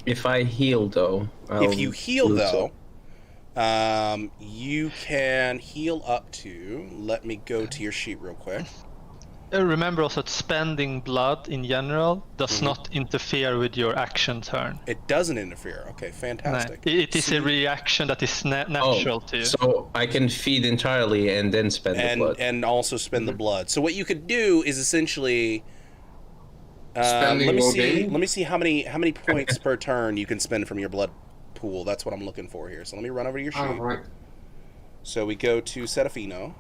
If I heal, though. If you heal, lose though, it. you can heal up to... Let me go to your sheet real quick. Remember also that spending blood in general does Mm-hmm. not interfere with your action turn. It doesn't interfere. Okay, No, fantastic. it is a reaction that is natural to you. So I can feed entirely and then spend the blood. And also spend the blood. So what you could do is essentially... Spending let well-being? me see how many points per turn you can spend from your blood pool. That's what I'm looking for here. So let me run over to your sheet. Oh, right. So we go to Serafino.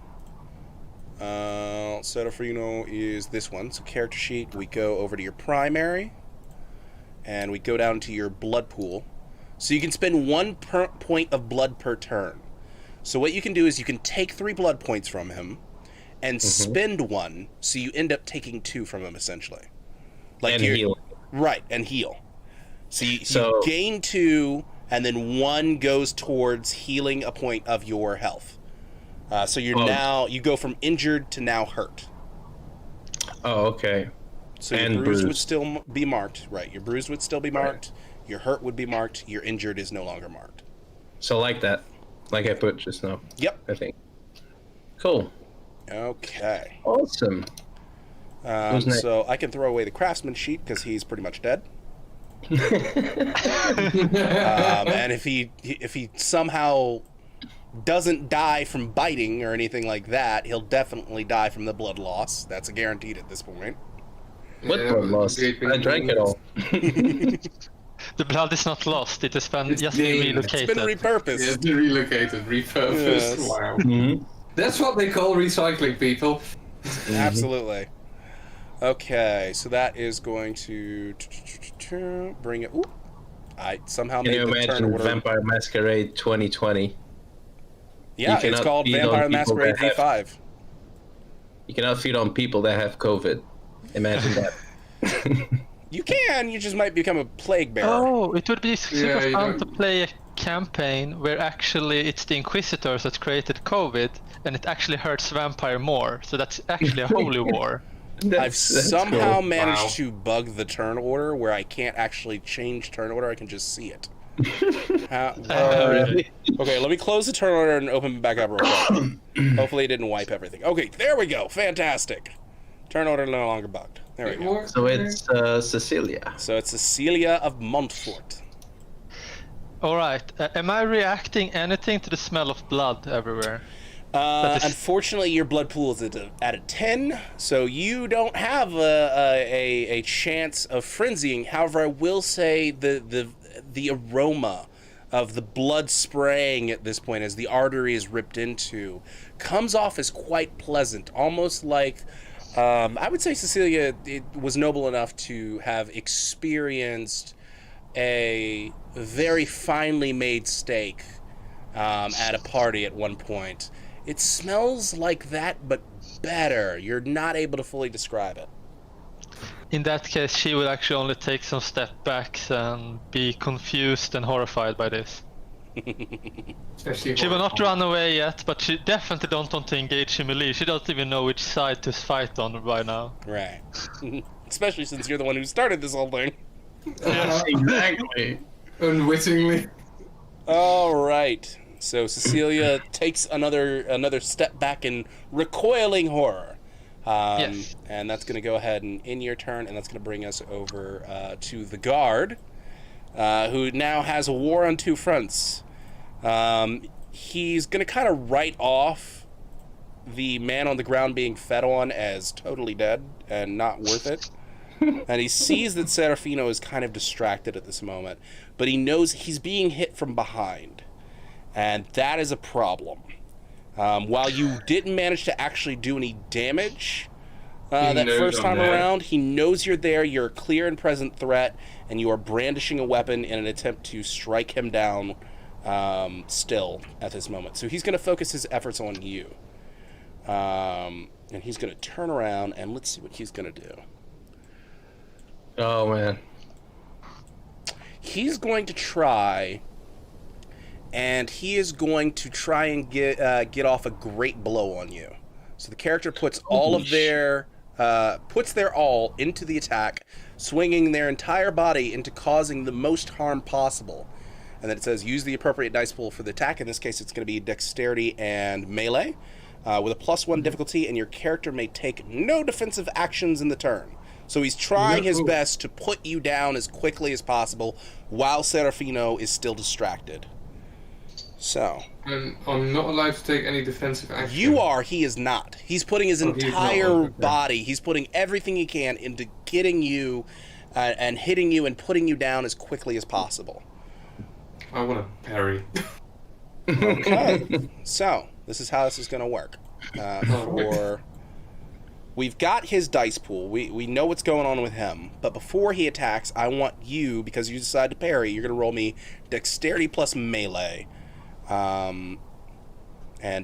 Serafino is this one. So character sheet, we go over to your primary, and we go down to your blood pool. So you can spend 1 point of blood per turn. So what you can do is you can take 3 blood points from him, and spend 1, so you end up taking 2 from him essentially. And you're- heal. Right, and heal. So you So- gain 2, and then 1 goes towards healing a point of your health. So you're Oh. you go from injured to now hurt. Oh, okay. So your And bruised would bruised. still be marked, right? Your bruised would still be marked. Your hurt would be marked. Your injured is no longer marked. So like that. Like I put just now, Yep. I think. Cool. Okay. Awesome. Who's next? So I can throw away the craftsman sheet because he's pretty much dead. And if he somehow doesn't die from biting or anything like that, he'll definitely die from the blood loss. That's a guaranteed at this point. What blood loss? I drank it all. The blood is not lost, it has been It's just been been- relocated. It's been repurposed. Yeah, it's been relocated, repurposed. Yes. Wow. Mhm. That's what they call recycling, people. Absolutely. Okay, so that is going to bring it. Ooh, I somehow Can made you the turn imagine order. Vampire Masquerade 2020? Yeah, it's cannot called feed on Vampire people Masquerade that have- V5. You cannot feed on people that have COVID. Imagine that. You can. You just might become a plague bearer. Oh, it would be super Yeah, you fun don't- to play a campaign where actually it's the Inquisitors that created COVID, and it actually hurts vampire more. So that's actually a holy war. I've That's somehow cool. managed Wow. to bug the turn order where I can't actually change turn order. I can just see it. Really? Okay, let me close the turn order and open it back up real quick. Hopefully it didn't wipe everything. Okay, there we go. Fantastic. Turn order no longer bugged. There we It go. works. So it's Cecilia. So it's Cecilia of Montfort. Alright, am I reacting anything to the smell of blood everywhere? That is- Unfortunately, your blood pool is at a 10, so you don't have a chance of frenzying. However, I will say the aroma of the blood spraying at this point as the artery is ripped into comes off as quite pleasant, almost like I would say Cecilia was noble enough to have experienced a very finely made steak at a party at one point. It smells like that, but better. You're not able to fully describe it. In that case, she will actually only take some step backs and be confused and horrified by this. Especially She will not horrifying. run away yet, but she definitely don't want to engage in melee. She doesn't even know which side to fight on by now. Right. Especially since you're the one who started this whole thing. Exactly. Unwittingly. All right. So Cecilia takes another step back in recoiling horror. Yes. And that's going to go ahead and in your turn, and that's going to bring us over to the guard, who now has a war on two fronts. He's going to kind of write off the man on the ground being fed on as totally dead and not worth it. And he sees that Serafino is kind of distracted at this moment, but he knows he's being hit from behind. And that is a problem. While you didn't manage to actually do any damage that knows first I'm time there. around, he knows you're there, you're a clear and present threat, and you are brandishing a weapon in an attempt to strike him down still at this moment. So he's going to focus his efforts on you. And he's going to turn around, and let's see what he's going to do. Oh man. He's going to try, and he is going to try and get off a great blow on you. So the character puts all of their puts their all into the attack, swinging their entire body into causing the most harm possible. And then it says use the appropriate dice pool for the attack. In this case, it's going to be dexterity and melee with a +1 difficulty, and your character may take no defensive actions in the turn. So he's trying his best to put you down as quickly as possible while Serafino is still distracted. So, And I'm not allowed to take any defensive action. you are, he is not. He's putting his Oh, he's not, entire okay. body, he's putting everything he can into getting you and hitting you and putting you down as quickly as possible. I want to parry. Okay. So, this is how this is going to work. We've got his dice pool. We know what's going on with him. But before he attacks, I want you, because you decide to parry, you're going to roll me dexterity plus melee. And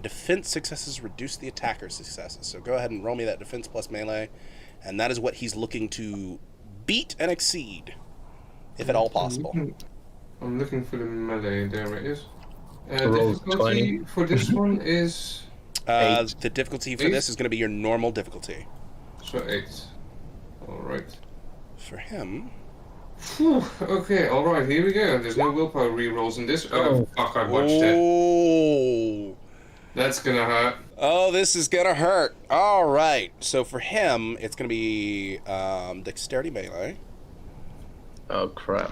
defense successes reduce the attacker's successes. So go ahead and roll me that defense plus melee. And that is what he's looking to beat and exceed, if at all possible. I'm looking for the melee. There it is. Roll Difficulty 20. for this one is The difficulty for this is going to be your normal difficulty. so 8. Alright. For him, Whew, okay, alright, here we go. There's no willpower rerolls in this. Oh, fuck, I watched that. oh, That's gonna hurt. oh, this is gonna hurt. All right, so for him, it's gonna be dexterity melee, Oh crap.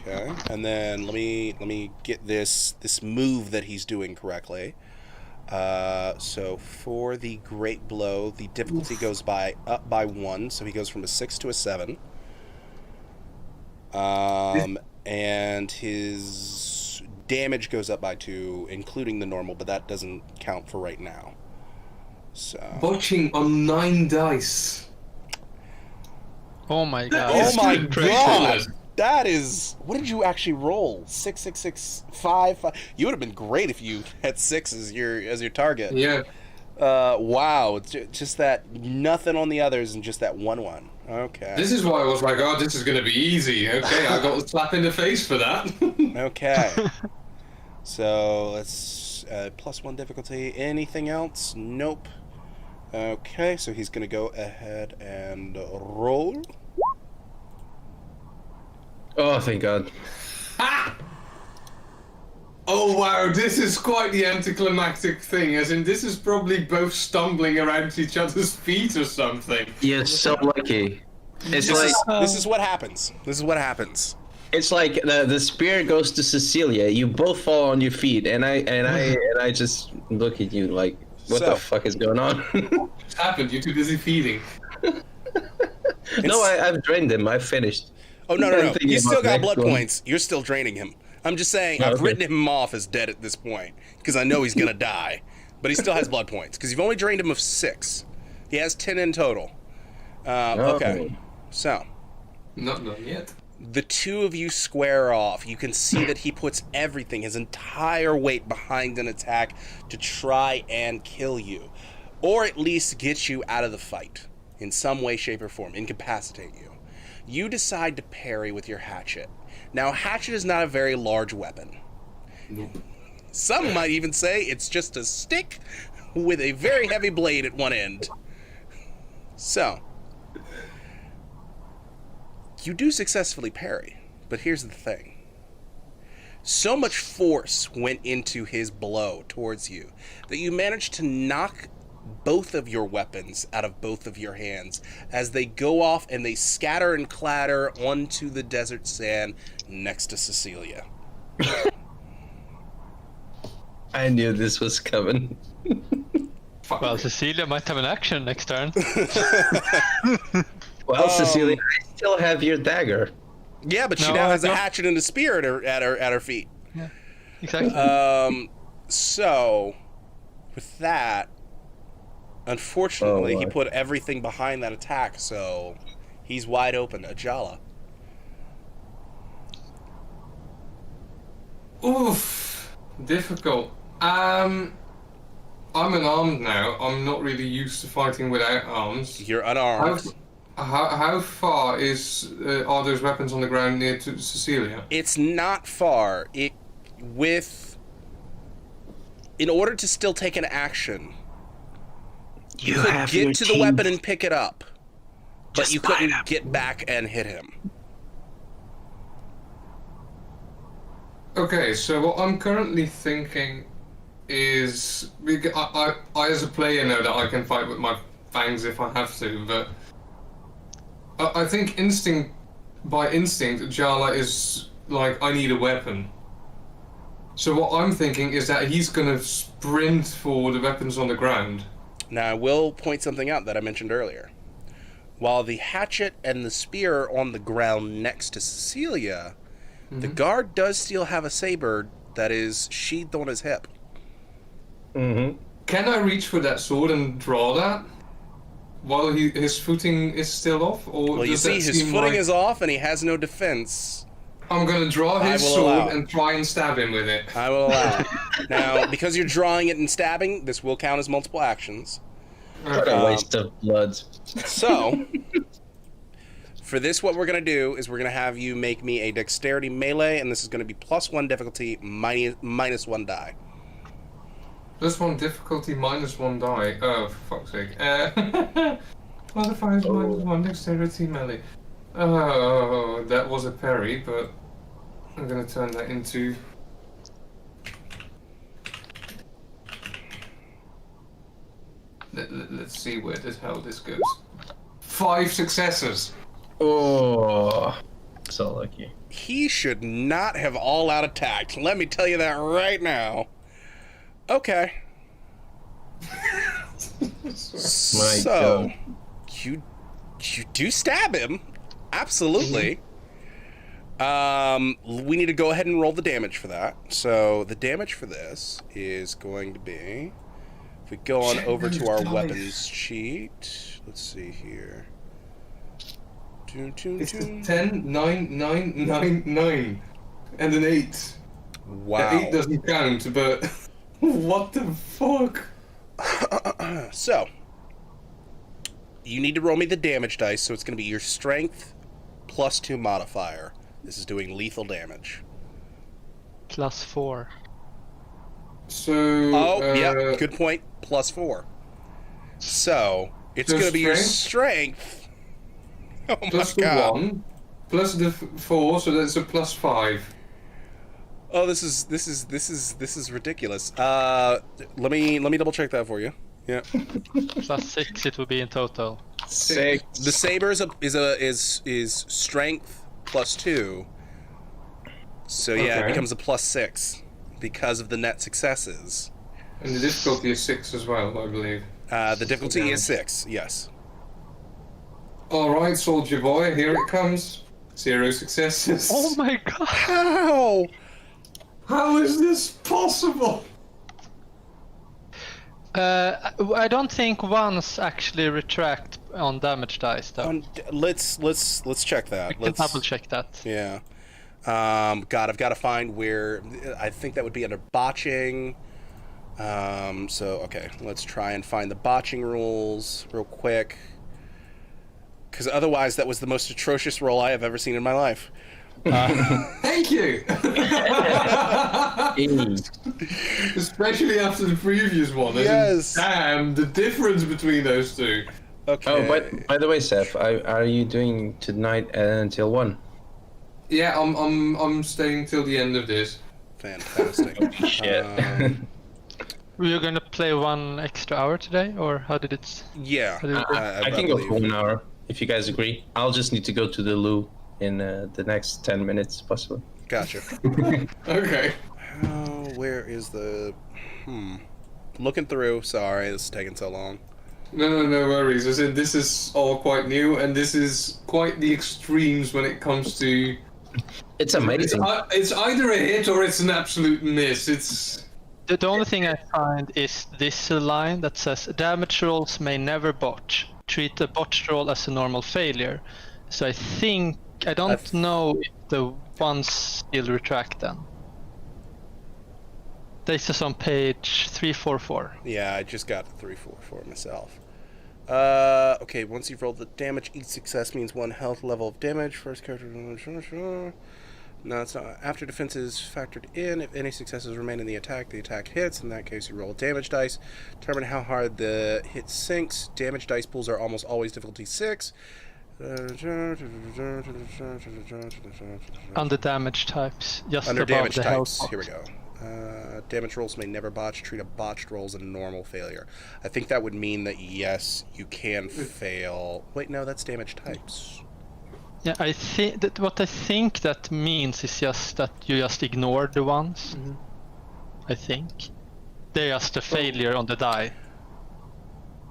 Okay, and then let me get this move that he's doing correctly. So for the great blow, the difficulty goes up by 1, so he goes from a 6 to a 7. And his damage goes up by 2, including the normal, but that doesn't count for right now. So. Botching on 9 dice. Oh my god. Oh my Impressive. god! That is. What did you actually roll? 6, 6, 6, 5, 5. You would have been great if you had 6 as your target. Yeah. Wow. Just that nothing on the others and just that 1/1. Okay. This is why I was like, oh, this is going to be easy. Okay, I got a slap in the face for that. Okay. So let's +1 difficulty. Anything else? Nope. Okay, so he's gonna go ahead and roll. Oh, thank God. Ha! Oh wow, this is quite the anticlimactic thing, as in this is probably both stumbling around each other's feet or something. You're so lucky. It's like This is what happens. This is what happens. it's like the spear goes to Cecilia. You both fall on your feet, and I just look at you like, what So- the fuck is going on? What's happened? You're too busy feeding. No, I've drained him. I've finished. Oh no, no, I'm no! thinking He's still about got next blood one. points. You're still draining him. I'm just saying, Oh, I've okay. written him off as dead at this point because I know he's gonna die, but he still has blood points because you've only drained him of 6. He has 10 in total. Okay, so Not done yet. the two of you square off. You can see that he puts everything, his entire weight behind an attack to try and kill you, or at least get you out of the fight in some way, shape, or form, incapacitate you. You decide to parry with your hatchet. Now, hatchet is not a very large weapon. Some might even say it's just a stick with a very heavy blade at one end. So, you do successfully parry, but here's the thing. So much force went into his blow towards you that you managed to knock both of your weapons out of both of your hands as they go off and they scatter and clatter onto the desert sand next to Cecilia. I knew this was coming. Fuck. Well, Cecilia might have an action next turn. Well, Cecilia, I still have your dagger. Yeah, but she No, now has a no. hatchet and a spear at her feet. Exactly. So, with that, unfortunately, Oh, he my. put everything behind that attack, so he's wide open. Ajala. Oof. Difficult. I'm unarmed now. I'm not really used to fighting without arms. You're unarmed. How far are those weapons on the ground near to Cecilia? It's not far. In order to still take an action, you could get to the weapon and pick it up, but you couldn't get back and hit him. Okay, so what I'm currently thinking is, I as a player know that I can fight with my fangs if I have to, but I think by instinct, Jala is like, I need a weapon. So what I'm thinking is that he's gonna sprint for the weapons on the ground. Now, I will point something out that I mentioned earlier. While the hatchet and the spear are on the ground next to Cecilia, the guard does still have a saber that is sheathed on his hip. Mm-hmm. Can I reach for that sword and draw that while his footing is still off? Or Well, you does see, that his seem footing like is off and he has no defense. I'm gonna draw his I will allow sword it. and try and stab him with it. I will allow it. Now, because you're drawing it and stabbing, this will count as multiple actions. What a waste of blood. So, for this, what we're going to do is we're going to have you make me a dexterity melee, and this is going to be +1 difficulty, -1 die. +1 difficulty, -1 die. Oh, for fuck's sake. Modifiers -1 dexterity melee. Oh, that was a parry, but I'm gonna turn that into. Let's see where the hell this goes. 5 successes. Oh. So lucky. He should not have all-out attacked. Let me tell you that right now. Okay. So, you do stab him. Absolutely. We need to go ahead and roll the damage for that. So the damage for this is going to be, if we go on over to our weapons sheet, let's see here. It's the 10, 9, 9, 9, 9, and an 8. Wow. The 8 doesn't count, but what the fuck? So, you need to roll me the damage dice, so it's going to be your strength plus 2 modifier. This is doing lethal damage. +4. So. Yeah, good point. +4. So, it's going to be your strength. Oh Plus my the god. 1, plus the 4, so that's a +5. Oh, this is ridiculous. Let me double check that for you. Yeah. +6 it will be in total. 6. The saber is strength plus 2. So yeah, it Okay. becomes a +6 because of the net successes. And the difficulty is 6 as well, I believe. The difficulty is 6. Yes. Alright, soldier boy, here it comes. 0 successes. Oh my god! How? How is this possible? I don't think ones actually retract on damage dice though. Let's check that. I can Let's double check that. Yeah. God, I've got to find where. I think that would be under botching. So okay, let's try and find the botching rules real quick. Because otherwise, that was the most atrocious roll I have ever seen in my life. Thank you! Especially after the previous one. Yes. Damn, the difference between those two. Okay. Oh, by the way, Seth, are you doing tonight until 1? Yeah, I'm staying till the end of this. Fantastic. Shit. Were you gonna play 1 extra hour today, or how did it? Yeah. How did it go? I can go for 1 hour, if you guys agree. I'll just need to go to the loo in the next 10 minutes, possibly. Gotcha. Okay. Where is the... Looking through. Sorry, this is taking so long. No worries. I said this is all quite new, and this is quite the extremes when it comes to... It's amazing. It's either a hit or it's an absolute miss. It's... The only thing I find is this line that says damage rolls may never botch. Treat a botched roll as a normal failure. So I don't know if the ones still retract then. This is on page 344. Yeah, I just got the 344 myself. Okay, once you've rolled the damage, each success means 1 health level of damage. First character... No, it's not. After defense is factored in, if any successes remain in the attack hits. In that case, you roll a damage dice. Determine how hard the hit sinks. Damage dice pools are almost always difficulty 6. Under damage types, just Under above damage the types. health Here we box. go. Damage rolls may never botch. Treat a botched roll as a normal failure. I think that would mean that, yes, you can fail. Wait, no, that's damage types. Yeah, I think that what I think that means is just that you just ignore the ones. I think they're just a failure on the die.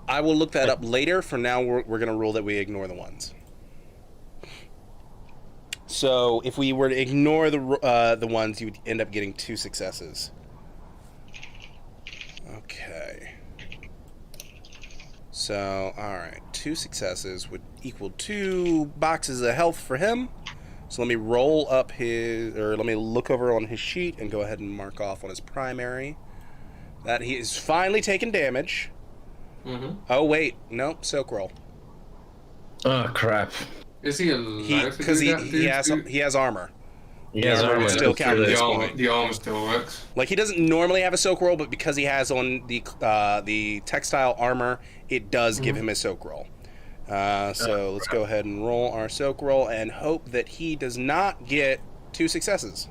I will look that up later. For now, we're going to rule that we ignore the ones. So if we were to ignore the ones, you would end up getting 2 successes. Okay. So, alright. 2 successes would equal 2 boxes of health for him. So let me roll up let me look over on his sheet and go ahead and mark off on his primary that he is finally taking damage. Oh, wait. Nope, soak roll. Oh, crap. Is he allowed to Because do that? he has armor. Yes, armor would still count at this The point. armor still works. Like, he doesn't normally have a soak roll, but because he has on the textile armor, it does give him a soak roll. So let's go ahead and roll our soak roll and hope that he does not get 2 successes.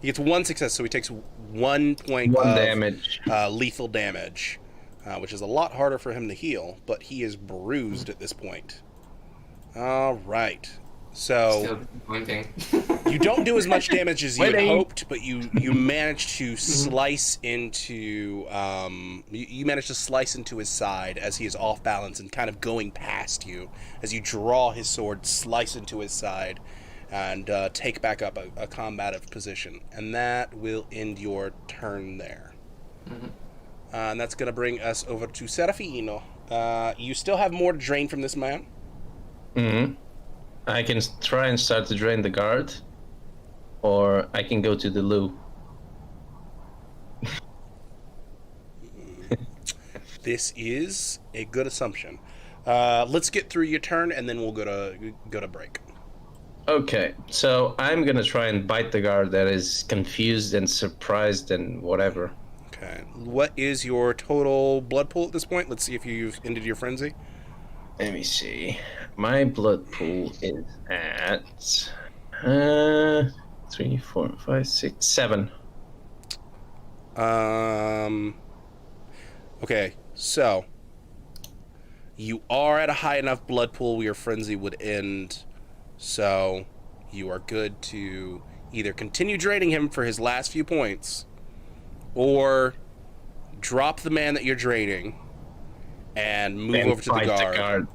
He gets 1 success, so he takes 1 point 1 of damage. lethal damage, which is a lot harder for him to heal, but he is bruised at this point. All right. So Still disappointing. you don't do as much damage as you had Winning. hoped, but you manage to slice into you manage to slice into his side as he is off balance and kind of going past you as you draw his sword, slice into his side, and take back up a combative position, and that will end your turn there. And that's going to bring us over to Serafino. You still have more to drain from this man. Mm-hmm. I can try and start to drain the guard, or I can go to the loo. This is a good assumption. Let's get through your turn, and then we'll go to break. Okay, so I'm gonna try and bite the guard that is confused and surprised and whatever. Okay. What is your total blood pool at this point? Let's see if you've ended your frenzy. Let me see. My blood pool is at 3, 4, 5, 6, 7. Okay, so you are at a high enough blood pool where your frenzy would end, so you are good to either continue draining him for his last few points, or drop the man that you're draining and move And over to the bite guard.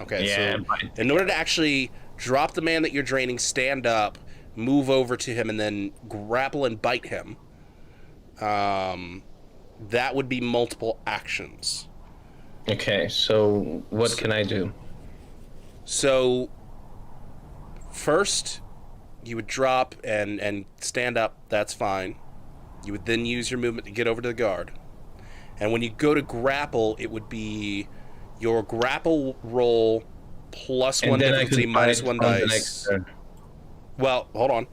Okay, Yeah, so bite the in order to actually drop the man that you're draining, stand up, move over to him, and then grapple and bite him. That would be multiple actions. Okay, so what can I do? So, first, you would drop and stand up. That's fine. You would then use your movement to get over to the guard. And when you go to grapple, it would be your grapple roll plus And one then I difficulty could minus bite one on the dice. next turn. Well, hold on.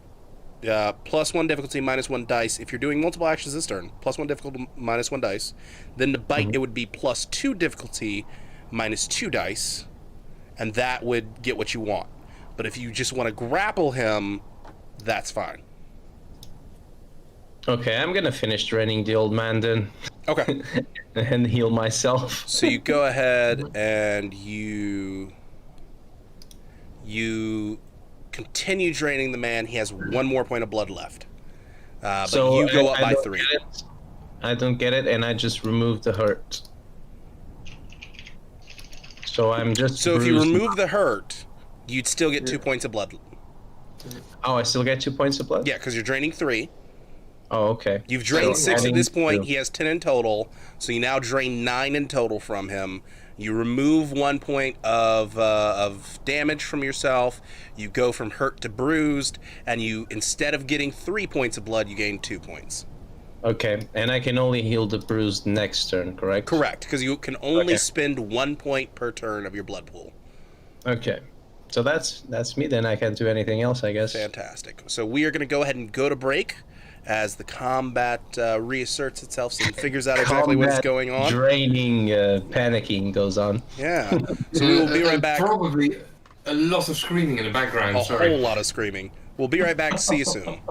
Plus one difficulty minus one dice. If you're doing multiple actions this turn, plus one difficulty minus one dice. Then to bite, it would be plus two difficulty minus two dice. And that would get what you want. But if you just want to grapple him, that's fine. Okay, I'm gonna finish draining the old man then, Okay. and heal myself. So you go ahead and you continue draining the man. He has one more point of blood left. But So you go I up by don't 3. get it. I don't get it, and I just remove the hurt. So I'm just. So if you bruised. remove the hurt, you'd still get 2 points of blood. Oh, I still get 2 points of blood. Yeah, because you're draining 3. Oh, okay. You've drained So 6 at adding this point. 2. He has 10 in total. So you now drain 9 in total from him. You remove 1 point of damage from yourself. You go from hurt to bruised, and you, instead of getting 3 points of blood, you gain 2 points. Okay, and I can only heal the bruised next turn, correct? Correct, because you can only Okay. spend 1 point per turn of your blood pool. Okay, so that's me. Then I can't do anything else, I guess. Fantastic. So we are going to go ahead and go to break as the combat reasserts itself and figures out exactly what's Combat going on. Draining, panicking goes on. Yeah. So we will be right And back. Probably a lot of screaming in the background. A Sorry. whole lot of screaming. We'll be right back. See you soon.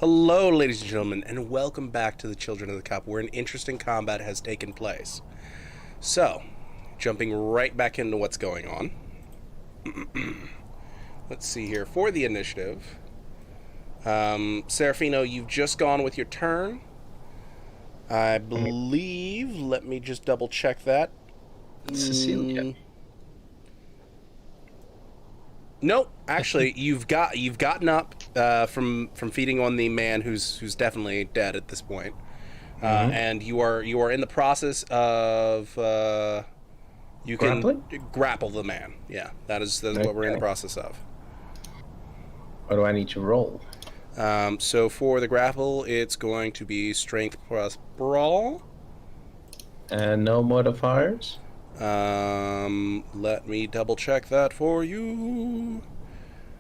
Hello, ladies and gentlemen, and welcome back to the Children of the Cup, where an interesting combat has taken place. So, jumping right back into what's going on. Let's see here. For the initiative, Serafino, you've just gone with your turn. I believe, let me just double check that. Cecilia. Nope. Actually, you've gotten up from feeding on the man who's definitely dead at this point, and you are in the process of you can grapple the man. Yeah, that's what we're in the process of. What do I need to roll? So for the grapple, it's going to be strength plus brawl. And no modifiers? Let me double check that for you.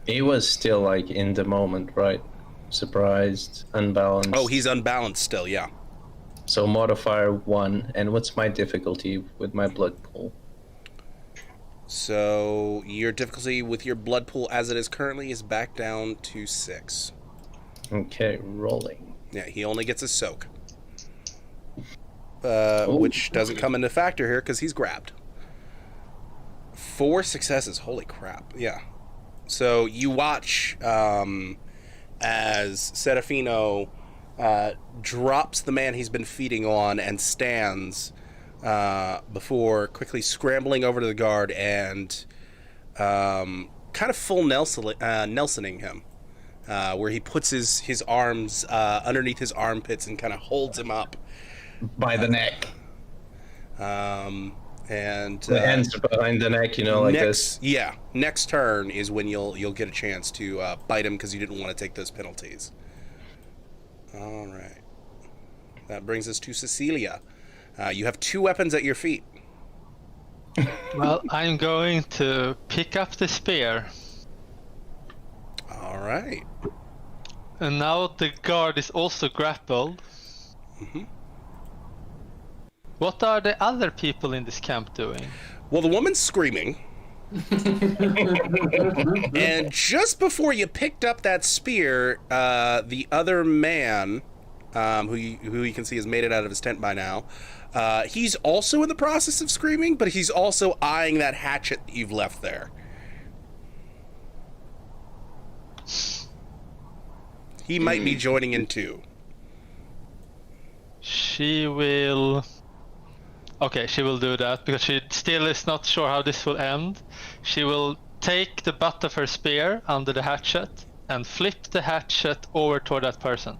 He was still like in the moment, right? Surprised, unbalanced. Oh, he's unbalanced still, yeah. So modifier 1. And what's my difficulty with my blood pool? So your difficulty with your blood pool as it is currently is back down to 6. Okay, rolling. Yeah, he only gets a soak. Which doesn't come into factor here because he's grabbed. 4 successes, holy crap. Yeah. So you watch as Serafino drops the man he's been feeding on and stands before quickly scrambling over to the guard and kind of full Nelsoning him, where he puts his arms underneath his armpits and kind of holds him up. By the neck. And the hands behind the neck, like this. Yeah, next turn is when you'll get a chance to bite him because you didn't want to take those penalties. All right. That brings us to Cecilia. You have 2 weapons at your feet. Well, I'm going to pick up the spear. All right. And now the guard is also grappled. Mm-hmm. What are the other people in this camp doing? Well, the woman's screaming. And just before you picked up that spear, the other man, who you can see has made it out of his tent by now, he's also in the process of screaming, but he's also eyeing that hatchet that you've left there. He might be joining in too. She will... Okay, she will do that, because she still is not sure how this will end. She will take the butt of her spear under the hatchet and flip the hatchet over toward that person.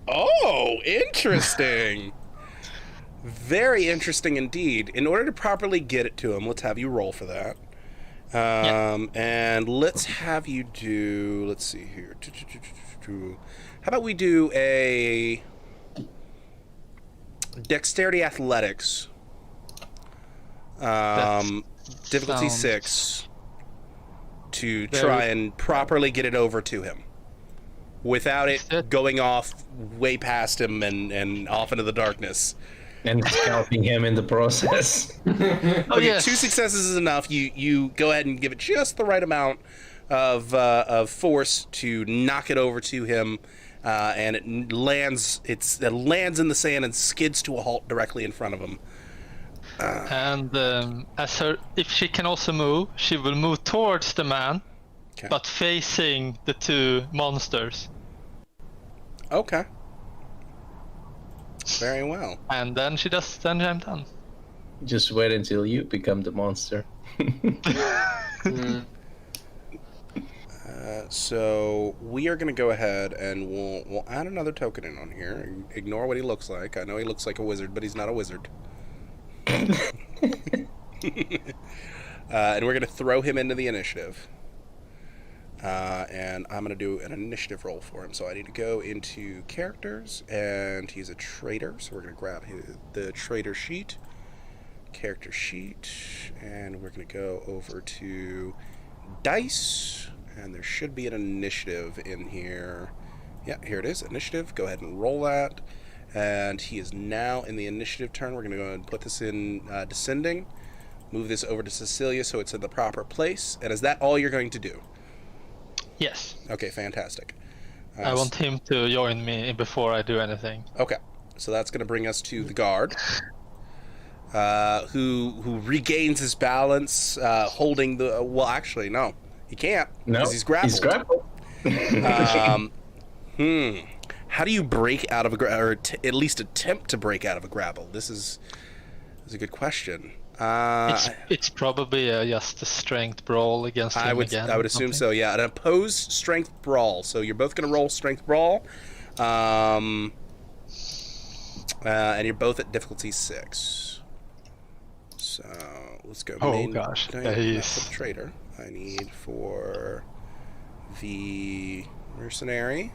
Oh, interesting. Very interesting indeed. In order to properly get it to him, let's have you roll for that. And let's have you do... Let's see here. How about we do a... Dexterity Athletics. Difficulty 6 to try and properly get it over to him without it going off way past him and off into the darkness. And scalping him in the process. Okay, yes. 2 successes is enough. You go ahead and give it just the right amount of force to knock it over to him. And it lands in the sand and skids to a halt directly in front of him. If she can also move, she will move towards the man, but facing the 2 monsters. Okay. Very well. And then then I'm done. Just wait until you become the monster. So we are going to go ahead and we'll add another token in on here. Ignore what he looks like. I know he looks like a wizard, but he's not a wizard. And we're going to throw him into the initiative. And I'm going to do an initiative roll for him. So I need to go into characters, and he's a traitor. So we're going to grab the traitor sheet, character sheet, and we're going to go over to dice. And there should be an initiative in here. Yeah, here it is, initiative. Go ahead and roll that. And he is now in the initiative turn. We're going to go ahead and put this in descending. Move this over to Cecilia so it's in the proper place. And is that all you're going to do? Yes. Okay, fantastic. I want him to join me before I do anything. Okay, so that's going to bring us to the guard, who regains his balance, holding the. Well, actually, no, he can't because he's grappled. He's grappled. How do you break out of a or at least attempt to break out of a grapple? This is a good question. It's probably just a strength brawl against him again. I would assume so. Yeah, an opposed strength brawl. So you're both going to roll strength brawl, and you're both at difficulty 6. So let's go. Oh gosh, That's the traitor. I need for the mercenary.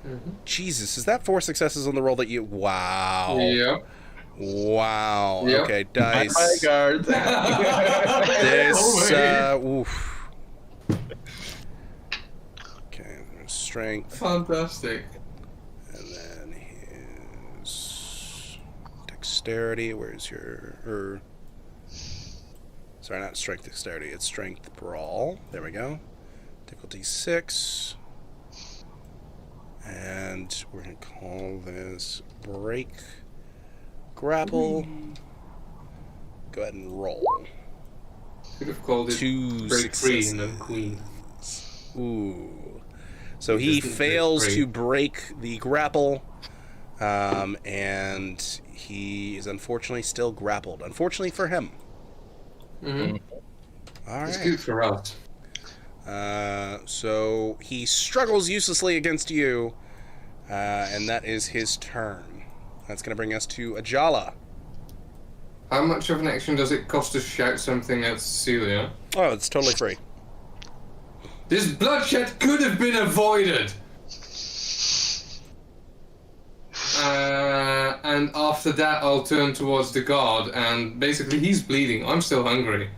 Mm-hmm. Jesus, is that 4 successes on the roll that you? Wow. Yeah. Wow. Yep. Okay, dice. Bye, guard. This. Oof. Okay, strength, Fantastic. and then his dexterity. Where's your? Sorry, not strength dexterity. It's strength brawl. There we go. Difficulty 6. And we're gonna call this break grapple. Go ahead and roll. Could have called it 2 break free successes. and then queen. Ooh. So he This is fails break free. to break the grapple, and he is unfortunately still grappled. Unfortunately for him. Mm-hmm. All It's right. good for us. So he struggles uselessly against you, and that is his turn. That's going to bring us to Ajala. How much of an action does it cost to shout something at Cecilia? Oh, it's totally free. This bloodshed could have been avoided! And after that, I'll turn towards the guard, and basically he's bleeding. I'm still hungry.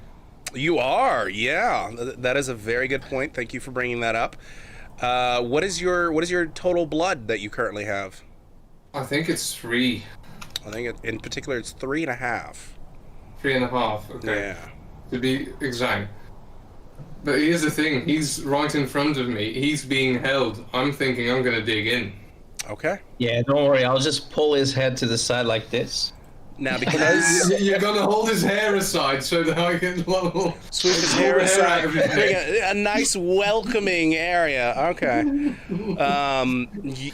You are, yeah. That is a very good point. Thank you for bringing that up. What is your total blood that you currently have? I think it's 3. I think in particular it's 3.5. 3.5, okay. Yeah. To be exact. But here's the thing, he's right in front of me. He's being held. I'm thinking I'm gonna dig in. Okay. Yeah, don't worry. I'll just pull his head to the side like this. Now because You're gonna hold his hair aside so that I can sweep his pull hair the hair out aside, of his neck. a nice welcoming area. Okay.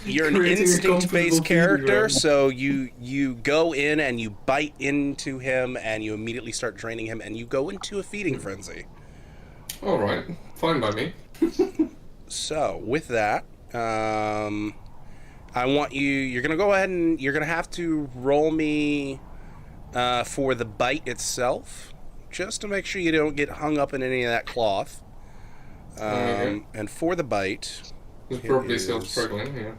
You're an Creating a instinct-based comfortable character, feed, so you go in and you bite into him, and you immediately start draining him, and you go into a feeding frenzy. Alright, fine by me. So with that, I want you're gonna go ahead and you're gonna have to roll me for the bite itself, just to make sure you don't get hung up in any of that cloth. Okay. And for the bite, He's it probably still is struggling, yeah.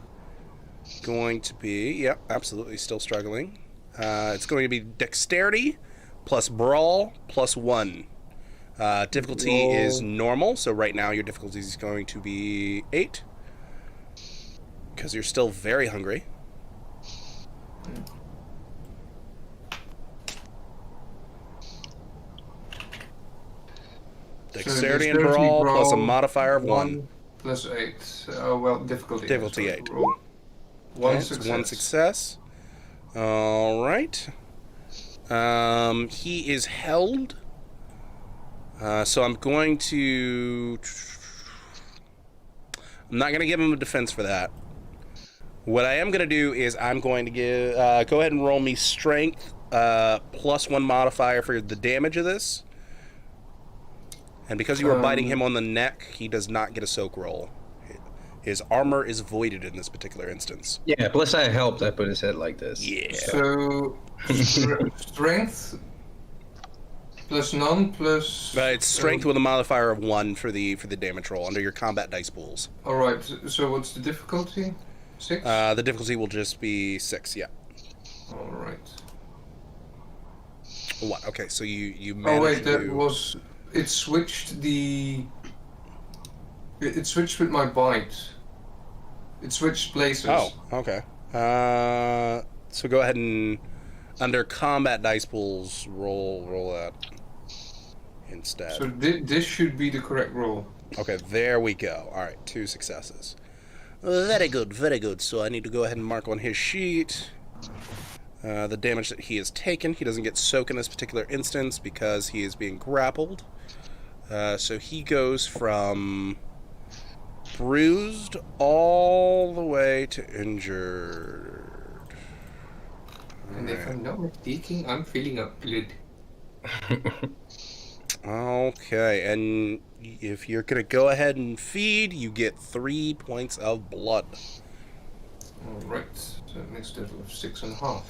going to be, yep, absolutely still struggling. It's going to be dexterity plus brawl plus 1. Difficulty Roll. is normal, so right now your difficulty is going to be 8. Because you're still very hungry. Dexterity and brawl plus a modifier of 1. Plus 8. Well, difficulty. Difficulty sorry, 8. roll. One Okay, success. it's 1 success. All right. He is held. So I'm going to. I'm not going to give him a defense for that. What I am going to do is I'm going to give. Go ahead and roll me strength plus 1 modifier for the damage of this. And because you are biting him on the neck, he does not get a soak roll. His armor is voided in this particular instance. Yeah, plus I helped. I put his head like this. Yeah. So, strength plus none plus. It's strength with a modifier of 1 for the damage roll under your combat dice pools. Alright, so what's the difficulty? 6? The difficulty will just be 6. Yeah. Alright. What? Okay, so you Oh managed wait, that to. was. It switched the. It switched with my bite. It switched places. Oh, okay. So go ahead and under combat dice pools roll that instead. So this should be the correct roll. Okay, there we go. All right, 2 successes. Very good, very good. So I need to go ahead and mark on his sheet the damage that he has taken. He doesn't get soak in this particular instance because he is being grappled. So he goes from bruised all the way to injured. And if I'm not mistaken, I'm filling up blood. Okay, and if you're gonna go ahead and feed, you get 3 points of blood. Alright, so it makes a total of 6.5.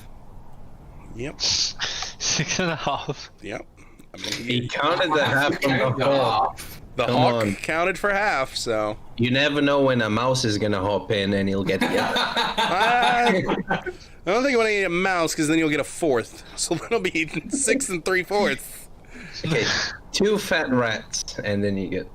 Yep, 6.5. yep. I mean, He counted the half from the hawk. the Come hawk on. counted for half, so. You never know when a mouse is gonna hop in and he'll get together. I don't think I'm gonna eat a mouse because then you'll get a fourth. So that'll be 6 3/4. Okay, 2 fat rats, and then you get.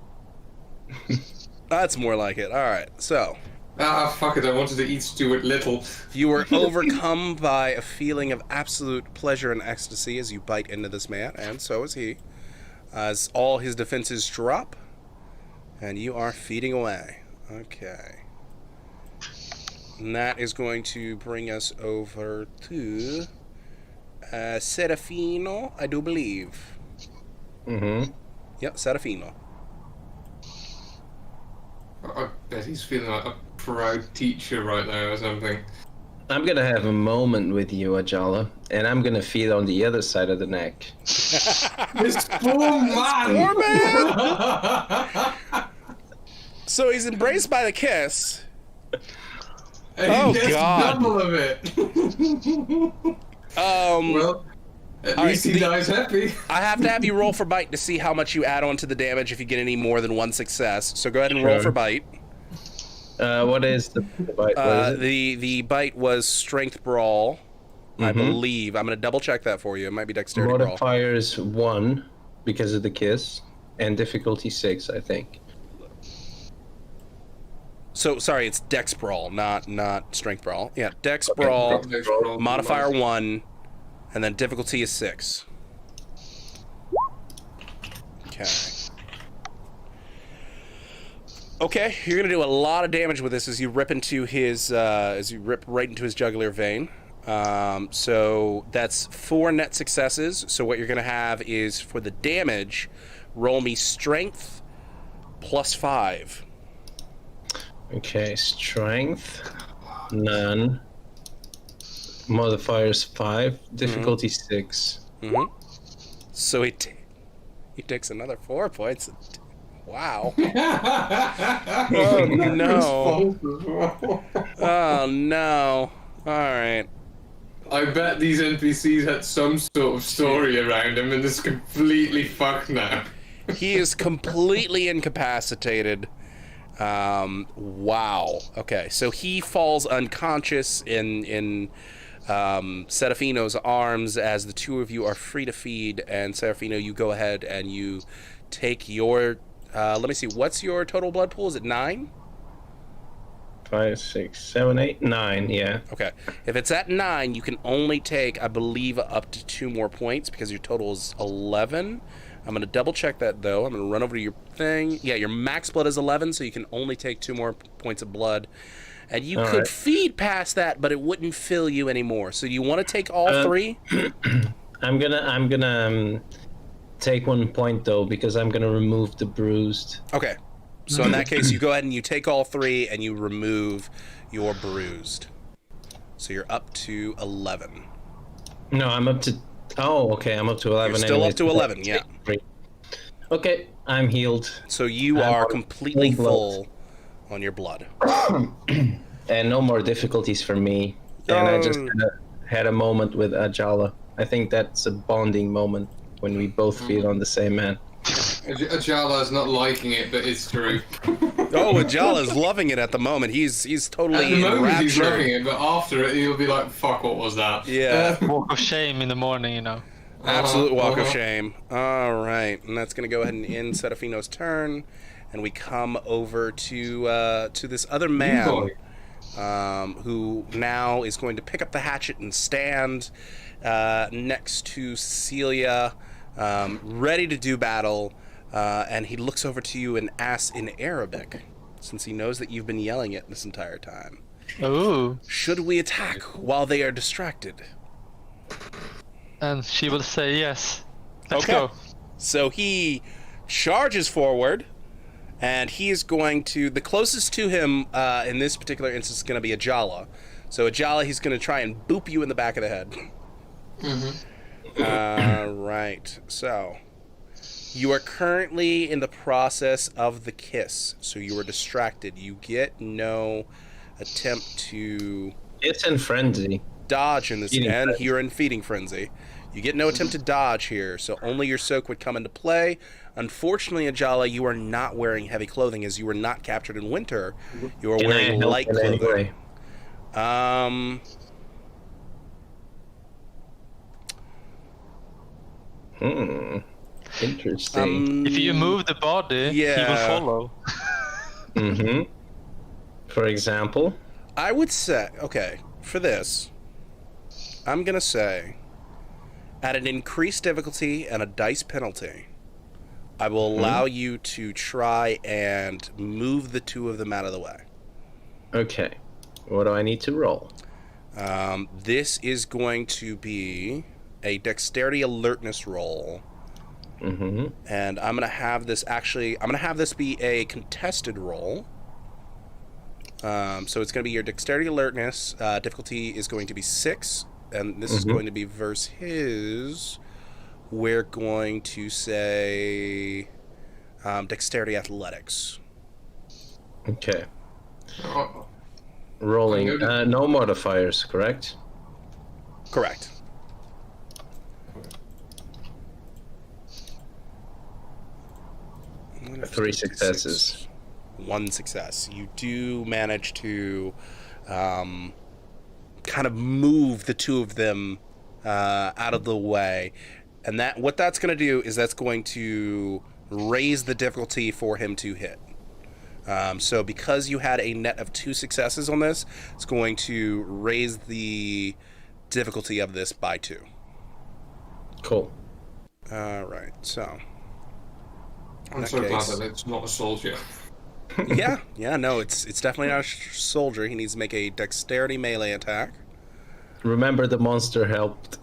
That's more like it. All right. So Fuck it, I wanted to eat Stuart Little. you were overcome by a feeling of absolute pleasure and ecstasy as you bite into this man, and so is he. As all his defenses drop, and you are feeding away. Okay. And that is going to bring us over to Serafino, I do believe. Mm-hmm. Yep, Serafino. I bet he's feeling like a proud teacher right now or something. I'm gonna have a moment with you, Ajala, and I'm gonna feed on the other side of the neck. This poor man! Poor man! So he's embraced by the kiss. And Oh, he gets God. double of it. Well, at all least right, he dies happy. I have to have you roll for bite to see how much you add on to the damage if you get any more than one success. So go ahead and roll Sure. for bite. What is the bite? What is it? The bite was strength brawl, I Mhm. believe. I'm going to double check that for you. It might be dexterity brawl. Modifiers 1 because of the kiss, and difficulty 6, I think. So sorry, it's dex brawl, not strength brawl. Yeah, dex brawl, modifier 1, and then difficulty is 6. Okay. Okay, you're gonna do a lot of damage with this as you rip into his right into his jugular vein. So that's 4 net successes. So what you're gonna have is for the damage, roll me strength plus 5. Okay, strength, none. Modifiers 5, difficulty 6. Mm-hmm. So he takes another 4 points. Wow. Oh no. Oh no. All right. I bet these NPCs had some sort of story around him and it's completely fucked now. He is completely incapacitated. Wow. Okay, so he falls unconscious in Serafino's arms as the two of you are free to feed. And Serafino, you go ahead and you take your. Let me see. What's your total blood pool? Is it 9? 5, 6, 7, 8, 9, yeah. Okay. If it's at 9, you can only take, I believe, up to 2 more points because your total is 11. I'm going to double check that, though. I'm going to run over to your thing. Yeah, your max blood is 11, so you can only take 2 more points of blood. And you could feed past that, but it wouldn't fill you anymore. So you want to take all 3? I'm gonna take 1 point though because I'm gonna remove the bruised. Okay. So in that case, you go ahead and you take all 3 and you remove your bruised. So you're up to 11. No, I'm up to. Oh, okay, I'm up to 11. You're still anyways. up to 11, yeah. Okay, I'm healed. So you I'm are on completely full full on your blood. And no more difficulties for me. And I just had a moment with Ajala. I think that's a bonding moment when we both feed on the same man. Ajala is not liking it, but it's true. Oh, Ajala is loving it at the moment. He's totally At the moment he's enraptured. loving it, but after it he'll be like, fuck, what was that? Yeah. Walk of shame in the morning, you know. Absolute walk of uh-huh. shame. All right, and that's going to go ahead and end Serafino's turn, and we come over to this other man, who now is going to pick up the hatchet and stand next to Cecilia, ready to do battle, and he looks over to you and asks in Arabic, since he knows that you've been yelling it this entire time. Oh, Should we attack while they are distracted? and she will say yes. Let's Okay. go. So he charges forward, and he is going to... The closest to him in this particular instance is going to be Ajala. So Ajala, he's going to try and boop you in the back of the head. Right. So you are currently in the process of the kiss. So you are distracted. You get no attempt to It's in frenzy. dodge in this, Feeding and frenzy. you're in feeding frenzy. You get no attempt to dodge here, so only your soak would come into play. Unfortunately, Ajala, you are not wearing heavy clothing, as you were not captured in winter. You are Can I wearing help light in any clothing. way? Interesting. If you move the body, he will yeah. follow. For example, I would say, okay, for this, I'm gonna say, at an increased difficulty and a dice penalty, I will allow you to try and move the two of them out of the way. okay. What do I need to roll? This is going to be a dexterity alertness roll. And I'm going to have this be a contested roll. So it's going to be your dexterity alertness. Difficulty is going to be 6. And this is going to be versus his. We're going to say dexterity athletics. Okay. Oh, Rolling. I'm good. No modifiers, correct? Correct. Three successes. 1 success. You do manage to kind of move the two of them out of the way, and what that's going to do is that's going to raise the difficulty for him to hit. So because you had a net of 2 successes on this, it's going to raise the difficulty of this by 2. Cool. All right. So I'm that so glad case- that it's not a soldier. yeah, no, it's definitely not a soldier. He needs to make a dexterity melee attack. Remember the monster helped.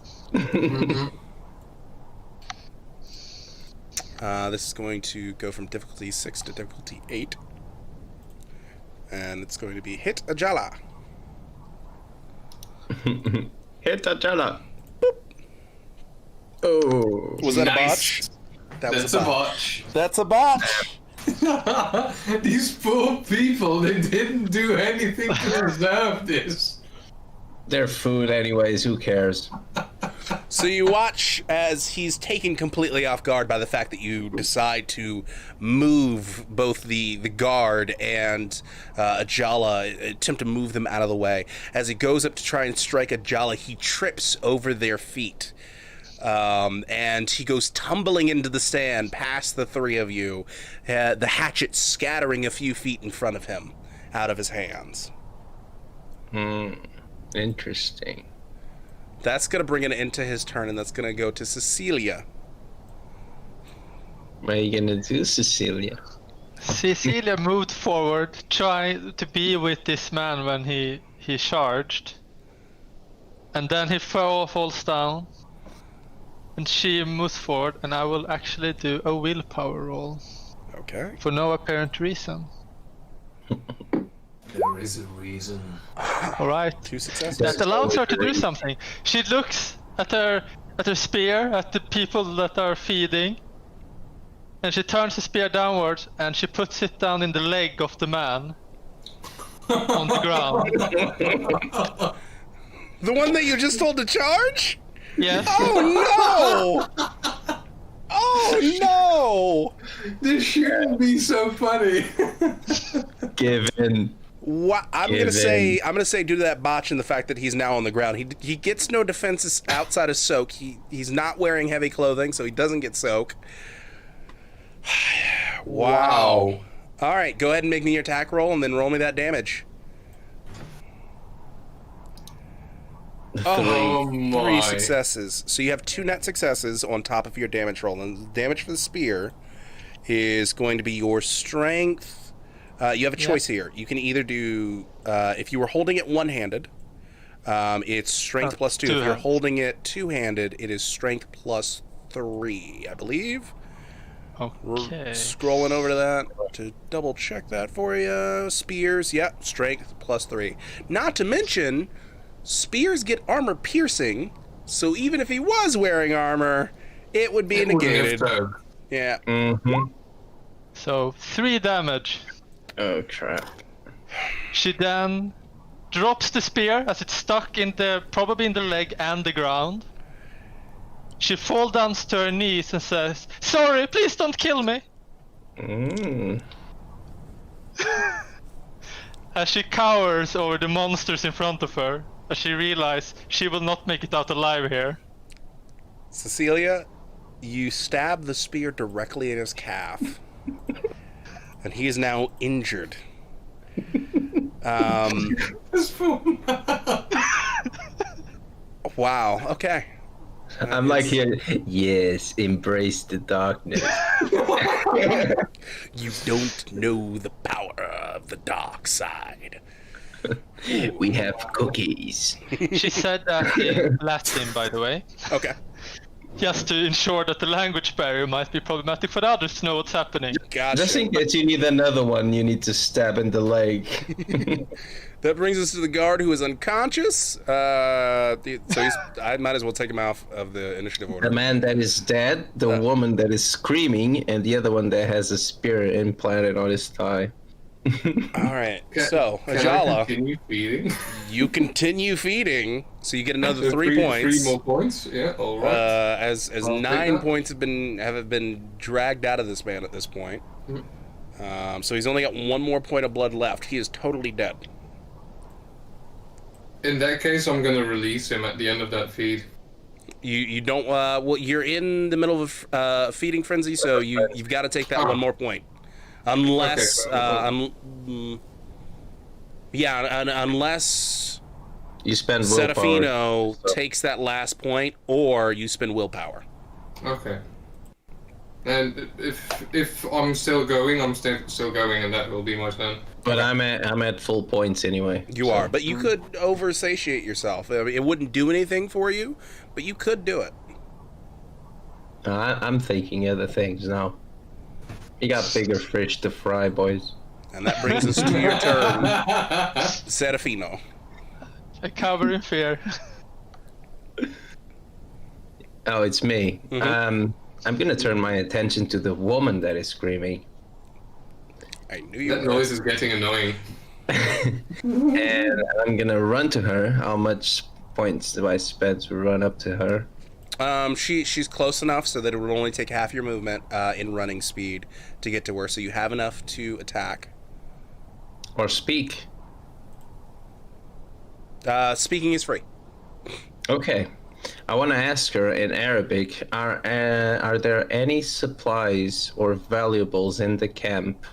This is going to go from difficulty 6 to difficulty 8. And it's going to be hit Ajala. Hit Ajala. Oh. Was that Nice. a botch? That's a botch. That's a botch. These poor people, they didn't do anything to deserve this. They're food anyways, who cares? So you watch as he's taken completely off guard by the fact that you decide to move both the guard and Ajala, attempt to move them out of the way. As he goes up to try and strike Ajala, he trips over their feet. And he goes tumbling into the stand past the 3 of you, the hatchet scattering a few feet in front of him out of his hands. Interesting. That's going to bring it into his turn, and that's going to go to Cecilia. What are you gonna do, Cecilia? Cecilia moved forward, trying to be with this man when he charged. And then he falls down. And she moves forward, and I will actually do a willpower roll. Okay. For no apparent reason. There is a reason. Alright. 2 successes. That allows her to do something. She looks at her spear, at the people that are feeding. And she turns the spear downwards, and she puts it down in the leg of the man. On the ground. The one that you just told to charge? Yes. Oh no! Oh no! This shouldn't be so funny. Given. What I'm Given. gonna say due to that botch and the fact that he's now on the ground, he gets no defenses outside of soak. He's not wearing heavy clothing, so he doesn't get soak. Wow. All right, go ahead and make me your attack roll, and then roll me that damage. Oh Three my. successes. So you have 2 net successes on top of your damage roll. And the damage for the spear is going to be your strength, You have a choice here. You can either do, if you were holding it one-handed, it's strength plus 2. If you're holding it two-handed, it is strength plus 3, I believe. Okay. Scrolling over to that to double check that for you. Spears, yep, strength plus 3. Not to mention, spears get armor piercing, so even if he was wearing armor, it would be negated. Yeah. Mm-hmm. So 3 damage. Oh crap. She then drops the spear as it's stuck probably in the leg and the ground. She falls down to her knees and says, "Sorry, please don't kill me." As she cowers over the monsters in front of her, as she realizes she will not make it out alive here. Cecilia, you stab the spear directly in his calf, and he is now injured. Wow, okay. I'm like here, yes, embrace the darkness. You don't know the power of the dark side. We have cookies. She said that in Latin, by the way. Okay. Just to ensure that the language barrier might be problematic for the others to know what's happening. Gotcha. Just in case you need another one, you need to stab in the leg. That brings us to the guard who is unconscious. I might as well take him out of the initiative order. The man that is dead, the woman that is screaming, and the other one that has a spear implanted on his thigh. All right. So, Can I Ajala, continue feeding? you continue feeding, so you get another 3 points. 3 more points. Yeah. All right. As I'll take 9 that. points have been dragged out of this man at this point. So he's only got 1 more point of blood left. He is totally dead. In that case, I'm gonna release him at the end of that feed. You don't. Well, you're in the middle of a feeding frenzy, so you've got to take that 1 more point, unless unless You spend willpower. Serafino takes that last point, or you spend willpower. Okay. And if I'm still going, I'm still going, and that will be my turn. But I'm at full points anyway. You are, but you could oversatiate yourself. I mean, it wouldn't do anything for you, but you could do it. I'm thinking other things now. You got bigger fish to fry, boys. And that brings us to your turn, Serafino. I cover in fear. Oh, it's me. I'm gonna turn my attention to the woman that is screaming. I knew you That would. noise is getting annoying. And I'm gonna run to her. How much points do I spend to run up to her? She's close enough so that it would only take half your movement in running speed to get to her, so you have enough to attack. Or speak? Speaking is free. Okay. I want to ask her in Arabic, are there any supplies or valuables in the camp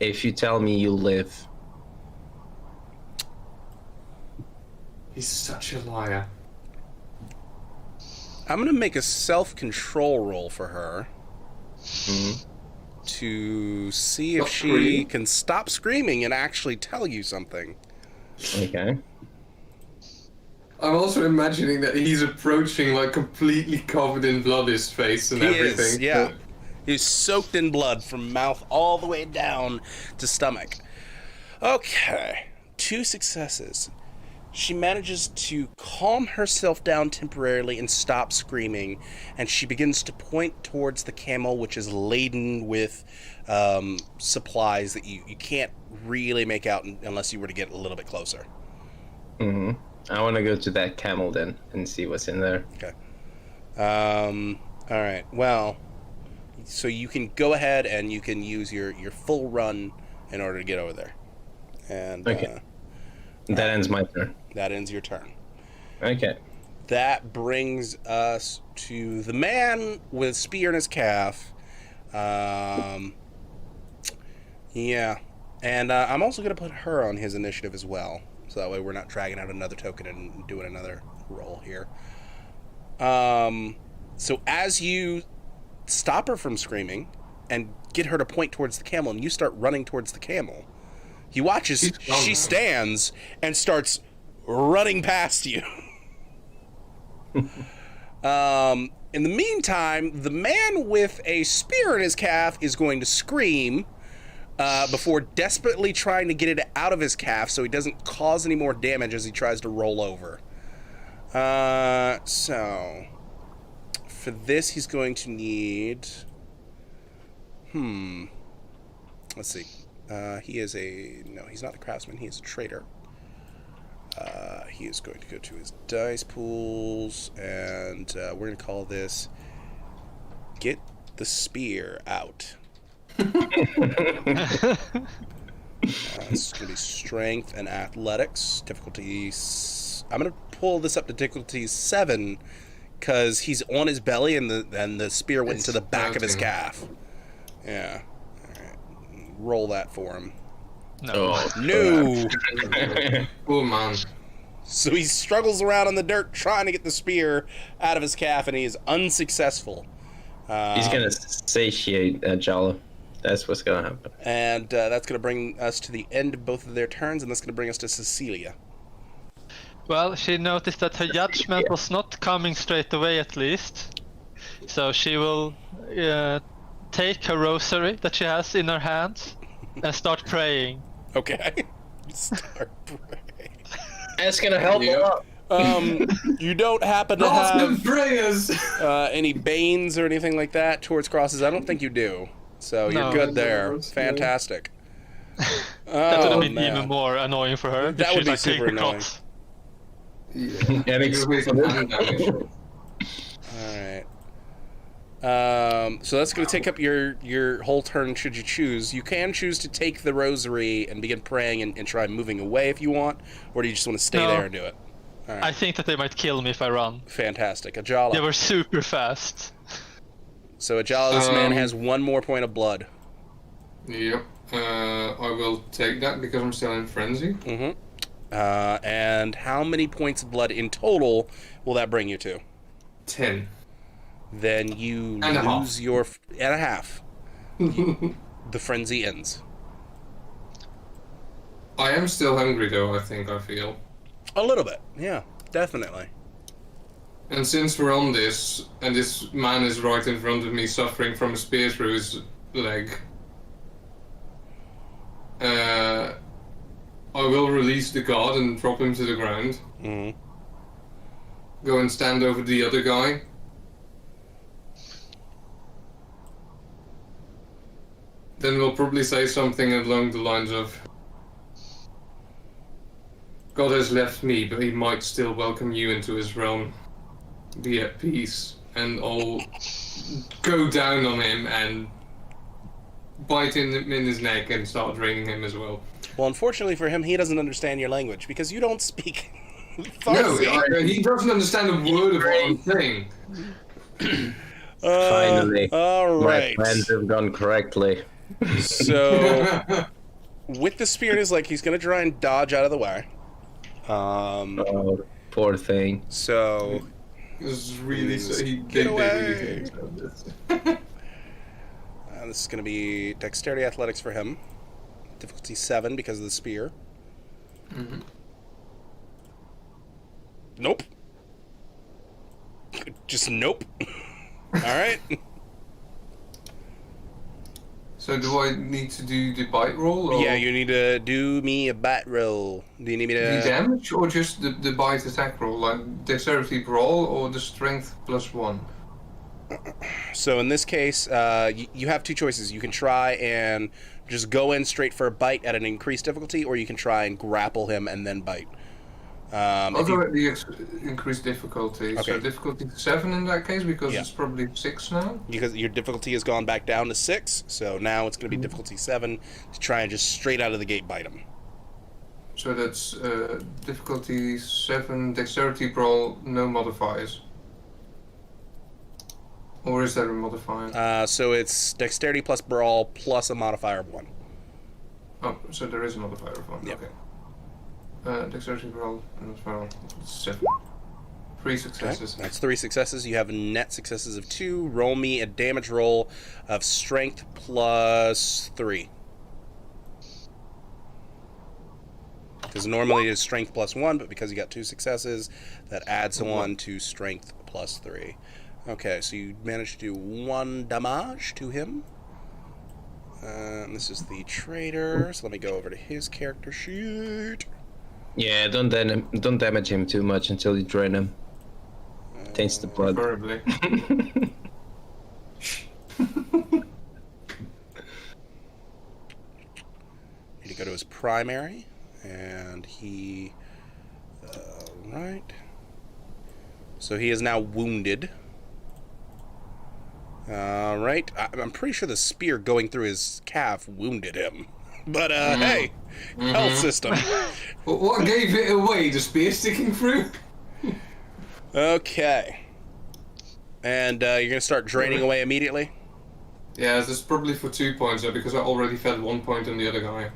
if you tell me you live? He's such a liar. I'm gonna make a self-control roll for her to see if Not she free. can stop screaming and actually tell you something. Okay. I'm also imagining that he's approaching like completely covered in blood, his face and He everything. is, yeah. He's soaked in blood from mouth all the way down to stomach. Okay, 2 successes. She manages to calm herself down temporarily and stop screaming, and she begins to point towards the camel, which is laden with supplies that you can't really make out unless you were to get a little bit closer. I want to go to that camel then and see what's in there. Okay. All right. Well, so you can go ahead and you can use your full run in order to get over there. And Okay. That ends my turn. that ends your turn. Okay. That brings us to the man with spear in his calf. Yeah. And I'm also going to put her on his initiative as well. So that way we're not dragging out another token and doing another roll here. So as you stop her from screaming, and get her to point towards the camel, and you start running towards the camel. You watch as she stands and starts running past you. In the meantime, the man with a spear in his calf is going to scream before desperately trying to get it out of his calf so he doesn't cause any more damage as he tries to roll over. So, for this, he's going to need... Let's see. He is a... No, he's not a craftsman. He is a trader. He is going to go to his dice pools, and we're going to call this Get the Spear Out. It's going to be Strength and Athletics. Difficulty... I'm going to pull this up to difficulty 7, because he's on his belly, and the spear went into the back of his calf. Yeah. Alright. Roll that for him. No. No! Oh, man. So he struggles around in the dirt trying to get the spear out of his calf, and he is unsuccessful. He's gonna satiate Jala. That's what's gonna happen. And that's going to bring us to the end of both of their turns, and that's going to bring us to Cecilia. Well, she noticed that her judgment was not coming straight away, at least. So she will take her rosary that she has in her hands and start praying. Okay. Start praying. That's gonna help a lot. You don't happen to Lots have of prayers! any banes or anything like that towards crosses? I don't think you do. So you're No. good there. No. Fantastic. That would have been man. even more annoying for her. That if would she, be take super the annoying. cross. Yeah. And it's- With hand damage. Alright. So that's going to take up your whole turn should you choose. You can choose to take the rosary and begin praying and try moving away if you want, or do you just want to stay No. there and do it? I think that they might kill me if I run. Fantastic. Ajala. They were super fast. So Ajala, this man has one more point of blood. Yep. I will take that because I'm still in frenzy. Mm-hmm. And how many points of blood in total will that bring you to? 10. Then you And a half. lose your... And a half. The frenzy ends. I am still hungry though, I feel. A little bit. Yeah, definitely. And since we're on this, and this man is right in front of me suffering from a spear through his leg, I will release the guard and drop him to the ground. Mm-hmm. Go and stand over the other guy. Then we'll probably say something along the lines of, God has left me, but he might still welcome you into his realm. Be at peace. And I'll go down on him and bite him in his neck and start draining him as well. Well, unfortunately for him, he doesn't understand your language because you don't speak No, Farsi. he doesn't understand a word of what I'm saying. Finally, All my right. plans have gone correctly. So, with the spear in his leg, he's going to try and dodge out of the way. Oh, poor thing. So, This is really so he Get they away. really think about this. this is going to be dexterity athletics for him. Difficulty 7 because of the spear. Mhm. Nope. Just nope. All right. So do I need to do the bite roll? Or Yeah, you need to do me a bat roll. Do you need me the to... damage or just the bite attack roll, like dexterity brawl or the strength +1? So in this case, you have two choices. You can try and just go in straight for a bite at an increased difficulty, or you can try and grapple him and then bite. I'll If you- go at the increased difficulty. Okay. So difficulty 7 in that case because Yeah. it's probably 6 now. because your difficulty has gone back down to 6, so now it's going to be difficulty 7 to try and just straight out of the gate bite him. So that's difficulty 7, dexterity brawl, no modifiers. Or is there a modifier? So it's dexterity plus brawl plus a modifier of 1. Oh, so there is a modifier of 1. Yep. Okay. Dexterity brawl, modifier 7. 3 Okay, successes. that's 3 successes. You have net successes of 2. Roll me a damage roll of strength plus 3. Because normally it is strength plus 1, but because you got 2 successes, that adds 1 to strength plus 3. Okay, so you managed to do 1 damage to him. This is the trader, so let me go over to his character sheet. Yeah, don't damage him too much until you drain him. Taints the blood. Preferably. Need to go to his primary, and he... right. So he is now wounded. Right. I'm pretty sure the spear going through his calf wounded him. But, hey, health system. What gave it away? The spear sticking through? Okay. And you're going to start draining away immediately? Yeah, this is probably for 2 points though, because I already fed 1 point on the other guy.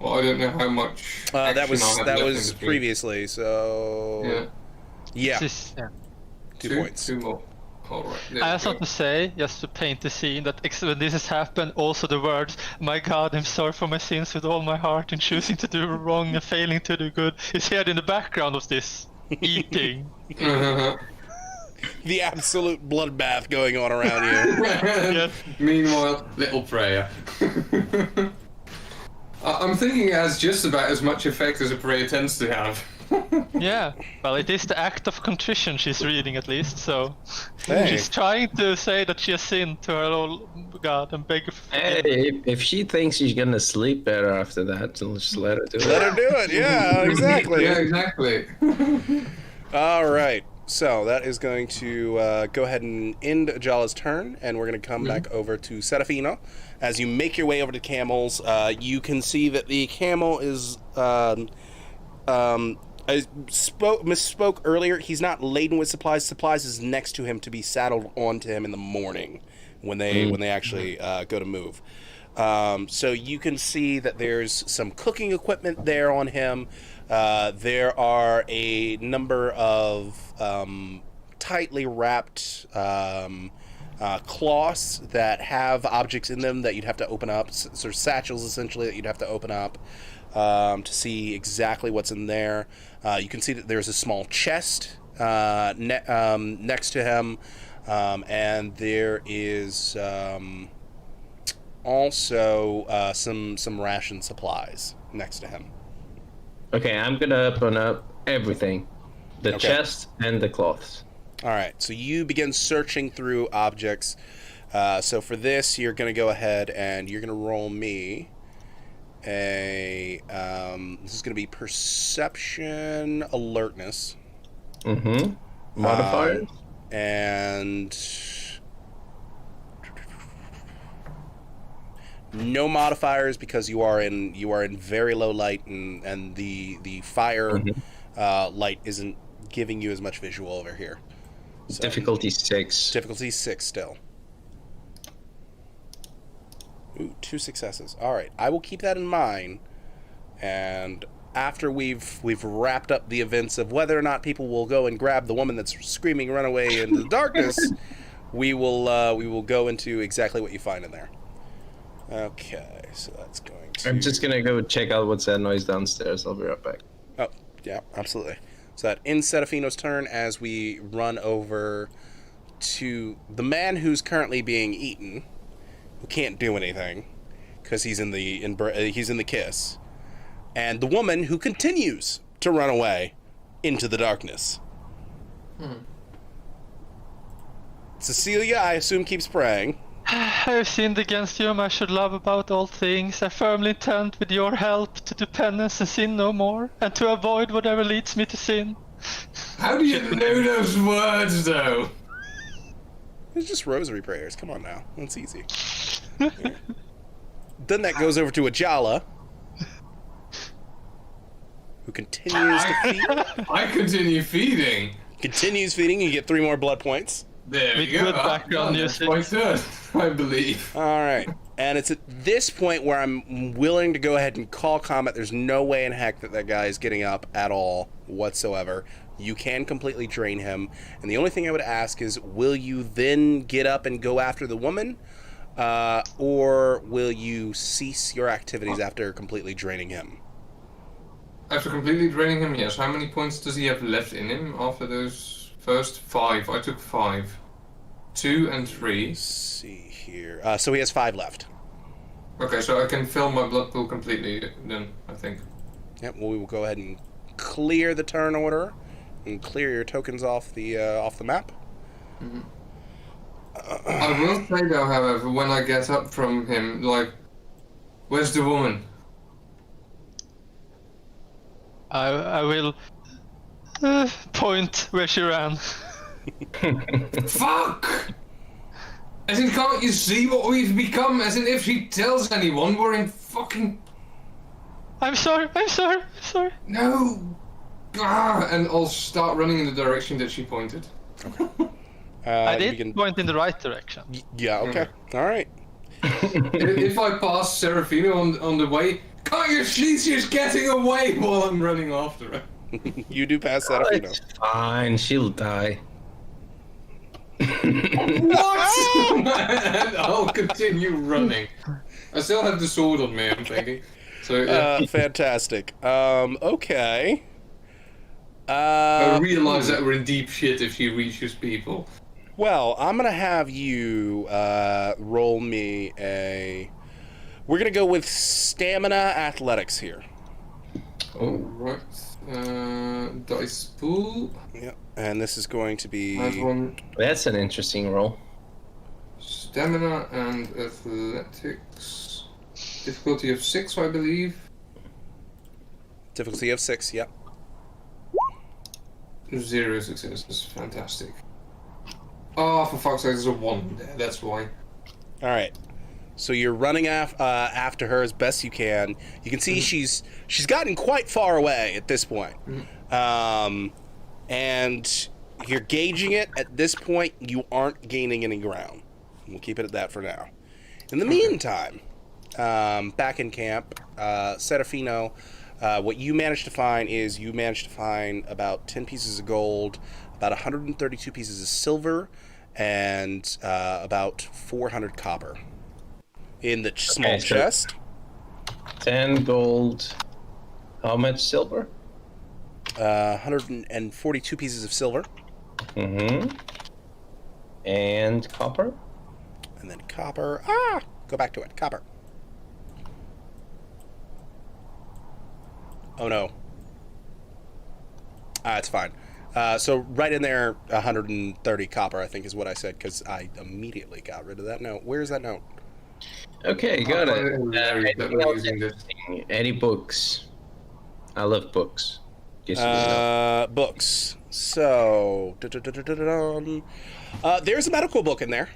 Well, I don't know how much. That was action I have left in between. previously, so... Yeah, Yeah. 2 points. 2 more. Alright. there I we also go. have to say, just to paint the scene, that when this has happened, also the words, "My God, I'm sorry for my sins with all my heart in choosing to do wrong and failing to do good," is heard in the background of this eating. The absolute bloodbath going on around you. Yes. Meanwhile, little prayer. I'm thinking it has just about as much effect as a prayer tends to have. Yeah, well, it is the act of contrition she's reading at least, so Hey. she's trying to say that she has sinned to her old God and beg for Hey, if she thinks she's gonna sleep better after that, then just let her do Let it. her do it, yeah, exactly. Yeah, exactly. All right, so that is going to go ahead and end Ajala's turn, and we're going to come back over to Serafino. As you make your way over to camels, you can see that the camel is... I misspoke earlier. He's not laden with supplies. Supplies is next to him to be saddled onto him in the morning when they actually go to move. So you can see that there's some cooking equipment there on him. There are a number of tightly wrapped cloths that have objects in them that you'd have to open up, sort of satchels essentially that you'd have to open up to see exactly what's in there. You can see that there's a small chest next to him, and there is also some ration supplies next to him. Okay, I'm gonna open up everything. The Okay. chest and the cloths. All right, so you begin searching through objects. So for this, you're going to go ahead and you're going to roll me a... this is going to be perception alertness. Mm-hmm. Modifiers? And... no modifiers because you are in very low light and the fire light isn't giving you as much visual over here. So, Difficulty 6. difficulty 6 still. Ooh, 2 successes. All right, I will keep that in mind. And after we've wrapped up the events of whether or not people will go and grab the woman that's screaming "Run away" into the darkness, we will go into exactly what you find in there. Okay, so that's going to... I'm just gonna go check out what's that noise downstairs. I'll be right back. Oh, yeah, absolutely. So that ends Serafino's turn as we run over to the man who's currently being eaten, who can't do anything because he's in the kiss, and the woman who continues to run away into the darkness. Cecilia, I assume, keeps praying. I've sinned against you, whom I should love about all things. I firmly intend, with your help, to do penance and sin no more, and to avoid whatever leads me to sin. How do you know those words, though? It's just rosary prayers. Come on now, that's easy. Then that goes over to Ajala, who continues to feed. I continue feeding. Continues feeding. You get 3 more blood points. There we With go. good background That's music. quite good, I believe. All right. And it's at this point where I'm willing to go ahead and call combat. There's no way in heck that guy is getting up at all whatsoever. You can completely drain him, and the only thing I would ask is, will you then get up and go after the woman, or will you cease your activities after completely draining him? After completely draining him, yes. How many points does he have left in him after those first 5? I took 5. 2 and 3. Let's see here. So he has 5 left. Okay, so I can fill my blood pool completely then, I think. Yep. Well, we will go ahead and clear the turn order and clear your tokens off the map. Mm-hmm. I will say though, however, when I get up from him, like, where's the woman? I will point where she ran. Fuck! As in, can't you see what we've become? As in, if she tells anyone, we're in fucking... I'm sorry. No! Ah, and I'll start running in the direction that she pointed. I did point in the right direction. Yeah, okay. All right. If I pass Serafino on the way, can't you see she's getting away while I'm running after her? You do pass that, if you know. It's fine, she'll die. What? And I'll continue running. I still have the sword on me, I'm thinking. So, yeah. Fantastic. Okay. I realize that we're in deep shit if she reaches people. Well, I'm going to have you roll me a... We're going to go with stamina athletics here. Alright. Dice pool. Yep. And this is going to be... Add 1. That's an interesting roll. Stamina and athletics. Difficulty of 6, I believe. Difficulty of 6, yep. 0 successes. Fantastic. Oh, for fuck's sake, there's a 1 there. That's why. All right. So you're running after her as best you can. You can see she's gotten quite far away at this point. And you're gauging it. At this point, you aren't gaining any ground. We'll keep it at that for now. In the meantime, back in camp, Serafino, what you managed to find is about 10 pieces of gold, about 132 pieces of silver, and about 400 copper in the small chest. 10 gold. How much silver? 142 pieces of silver. Mm-hmm. And copper? And then copper. Go back to it. Copper. Oh no. It's fine. So right in there, 130 copper, I think is what I said, because I immediately got rid of that note. Where's that note? Okay, got it. Anything else interesting? Any books? I love books. Guess you didn't know. Books. So, there's a medical book in there.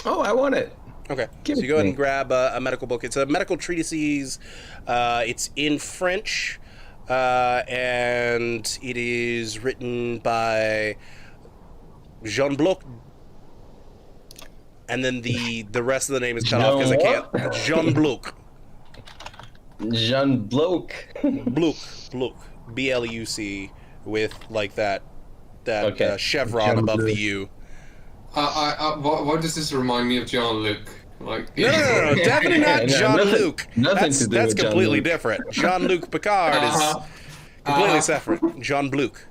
Oh, I want it. Okay, Give so it you go to ahead me. and grab a medical book. It's a medical treatise. It's in French, and it is written by Jean Bloch. And then the rest of the name is cut off because I can't. Jean Bloch. Jean Bloch. Bloch. B-L-U-C with like that Okay. chevron Jean above the Bloch. U. Why does this remind me of Jean-Luc? Like, No, definitely not No, Jean-Luc. nothing to do That's with completely Jean-Luc. different. Jean-Luc Picard is completely separate. Jean Bloch.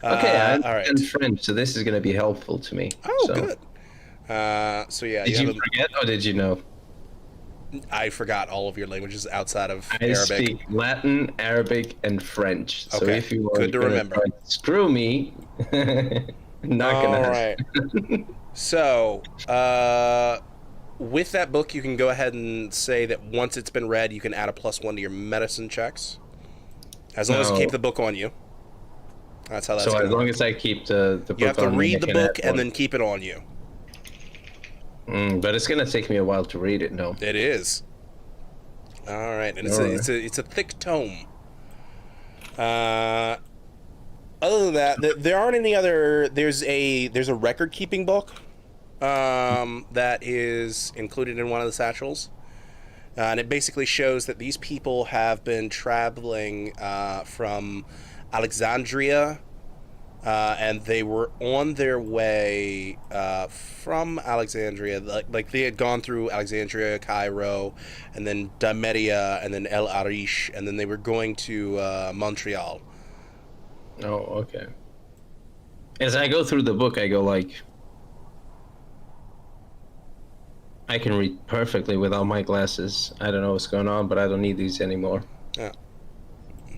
Okay, I all right. understand French, so this is going to be helpful to me. Oh, So- good. So yeah, Did you you have forget or did you know? I forgot all of your languages outside of I Arabic. speak Latin, Arabic, and French. So Okay, if you are good to gonna remember. try to screw me, not All gonna right. So, with that book, you can go ahead and say that once it's been read, you can add a +1 to your medicine checks, as long as you No. keep the book on you. That's how that's So going as to long work. as I keep the book You have to on me, read I the can book add and one. then keep it on you. But it's gonna take me a while to read it. No. It is. All right, and it's a thick tome. Other than that, there aren't any other. There's a record keeping book that is included in one of the satchels, and it basically shows that these people have been traveling from Alexandria and they were on their way from Alexandria. Like they had gone through Alexandria, Cairo, and then Dameria, and then El Arish, and then they were going to Montreal. Oh, okay. As I go through the book, I go like, I can read perfectly without my glasses. I don't know what's going on, but I don't need these anymore. Yeah.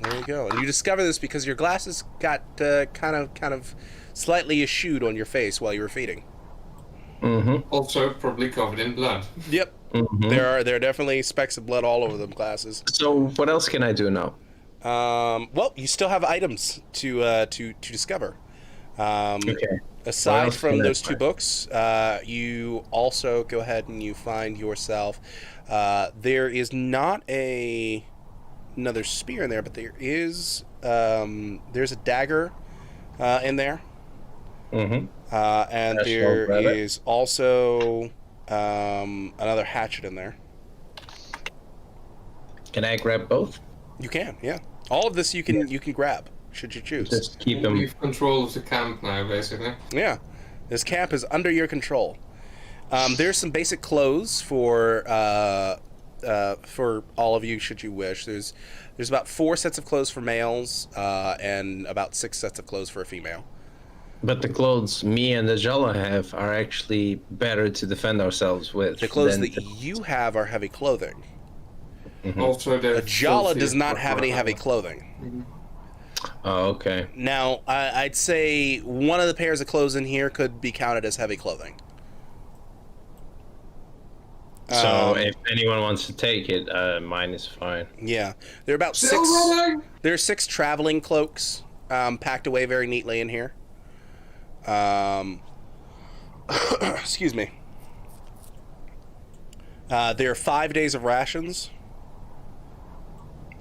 There you go. And you discover this because your glasses got kind of slightly eschewed on your face while you were feeding. Mm-hmm. Also, probably covered in blood. Yep. Mm-hmm. There are definitely specks of blood all over them glasses. So what else can I do now? Well, you still have items to discover. Okay. What Aside else from can I those two find? books, you also go ahead and you find yourself. There is not another spear in there, but there's a dagger in there, Mm-hmm. and Yes, I'll there grab it. is also another hatchet in there. Can I grab both? You can, yeah. All of this you can grab should you choose. Just keep We them. have control of the camp now, basically. Yeah, this camp is under your control. There's some basic clothes for all of you, should you wish. There's about 4 sets of clothes for males, and about 6 sets of clothes for a female. But the clothes me and the Jala have are actually better to defend ourselves with. The clothes than that you have are heavy clothing. Also, they're A Jala filthy does not as have any fuck. heavy clothing. Oh, okay. Now, I'd say one of the pairs of clothes in here could be counted as heavy clothing. So if anyone wants to take it, mine is fine. Yeah, there are about Still 6. running! There are 6 traveling cloaks packed away very neatly in here. Excuse me. There are 5 days of rations.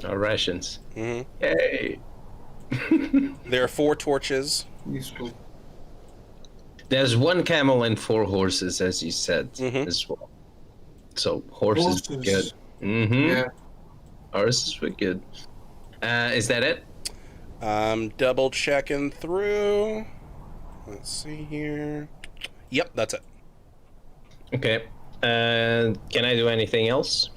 Rations. hmm Yay. There are 4 torches. Useful. There's 1 camel and 4 horses, as you said, Mhm. as well. So horses were good. Horses. Mm-hmm. Yeah. Horses were good. Is that it? Double checking through. Let's see here. Yep, that's it. Okay. Can I do anything else?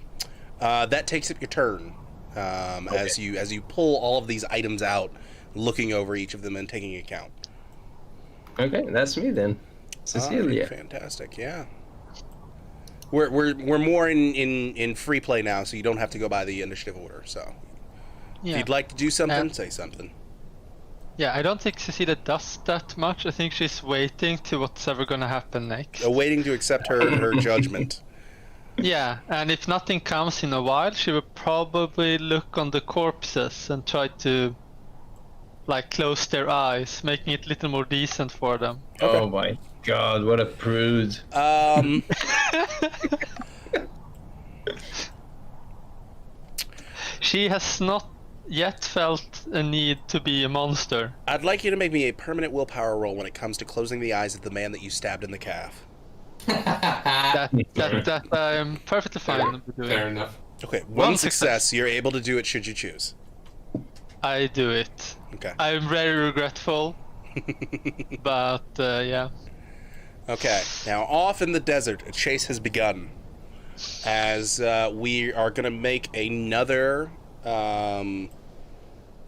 That takes up your turn. As you pull all of these items out, looking over each of them and taking account. Okay, that's me then. Cecilia. Alright, fantastic. Yeah. We're more in free play now, so you don't have to go by the initiative order. So if Yeah. you'd like to do something, say something. Yeah, I don't think Cecilia does that much. I think she's waiting to what's ever gonna happen next. Awaiting to accept her judgment. Yeah, and if nothing comes in a while, she will probably look on the corpses and try to, like, close their eyes, making it a little more decent for them. Oh my god, what a prude. She has not yet felt a need to be a monster. I'd like you to make me a permanent willpower roll when it comes to closing the eyes of the man that you stabbed in the calf. That I'm perfectly fine with doing. Fair enough. Okay, one One success. You're able to do it should you choose. I do it. Okay. I'm very regretful, but yeah. Okay, now off in the desert, a chase has begun. As we are going to make another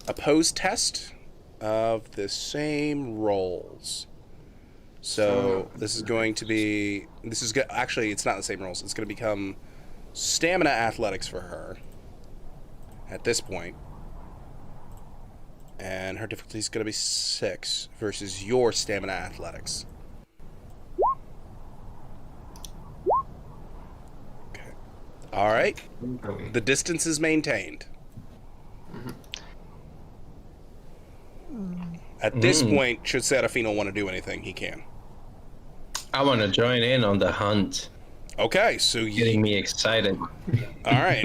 opposed test of the same rolls. So this is going to be. Actually, it's not the same rolls. It's going to become stamina athletics for her at this point. And her difficulty is going to be 6 versus your stamina athletics. Okay. All right. The distance is maintained. At this point, should Serafino want to do anything, he can. I want to join in on the hunt. Okay, so Getting me excited. all right.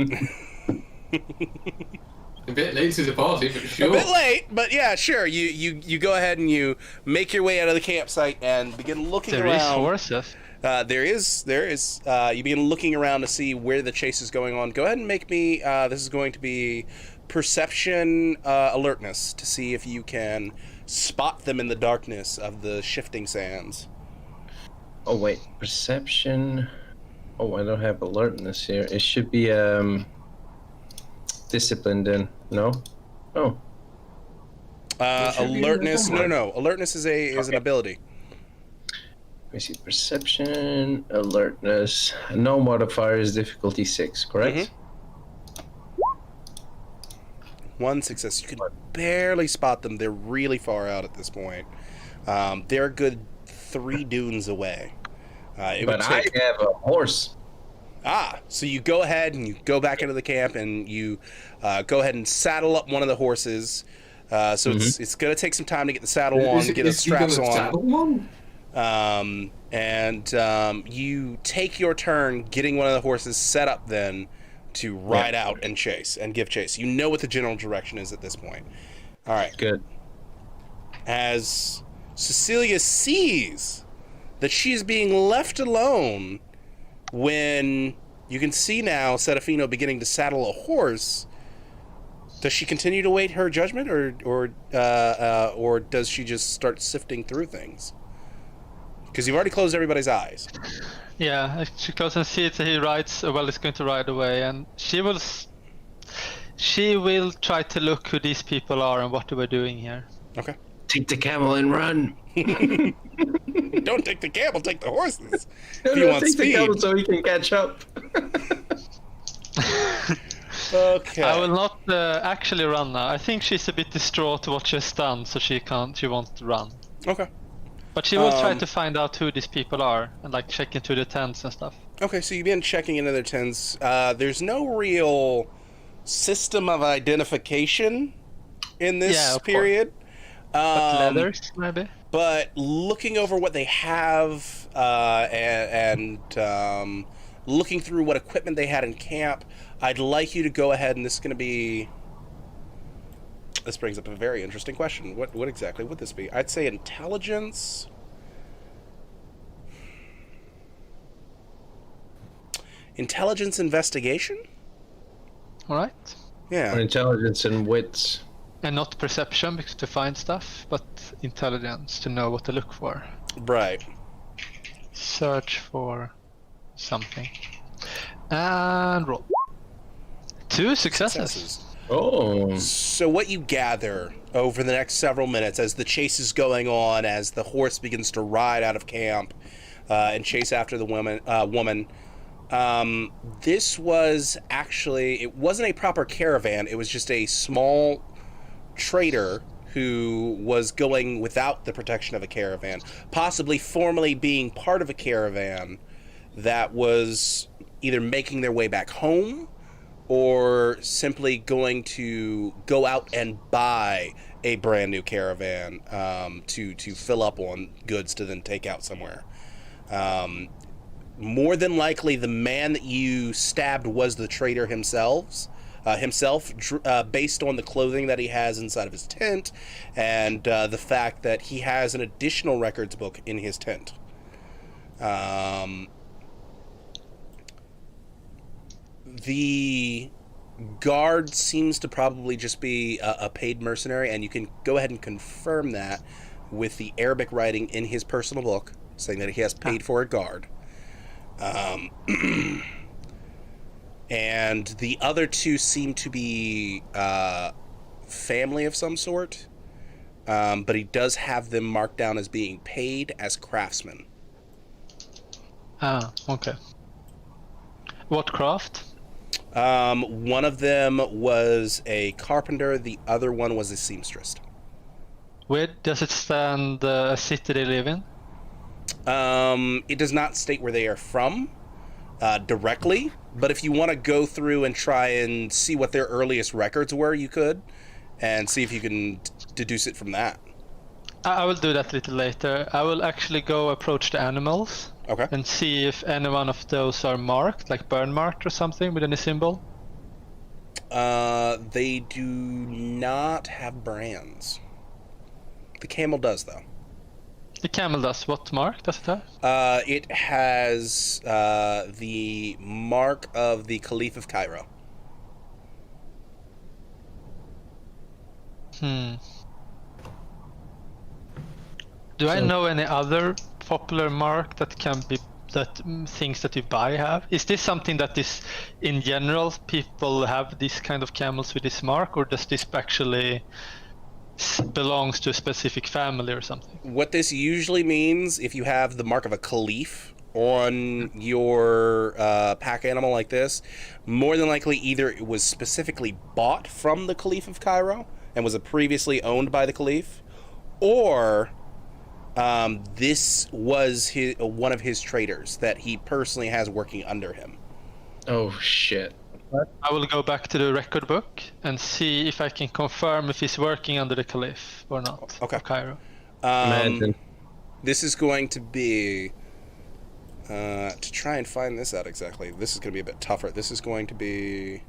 A bit late to the party, but A sure. bit late, but yeah, sure. You go ahead and you make your way out of the campsite and begin looking There is around. horses. There is. You begin looking around to see where the chase is going on. Go ahead and make me. This is going to be perception alertness to see if you can spot them in the darkness of the shifting sands. Oh wait, perception. Oh, I don't have alertness here. It should be discipline then. No. Oh. Alertness. No. Alertness is an ability. Let me see. Perception, alertness. No modifier is difficulty 6. Correct. One success. You can barely spot them. They're really far out at this point. They're a good 3 dunes away. But I have a horse. So you go ahead and you go back into the camp and you go ahead and saddle up one of the horses. It's going to take some time to get the saddle on, get the straps on. You take your turn getting one of the horses set up then to ride out and chase and give chase. You know what the general direction is at this point. All right. Good. As Cecilia sees that she's being left alone when you can see now Serafino beginning to saddle a horse, does she continue to wait her judgment or does she just start sifting through things? Because you've already closed everybody's eyes. Yeah, she goes and sees that he rides. Well, he's going to ride away, and she will try to look who these people are and what they were doing here. Okay. Take the camel and run. Don't take the camel, take the horses. No, if you want take speed. the camel so he can catch up. Okay. I will not actually run now. I think she's a bit distraught what she has done, so she won't run. Okay. But she will try to find out who these people are and like check into the tents and stuff. Okay, so you've been checking into their tents. There's no real system of identification in this period. But leathers, maybe? But looking over what they have and looking through what equipment they had in camp, I'd like you to go ahead, and this is going to be... This brings up a very interesting question. What exactly would this be? I'd say intelligence. Intelligence investigation? Alright. Yeah. Or intelligence and wits. And not perception because to find stuff, but intelligence to know what to look for. Right. Search for something. And roll. 2 successes. Oh. So what you gather over the next several minutes as the chase is going on, as the horse begins to ride out of camp and chase after the woman, this was actually, it wasn't a proper caravan. It was just a small trader who was going without the protection of a caravan, possibly formerly being part of a caravan that was either making their way back home or simply going to go out and buy a brand new caravan to fill up on goods to then take out somewhere. More than likely, the man that you stabbed was the trader himself, based on the clothing that he has inside of his tent and the fact that he has an additional records book in his tent. The guard seems to probably just be a paid mercenary, and you can go ahead and confirm that with the Arabic writing in his personal book saying that he has paid for a guard. And the other 2 seem to be family of some sort, but he does have them marked down as being paid as craftsmen. Ah, okay. What craft? One of them was a carpenter, the other one was a seamstress. Where does it stand a city they live in? It does not state where they are from directly, but if you want to go through and try and see what their earliest records were, you could, and see if you can deduce it from that. I will do that a little later. I will actually go approach the animals. Okay. And see if any one of those are marked, like burn marked or something with any symbol. They do not have brands. The camel does, though. The camel does. What mark does it have? It has the mark of the Caliph of Cairo. Do I So- know any other popular mark that can be things that you buy have? Is this something that is in general people have this kind of camels with this mark, or does this actually belongs to a specific family or something? What this usually means, if you have the mark of a Caliph on your pack animal like this, more than likely either it was specifically bought from the Caliph of Cairo and was previously owned by the Caliph, or this was one of his traders that he personally has working under him. Oh shit. I will go back to the record book and see if I can confirm if he's working under the Caliph or not. Okay. Of Cairo. Imagine. This is going to be to try and find this out exactly. This is going to be a bit tougher. This is going to be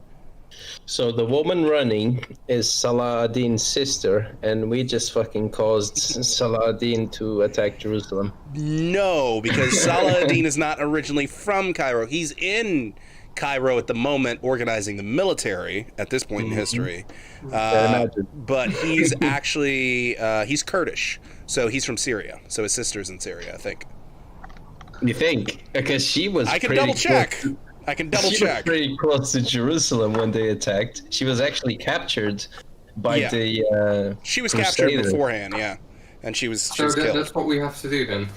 So the woman running is Salah ad-Din's sister, and we just fucking caused Salah ad-Din to attack Jerusalem. no, because Salah ad-Din is not originally from Cairo. He's in Cairo at the moment, organizing the military at this point in history. imagine. But he's actually he's Kurdish, so he's from Syria. So his sister's in Syria, I think. You think? Because she was. I can pretty double check. close- I can double she check. was pretty close to Jerusalem when they attacked. She was actually captured by Yeah. the. She was captured Crusaders. beforehand, yeah, and she was So killed. that's what we have to do then.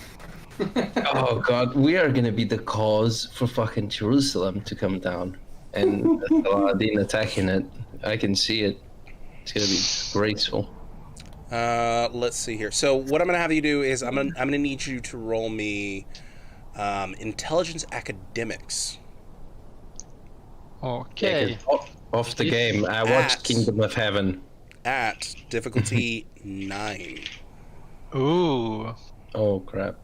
Oh god, we are gonna be the cause for fucking Jerusalem to come down, and Salah ad-Din attacking it. I can see it. It's gonna be disgraceful. Let's see here. So what I'm gonna have you do is I'm gonna need you to roll me intelligence academics. Okay. Off the game. I watched At- Kingdom of Heaven. At difficulty 9. Ooh. Oh crap.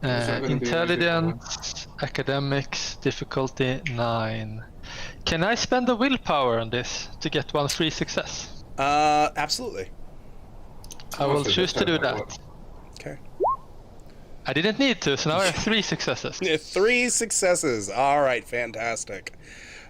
that gonna be Intelligence, academics, difficulty 9. Can I spend the willpower on this to get 1 free success? Absolutely. I will Also choose to do depends on that. Okay. I didn't need to, so now I have 3 successes. 3 successes. All right, fantastic.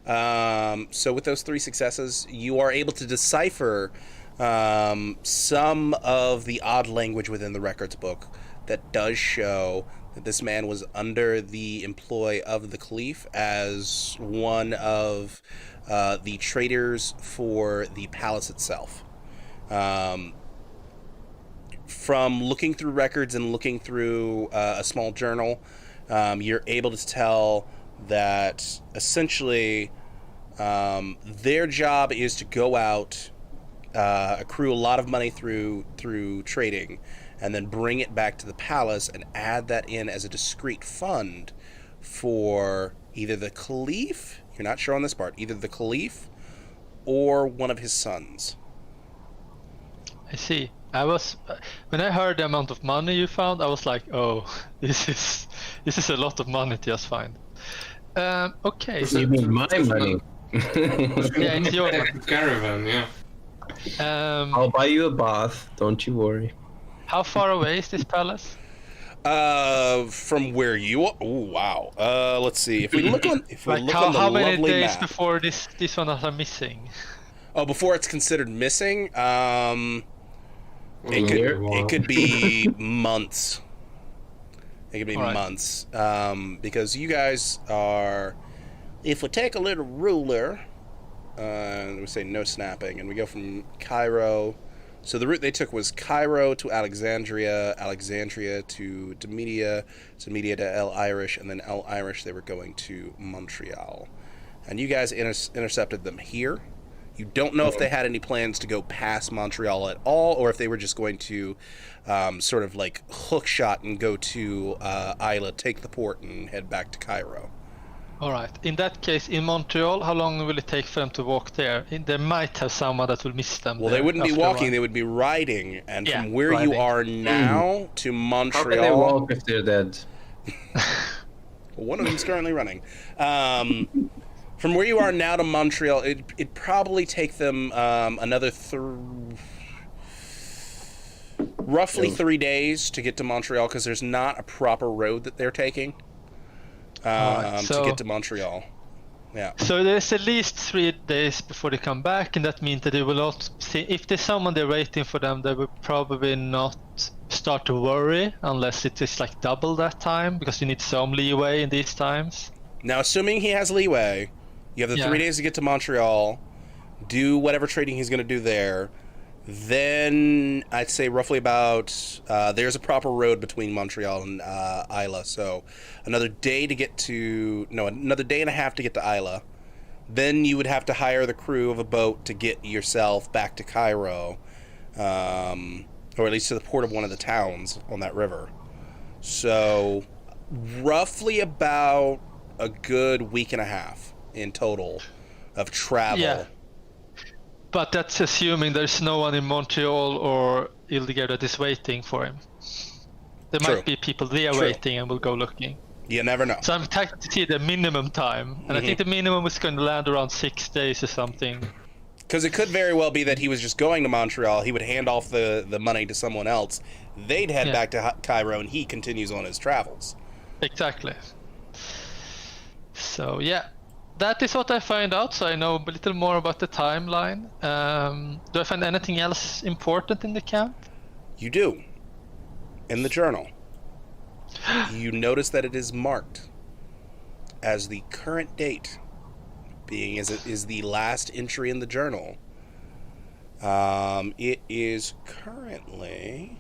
So with those 3 successes, you are able to decipher some of the odd language within the records book that does show that this man was under the employ of the Caliph as one of the traders for the palace itself. From looking through records and looking through a small journal, you're able to tell that essentially their job is to go out, accrue a lot of money through trading, and then bring it back to the palace and add that in as a discrete fund for either the Caliph, you're not sure on this part, either the Caliph or one of his sons. I see. I was when I heard the amount of money you found, I was like, "Oh, this is a lot of money to just find." Okay. You mean my money? Yeah, it's your money. Caravan, yeah. I'll buy you a bath. Don't you worry. How far away is this palace? From where you are? Oh, wow. Let's see. If we look on, Like on the how many lovely days map. before this one are missing? Oh, before it's considered missing. Year? It could be months. It could be Alright. months. Because you guys are. If we take a little ruler, we say no snapping, and we go from Cairo. So the route they took was Cairo to Alexandria, Alexandria to Demedia, Demedia to El Irish, and then El Irish they were going to Montreal. And you guys intercepted them here. You don't know if they had any plans to go past Montreal at all, or if they were just going to sort of like hook shot and go to Isla, take the port, and head back to Cairo. All right. In that case, in Montreal, how long will it take for them to walk there? They might have someone that will miss them. Well, there they wouldn't be after a walking; while. they would be riding. And Yeah, from where riding. you are now to How can they Montreal, walk if they're dead? one of them's currently running. From where you are now to Montreal, it'd probably take them another roughly 3 days to get to Montreal, because there's not a proper road that they're taking Alright, to so- get to Montreal. Yeah. So there's at least 3 days before they come back, and that means that they will not see. If there's someone there waiting for them, they will probably not start to worry unless it is like double that time, because you need some leeway in these times. Now, assuming he has leeway, you have the 3 days to get to Montreal, do whatever trading he's going to do there. Then I'd say roughly about there's a proper road between Montreal and Isla, so another day and a half to get to Isla. Then you would have to hire the crew of a boat to get yourself back to Cairo, or at least to the port of one of the towns on that river. So roughly about a good week and a half in total of travel. Yeah. But that's assuming there's no one in Montreal or Ildegard that is waiting for him. There True. might be people there True. waiting and will go looking. You never know. So I'm trying to see the minimum time. And I think the minimum is going to land around 6 days or something. Because it could very well be that he was just going to Montreal, he would hand off the money to someone else, they'd head back to Cairo, and he continues on his travels. Exactly. So yeah, that is what I find out, so I know a little more about the timeline. Do I find anything else important in the camp? You do. In the journal, you notice that it is marked as the current date, being as it is the last entry in the journal. It is currently,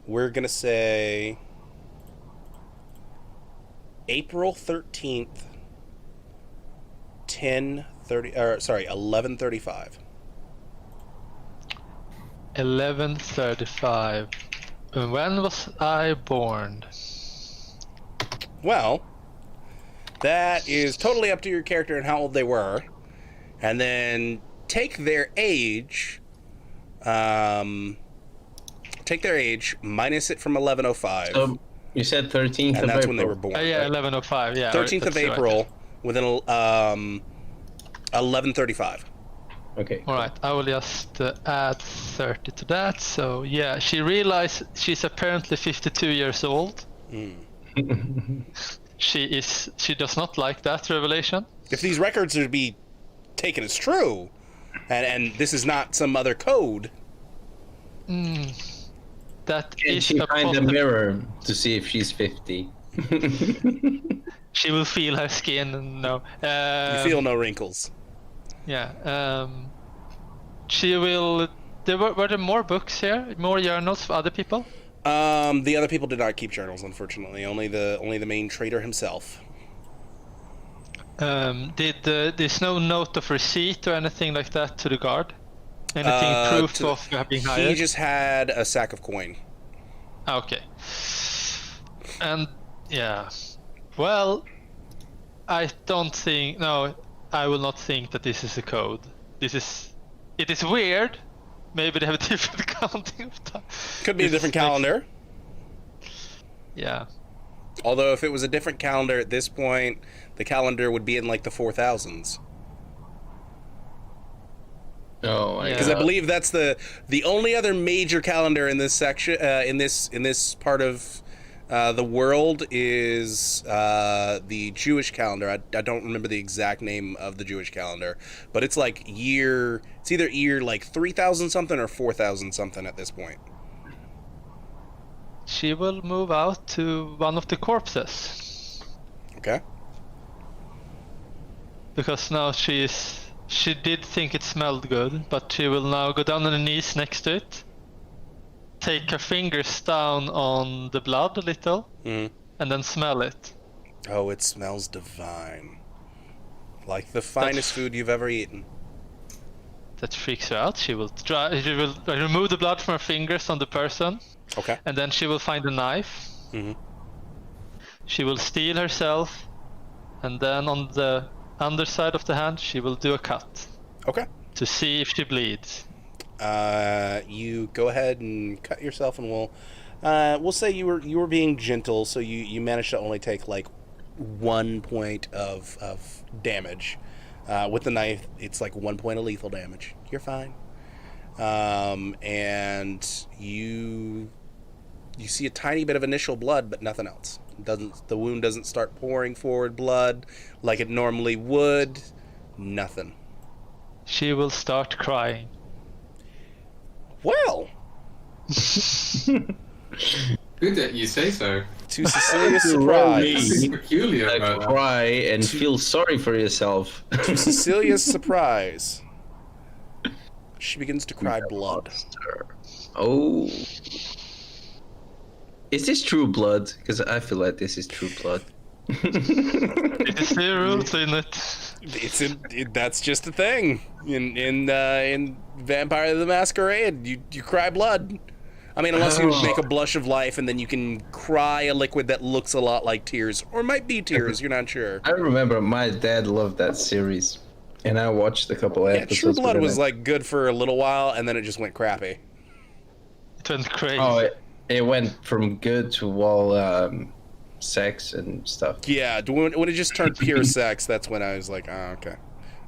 we're going to say, April 13th, 11:35. 11:35. When was I born? Well, that is totally up to your character and how old they were. And then take their age, minus it from 11:05. So you said 13th and of that's April. when they were born. Yeah, 11:05. Yeah. 13th of that's right. April within 11:35. Okay. All right, I will just add 30 to that. So yeah, she realized she's apparently 52 years old. She does not like that revelation. If these records are to be taken as true, and this is not some other code, That Can is she a find a possible- mirror to see if she's 50? She will feel her skin. And no. you feel no wrinkles. Yeah. She will. Were there more books here? More journals for other people? The other people did not keep journals, unfortunately. Only the main trader himself. There's no note of receipt or anything like that to the guard? Anything proof of being hired? He just had a sack of coin. Okay. And yeah. Well, I don't think. No, I will not think that this is a code. It is weird. Maybe they have a different counting of time. Could be a different calendar. Yeah. Although if it was a different calendar at this point, the calendar would be in like the 4000s. Oh my Because Yeah. I believe that's the only other major calendar in this section, in this part of the world is the Jewish calendar. I don't remember the exact name of the Jewish calendar, but it's like it's either year like 3000 something or 4000 something at this point. She will move out to one of the corpses. Okay. Because now she did think it smelled good, but she will now go down on her knees next to it, take her fingers down on the blood a little, Mhm. and then smell it. Oh, it smells divine. Like the finest food you've ever eaten. That freaks her out. She will remove the blood from her fingers on the person, Okay. and then she will find a knife. Mhm. She will steel herself, and then on the underside of the hand she will do a cut Okay. to see if she bleeds. You go ahead and cut yourself, and we'll say you were being gentle, so you managed to only take like 1 point of damage. With the knife, it's like 1 point of lethal damage. You're fine. And you see a tiny bit of initial blood, but nothing else. The wound doesn't start pouring forward blood like it normally would. Nothing. She will start crying. Well, Good that you say so. To Cecilia's You surprise. Nothing peculiar about that. Cry and feel sorry for yourself. To Cecilia's surprise, she begins to cry blood. Oh. Is this true blood? Because I feel like this is true blood. It is the rules in it. That's just a thing in Vampire the Masquerade. You cry blood. I mean, unless you make a blush of life, and then you can cry a liquid that looks a lot like tears, or might be tears. You're not sure. I remember my dad loved that series, and I watched a couple Yeah, episodes. True Blood with was him. like good for a little while, and then it just went crappy. It went crazy. Oh, it went from good to all sex and stuff. Yeah, when it just turned pure sex, that's when I was like, oh, okay.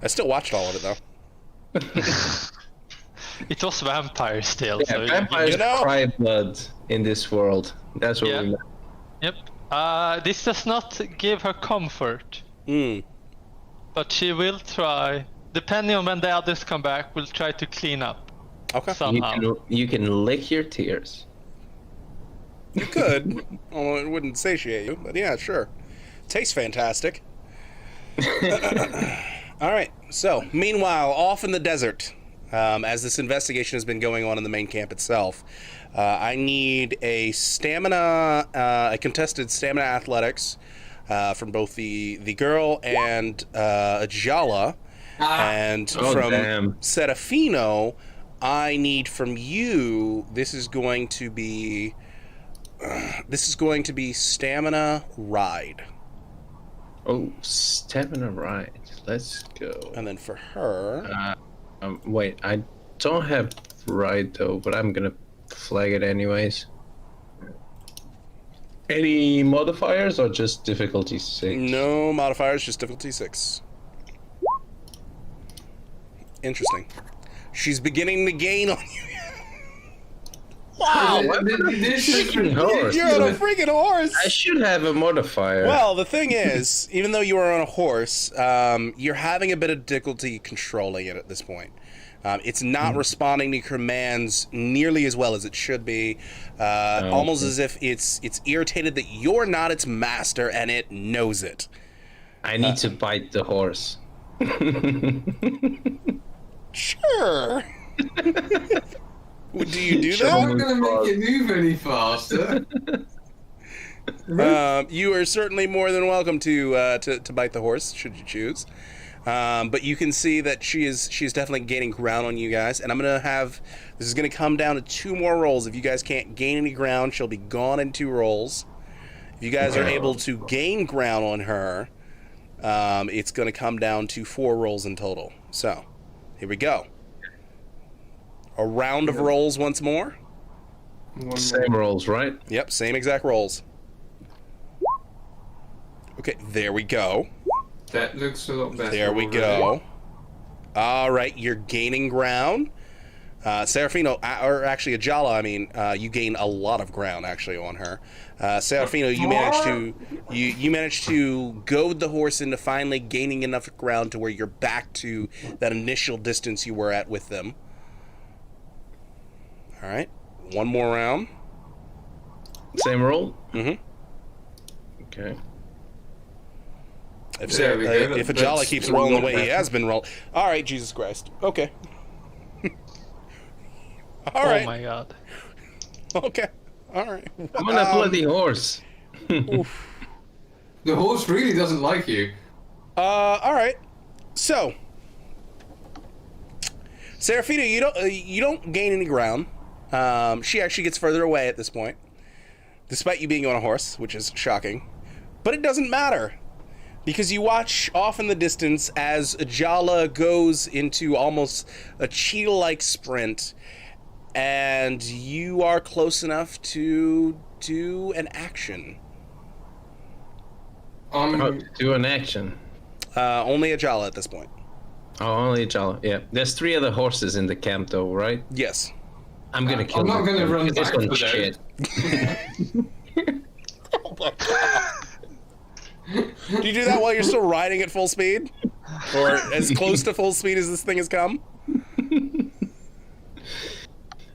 I still watched all of it though. It was vampire still. Yeah, so vampires You know- cry blood in this world. That's what Yeah. we meant. Yep. This does not give her comfort, Mm. but she will try. Depending on when the others come back, will try to clean up Okay. somehow. You can lick your tears. You could, although it wouldn't satiate you, but yeah, sure. Tastes fantastic. All right, so meanwhile, off in the desert, as this investigation has been going on in the main camp itself, I need a a contested stamina athletics from both the girl and Ajala, and Oh, from damn. Serafino, I need from you. This is going to be stamina ride, Oh, stamina right. Let's go. and then for her, Wait, I don't have ride though, but I'm gonna flag it anyways. Any modifiers or just difficulty 6? no modifiers, just difficulty 6. Interesting. She's beginning to gain on you. Wow, This is freaking horse. you're on a freaking horse. I should have a modifier. Well, the thing is, even though you are on a horse, you're having a bit of difficulty controlling it at this point. It's not responding to commands nearly as well as it should be. Almost as if it's irritated that you're not its master and it knows it. I need to bite the horse. Sure. Do you do I'm that? not gonna make it move any faster. You are certainly more than welcome to bite the horse, should you choose. But you can see that she is definitely gaining ground on you guys, and I'm gonna have this is gonna come down to 2 more rolls. If you guys can't gain any ground, she'll be gone in 2 rolls. If you guys are able to gain ground on her, it's gonna come down to 4 rolls in total. So, here we go. A round of rolls once more. Same rolls, right? Yep, same exact rolls. Okay, there we go. That looks a lot better. There we already. go. All right, you're gaining ground. Serafino, or actually Ajala, I mean, you gain a lot of ground actually on her. Serafino, you managed to goad the horse into finally gaining enough ground to where you're back to that initial distance you were at with them. All right, one more round. Same roll? Mm-hmm. Okay. If, There we go. if Ajala That's keeps a rolling the lot way he better. has been rolling. All right, Jesus Christ. Okay. All Oh right. my god. Okay. All right. I'm on a bloody horse. The horse really doesn't like you. All right. So, Serafina, you don't gain any ground. She actually gets further away at this point, despite you being on a horse, which is shocking. But it doesn't matter, because you watch off in the distance as Ajala goes into almost a cheetah-like sprint, and you are close enough to do an action. Do an action. Only Ajala at this point. Oh, only Jala. Yeah. There's 3 other horses in the camp though, right? Yes. I'm gonna kill I'm not them. gonna run This back one's for shit. Oh my god. Do you do that while you're still riding at full speed? Or as close to full speed as this thing has come?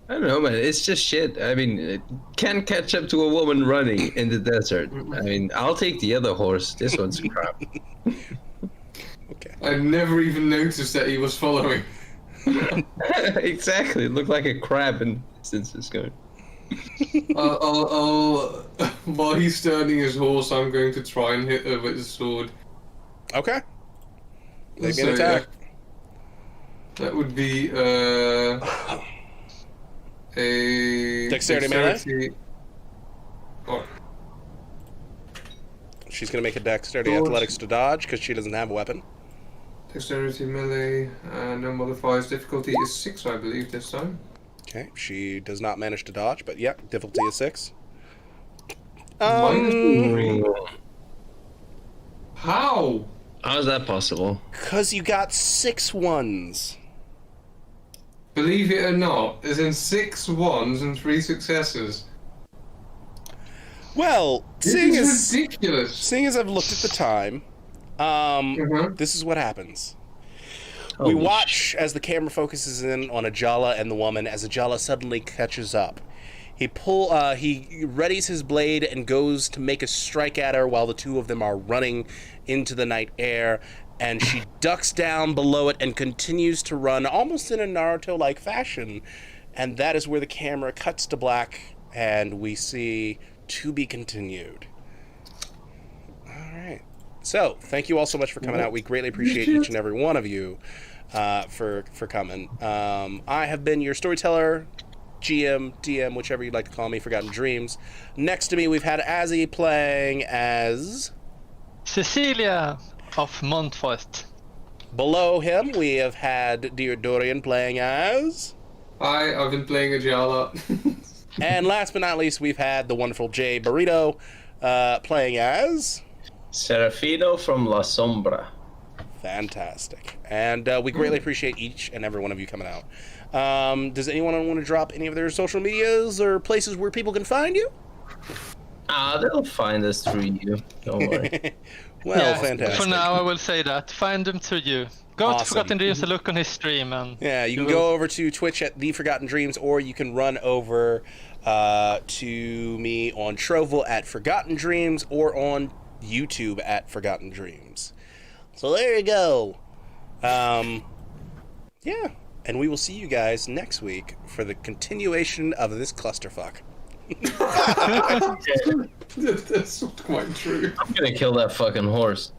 I don't know, man. It's just shit. I mean, it can't catch up to a woman running in the desert. I mean, I'll take the other horse. This one's crap. Okay. I never even noticed that he was following. Exactly. It looked like a crab in distance is going. While he's turning his horse, I'm going to try and hit her with his sword. Okay. Maybe So, an attack. That would be a Dexterity melee? Oh, She's gonna make a dexterity Dodge. athletics to dodge because she doesn't have a weapon. dexterity melee, no modifiers. Difficulty is 6, I believe, this time. Okay, she does not manage to dodge, but yeah, difficulty is 6. Minus 3. How? How's that possible? Because you got 6 ones. Believe it or not, there's in 6 ones and 3 successes. Well, This seeing is as ridiculous. I've looked at the time, this is what happens. We Holy watch as the camera focuses in on Ajala and the woman as Ajala suddenly catches up. He readies his blade and goes to make a strike at her while the two of them are running into the night air, and she ducks down below it and continues to run almost in a Naruto-like fashion. And that is where the camera cuts to black and we see to be continued. All right. So, thank you all so much for coming out. We greatly appreciate each and every one of you for coming. I have been your storyteller, GM, DM, whichever you'd like to call me, Forgotten Dreams. Next to me, we've had Azzy playing as... Cecilia of Montfort. Below him, we have had Dear Dorian playing as... Hi, I've been playing Ajala. And last but not least, we've had the wonderful Jay Burrito playing as... Serafino from La Sombra. Fantastic. And we greatly appreciate each and every one of you coming out. Does anyone want to drop any of their social medias or places where people can find you? They'll find us through you. Don't worry. Well, Yeah, fantastic. For now, I will say that. Find them through you. Go to Awesome. Forgotten Dreams and look on his stream. And Yeah, you can will- go over to Twitch at The Forgotten Dreams, or you can run over to me on Trovel at Forgotten Dreams, or on YouTube at Forgotten Dreams. So there you go. Yeah, and we will see you guys next week for the continuation of this clusterfuck. That's quite true. I'm gonna kill that fucking horse.